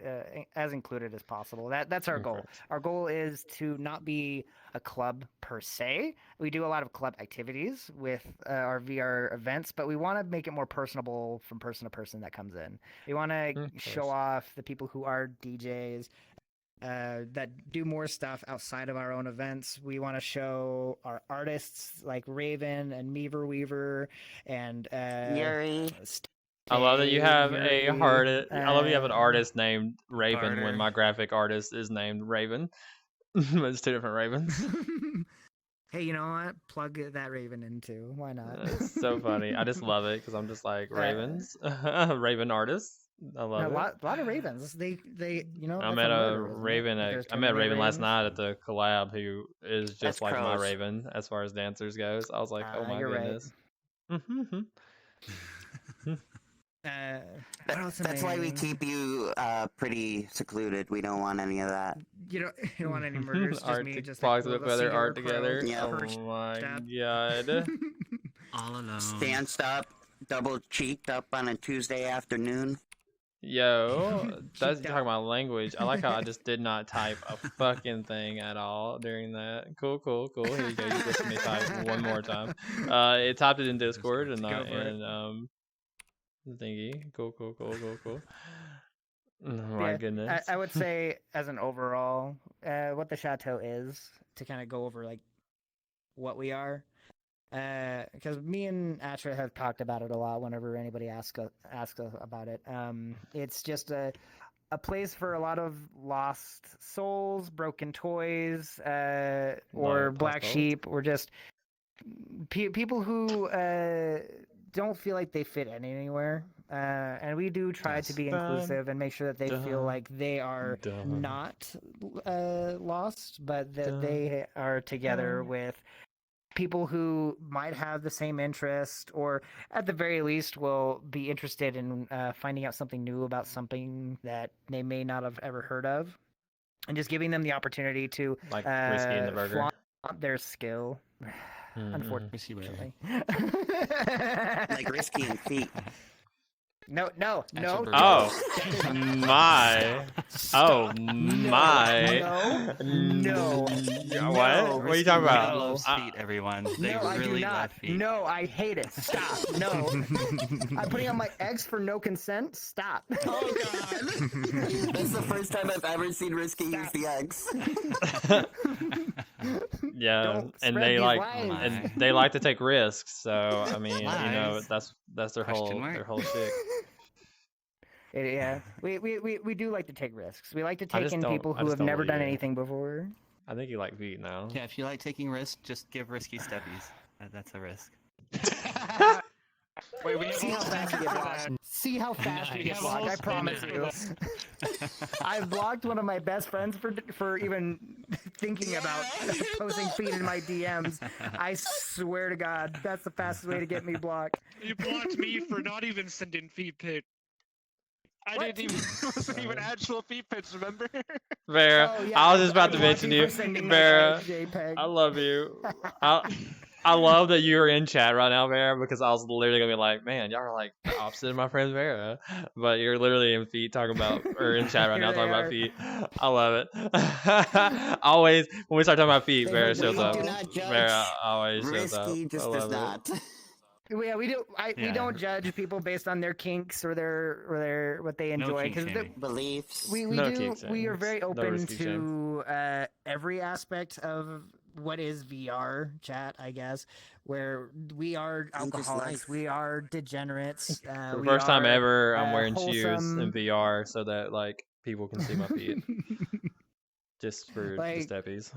as included as possible. That's our goal. Our goal is to not be a club per se. We do a lot of club activities with our VR events, but we want to make it more personable from person to person that comes in. We want to show off the people who are DJs, that do more stuff outside of our own events. We want to show our artists like Raven and Meaver Weaver and Yuri. I love that you have Yuri, I love you have an uh, artist named Raven when Carter. my graphic artist is named Raven. It's two different Ravens. Hey, you know what? Plug that Raven in too. Why not? It's so funny. I just love it because I'm just like Ravens, Raven artists. I love A it. lot of Ravens. They you know. I that's met a murder, isn't it? Raven. If there's I met too many Raven last Ravens. night at the collab who is just That's like my crows. Raven as far as dancers goes. I was like, oh my You're right. goodness. What else am That's why we I- keep you pretty secluded. We don't want any of that. You don't want any murders. Just me, Art just box like with other art singular crow. together. Yeah. Oh my stab. god. All alone. Stanced up, double cheeked up on a Tuesday afternoon. Yo, that's talking about language. I like how I just did not type a fucking thing at all during that. Cool. Here you go. You listen to me type one more time. It typed it in Discord and not Go for it. in thingy. Cool. Oh my Yeah, goodness. I would say as an overall, what the Chateau is, to kind of go over like what we are. Because me and Atra have talked about it a lot whenever anybody asks us about it. It's just a place for a lot of lost souls, broken toys, or Lost black souls? sheep, or just people who don't feel like they fit anywhere. And we do try to be inclusive and make sure that they feel like they are not lost, but that they are together with people who might have the same interest, or at the very least will be interested in finding out something new about something that they may not have ever heard of, and just giving them the opportunity to Like whiskey in the burger. flaunt their skill. Whiskey burger. Unfortunately. Like risky and feet. No. Oh my. Oh my. No. What? What are you talking about? I love feet, everyone. They No, I do really not. love feet. No, I hate it. Stop. No. I'm putting on my eggs for no consent. Stop. Oh god. That's the first time I've ever seen Risky use the eggs. Yeah, Don't and spread they these like lies. and they like to take risks. So I mean, Lies? that's their Question mark? whole shtick. Yeah, we do like to take risks. We like to I take just in don't- people I who just have don't never believe done it. anything before. I think you like feet now. Yeah, if you like taking risks, just give risky steppies. That's a risk. Wait, we have See a how whole fast you standard get for blocked. that. See how fast you We get have a whole blocked. I promise standard you. for that. I've blocked one of my best friends for even thinking about posting feet in my DMs. I swear to God, that's the fastest way to get me blocked. You blocked me for not even sending feed pics. I What? didn't even wasn't even actual feed pics, remember? Vera, Oh, yeah, I was just about to blocked mention you. for sending Vera, a JPEG. I love you. I love that you're in chat right now, Vera, because I was literally gonna be like, man, y'all are like the opposite of my friend Vera, but you're literally in feet talking about, or in chat right now Here talking they about are. feet. I love it. Always when we start talking about feet, They Vera heard shows we up. do not judge. Vera always shows up. Risky I just does love it. not. Yeah, we do. We Yeah. don't judge people based on their kinks or their what they No enjoy kink because shaming. Beliefs. we No do. kink We are shames. very No open risky to every aspect of what is VR chat, I guess. Where we are And just alcoholics, life. we are degenerates. For the we first time are, ever, I'm wearing shoes wholesome. in VR so that like people can see my feet, just for the Like- steppies.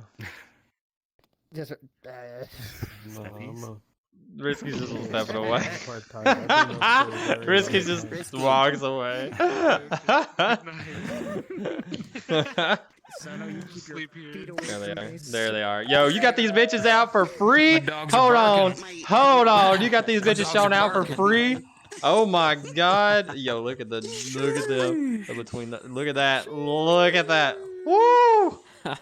Just Risky's just Yeah. stepping away. Risky's Risky just Risky. walks away. so no, you keep your Sleep here. feet away There they from are. me. There they are. Yo, you got these bitches out for free? My dogs are Hold on. barking. Hold on. You got these My bitches dogs showing are out for barking. free? Oh my god. Yo, look at them. Between the, look at that. Look at that. Woo!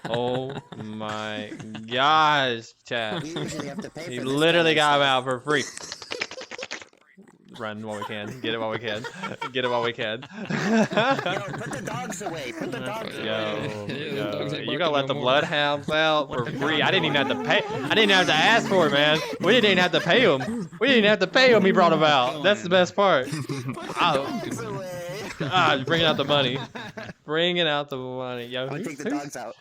Oh my gosh, chat. We usually have to pay He for this literally kind got of him stuff. out for free. Run while we can. Get it while we can. Get it while we can. Yo, put the dogs away. Put the dogs away. You gotta let the bloodhounds out for free. I didn't even have to pay. I didn't have to ask for it, man. We didn't even have to pay him. We didn't have to pay him. He brought him out. That's the best part. Dogs away. Bringing out the money. Bringing out the money. Yo, I'll take the dogs out.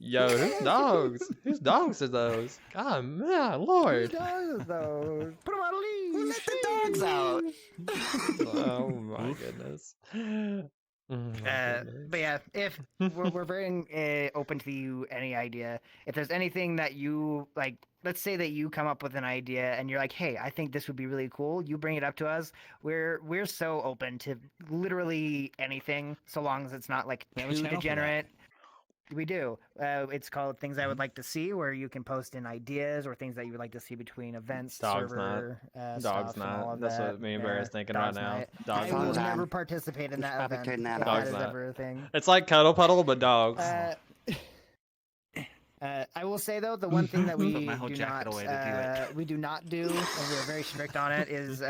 Yo, whose dogs? Whose dogs are those? God, man, Who Lord. does those? Put them on a leash. Who let the dogs out? Oh my goodness. Oh my goodness. But yeah, if we're very open to you any idea. If there's anything that you like, let's say that you come up with an idea and you're like, hey, I think this would be really cool. You bring it up to us. We're so open to literally anything, so long as it's not like We have a too channel for that. degenerate. We do. It's called Things I Would Like to See, where you can post in ideas or things that you would like to see between events, Dog's server, Dog's stuff, and all not. of That's that. what me and Bear is thinking right Dog's now. Night. Dog's I will not. not. never participate in We should that probably event. turn that if off. that is Dog's not. ever a thing. It's like Cuddle Puddle, but dogs. I will say though, the one thing that we Put my whole do jacket not away to do we do not do, and we're very strict on it, is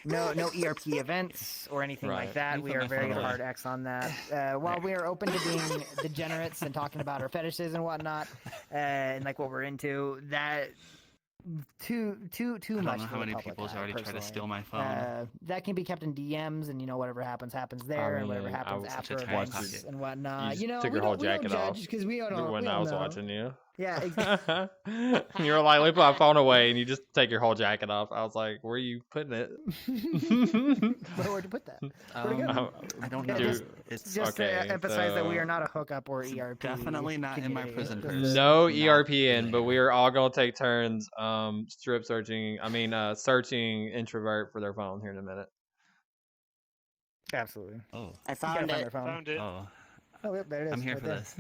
no ERP events or anything Right. like that. You We put are my very phone away. hard X on that. While we are open to being degenerates and talking about our fetishes and whatnot, and like what we're into, that too I don't much. know for how the many public people's eye, already tried to personally. steal my phone. That can be kept in DMs, and whatever happens there, and whatever mean, I happens was after such a tight events pocket. and whatnot. You just We took your whole don't- we don't jacket off judge 'cause we don't. when we I don't was know. watching you. Yeah, And you were like, let me put my phone away, and you just take your whole jacket off. I was like, where are you putting it? Where'd you put that? Pretty good. I don't Yeah, know. just- It's Just Okay, to emphasize that we so- are not a hookup or ERP. definitely not in my community. prison This purse. is- No Not ERP in, but there. we are all gonna take turns strip searching. I mean, searching introvert for their phone here in a minute. Absolutely. Oh, I You gotta found find it. their phone. Found it. oh, Oh, yep, there it is. I'm here right for there. this.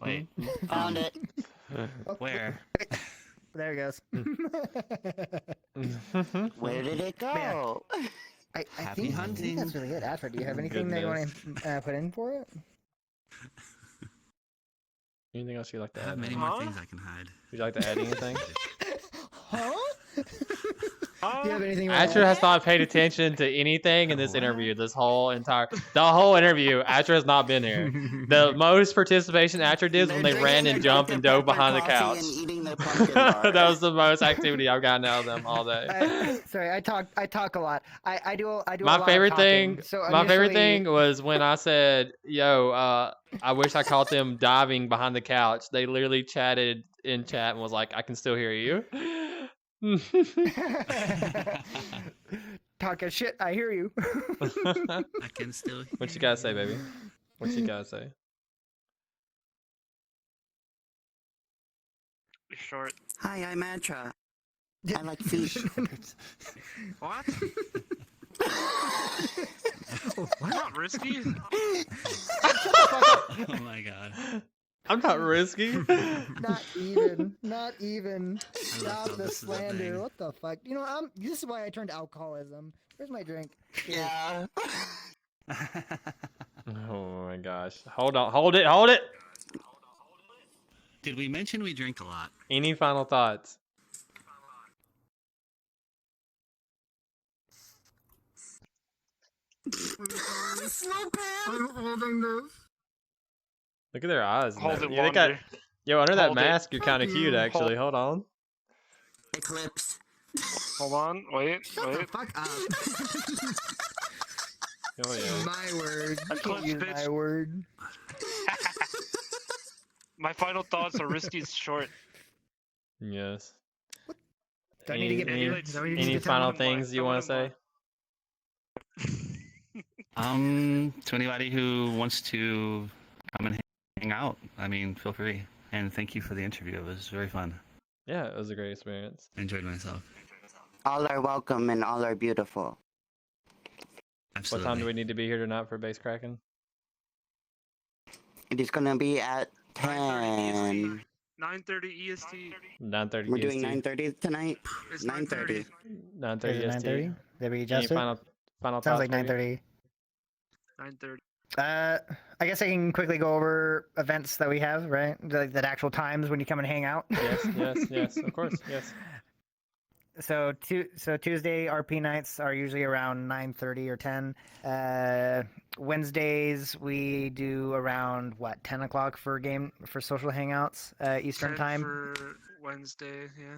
Wait, Found it. Oh, where? There it goes. Where did it go? I Happy think hunting. that's really good. Ashford, do you have anything that you want to put in for it? Anything else you'd like I to have add? many man? more things I can hide. Would you like to add anything? Huh? Do you have anything? you wanna Asher add? has not paid attention to anything in this interview. The whole interview. Asher has not been here. The most participation Asher did was when they They're ran drinking and their jumped Dr. and dove Pepper behind the coffee couch. and eating their pumpkin bar. That was the most activity I've gotten out of them all day. Sorry, I talk a lot. I do a My lot of favorite talking. thing, So my favorite initially- thing was when I said, "Yo, I wish I caught them diving behind the couch." They literally chatted in chat and was like, "I can still hear you." Talking shit, I hear you. I can still. What you gotta say, baby? What you gotta say? Short. Hi, I'm Mantra. I like feet. What? Not risky. Oh my god. I'm not risky. Not even. Stop those. the This is a slander. thing. What the fuck? This is why I turned to alcoholism. Where's my drink? Yeah. Oh my gosh! Hold on, hold it. Did we mention we drink a lot? Any final thoughts? Slow pan. I'm holding this. Look at their eyes. Hold Man. it Yeah, they got. longer. Yo, under that Hold it. mask, you're kind of cute, you. actually. Hold on. Eclipse. Hold on. Wait. Shut the Wait. fuck up. Oh yeah. My word. You Eclipse, can't use bitch. my word. My final thoughts are Risky's short. Yes. Do I need to get Any, better? Is that what you need any to tell final me? things you want to say? To anybody who wants to come and hang out, I mean, feel free. And thank you for the interview. It was very fun. Yeah, it was a great experience. Enjoyed myself. All are welcome and all are beautiful. Absolutely. What time do we need to be here tonight for base cracking? It is gonna be at 10. 9:30 EST. 9:30 We're doing EST. 9:30 tonight. It's 9:30. 9:30 Is it EST. 9:30? Did we Any adjust it? final Sounds thoughts like for you? 9:30. 9:30. I guess I can quickly go over events that we have, right? Like the actual times when you come and hang out. Yes, of course, yes. So Tuesday RP nights are usually around 9:30 or 10. Wednesdays we do around 10 o'clock for social hangouts Eastern 10 time. for Wednesday. Yeah.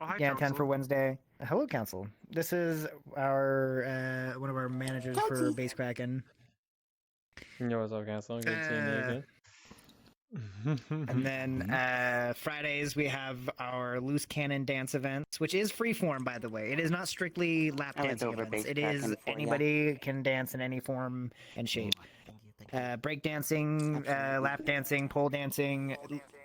Oh, hi, Yeah, 10 for Council. Wednesday. Hello, Council. This is our one of our managers for Base Kraken. Yo, what's up, Council? Good seeing you again. And then Fridays we have our loose cannon dance events, which is freeform, by the way. It is not strictly lap I was dancing over events. Base It is Kraken for ya. anybody can dance in any form and shape. Break dancing, lap dancing, pole dancing,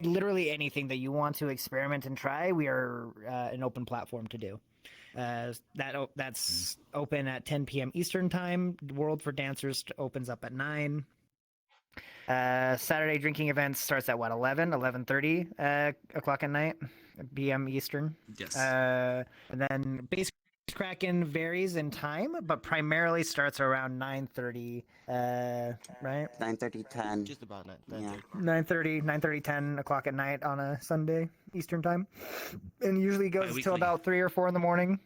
literally anything that you want to experiment and try, we are an open platform to do. That's open at 10 p.m. Eastern time. World for Dancers opens up at 9. Saturday drinking events starts at 11:30 o'clock at night, p.m. Eastern. Yes. And then Base Kraken varies in time, but primarily starts around 9:30. Right? 9:30, 10. Just about 9. Yeah. 9:30, 10 o'clock at night on a Sunday Eastern time, and usually goes till Bi-weekly. about 3 or 4 in the morning.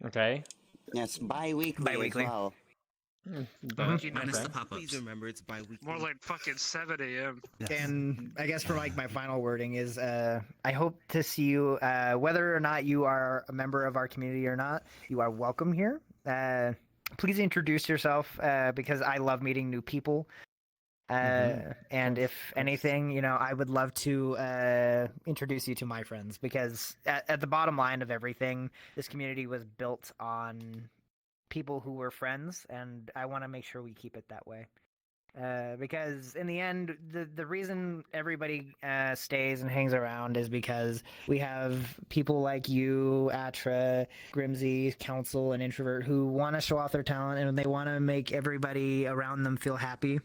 Okay. Yes, bi-weekly, Bi-weekly. as well. Lucky Minus night. the pop-ups. Please remember it's bi-weekly. More like fucking 7 a.m. Yes. And I guess for my final wording is I hope to see you, whether or not you are a member of our community or not, you are welcome here. Please introduce yourself because I love meeting new people. And if anything, I would love to introduce you to my friends, because at the bottom line of everything, this community was built on people who were friends, and I want to make sure we keep it that way. Because in the end, the reason everybody stays and hangs around is because we have people like you, Atra, Grimsy, Council, and Introvert who want to show off their talent, and they want to make everybody around them feel happy.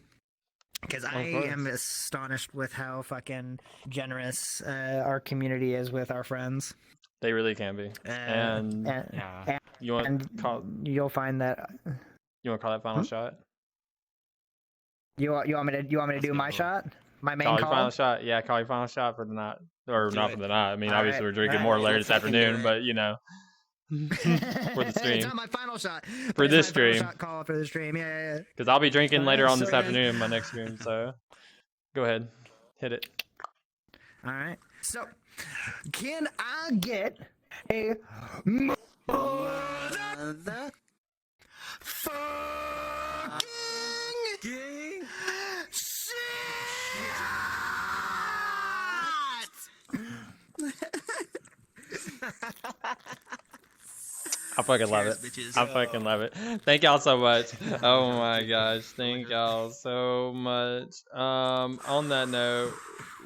Because I am astonished with how fucking generous our community is with our friends. They really can be. And you want to call? You'll find that. You want to call that final shot? You want me to do my shot? My main Call call? your final shot. Yeah, call your final shot for the night, or not for the night. I mean, All obviously right. we're drinking All more right. later this afternoon, but for the stream. It's not my final shot. For but this it's my final stream. shot call for the stream. Yeah. Because I'll be drinking later on this So- afternoon in my next stream. So go ahead, hit it. All right. So, can I get a mother fucking I fucking love it. I fucking love it. Thank y'all so much. Oh my gosh, thank y'all so much. On that note,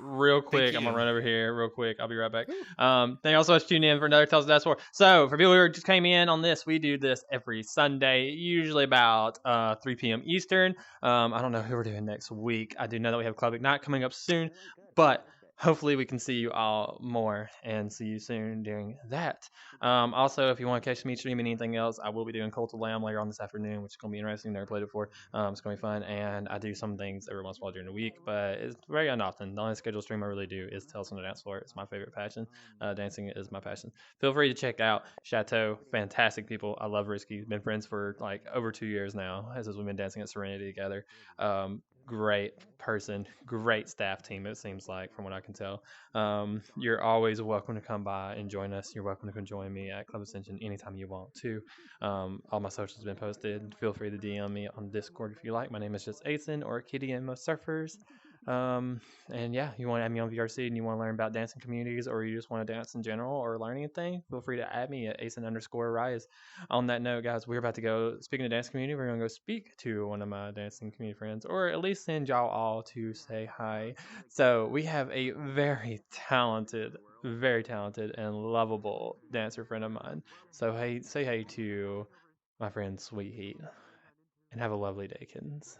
real quick, I'm gonna run over here real quick. I'll be right back. Thank y'all so much for tuning in for another Tales of Dancefloor. So for people who just came in on this, we do this every Sunday, usually about 3 p.m. Eastern. I don't know who we're doing next week. I do know that we have Club Ignite coming up soon, but hopefully we can see you all more and see you soon during that. Also, if you want to catch me streaming anything else, I will be doing Cult of Lamb later on this afternoon, which is going to be interesting. Never played it before. It's going to be fun, and I do some things every once in a while during the week, but it's very unoften. The only scheduled stream I really do is Tales from the Dance Floor. It's my favorite passion. Dancing is my passion. Feel free to check out Chateau. Fantastic people. I love Risky. Been friends for like over 2 years now, as we've been dancing at Serenity together. Great person, great staff team, it seems like, from what I can tell. You're always welcome to come by and join us. You're welcome to come join me at Club Ascension anytime you want to. All my socials have been posted. Feel free to DM me on Discord if you like. My name is just Asen or Kitty and Most Surfers. And yeah, you want to add me on VRC and you want to learn about dancing communities, or you just want to dance in general or learn anything, feel free to add me at Asen_Rise. On that note, guys, we're about to go, speaking of dance community, we're going to go speak to one of my dancing community friends, or at least send y'all all to say hi. So we have a very talented and lovable dancer friend of mine. So hey, say hey to my friend Sweet Heat, and have a lovely day, kittens.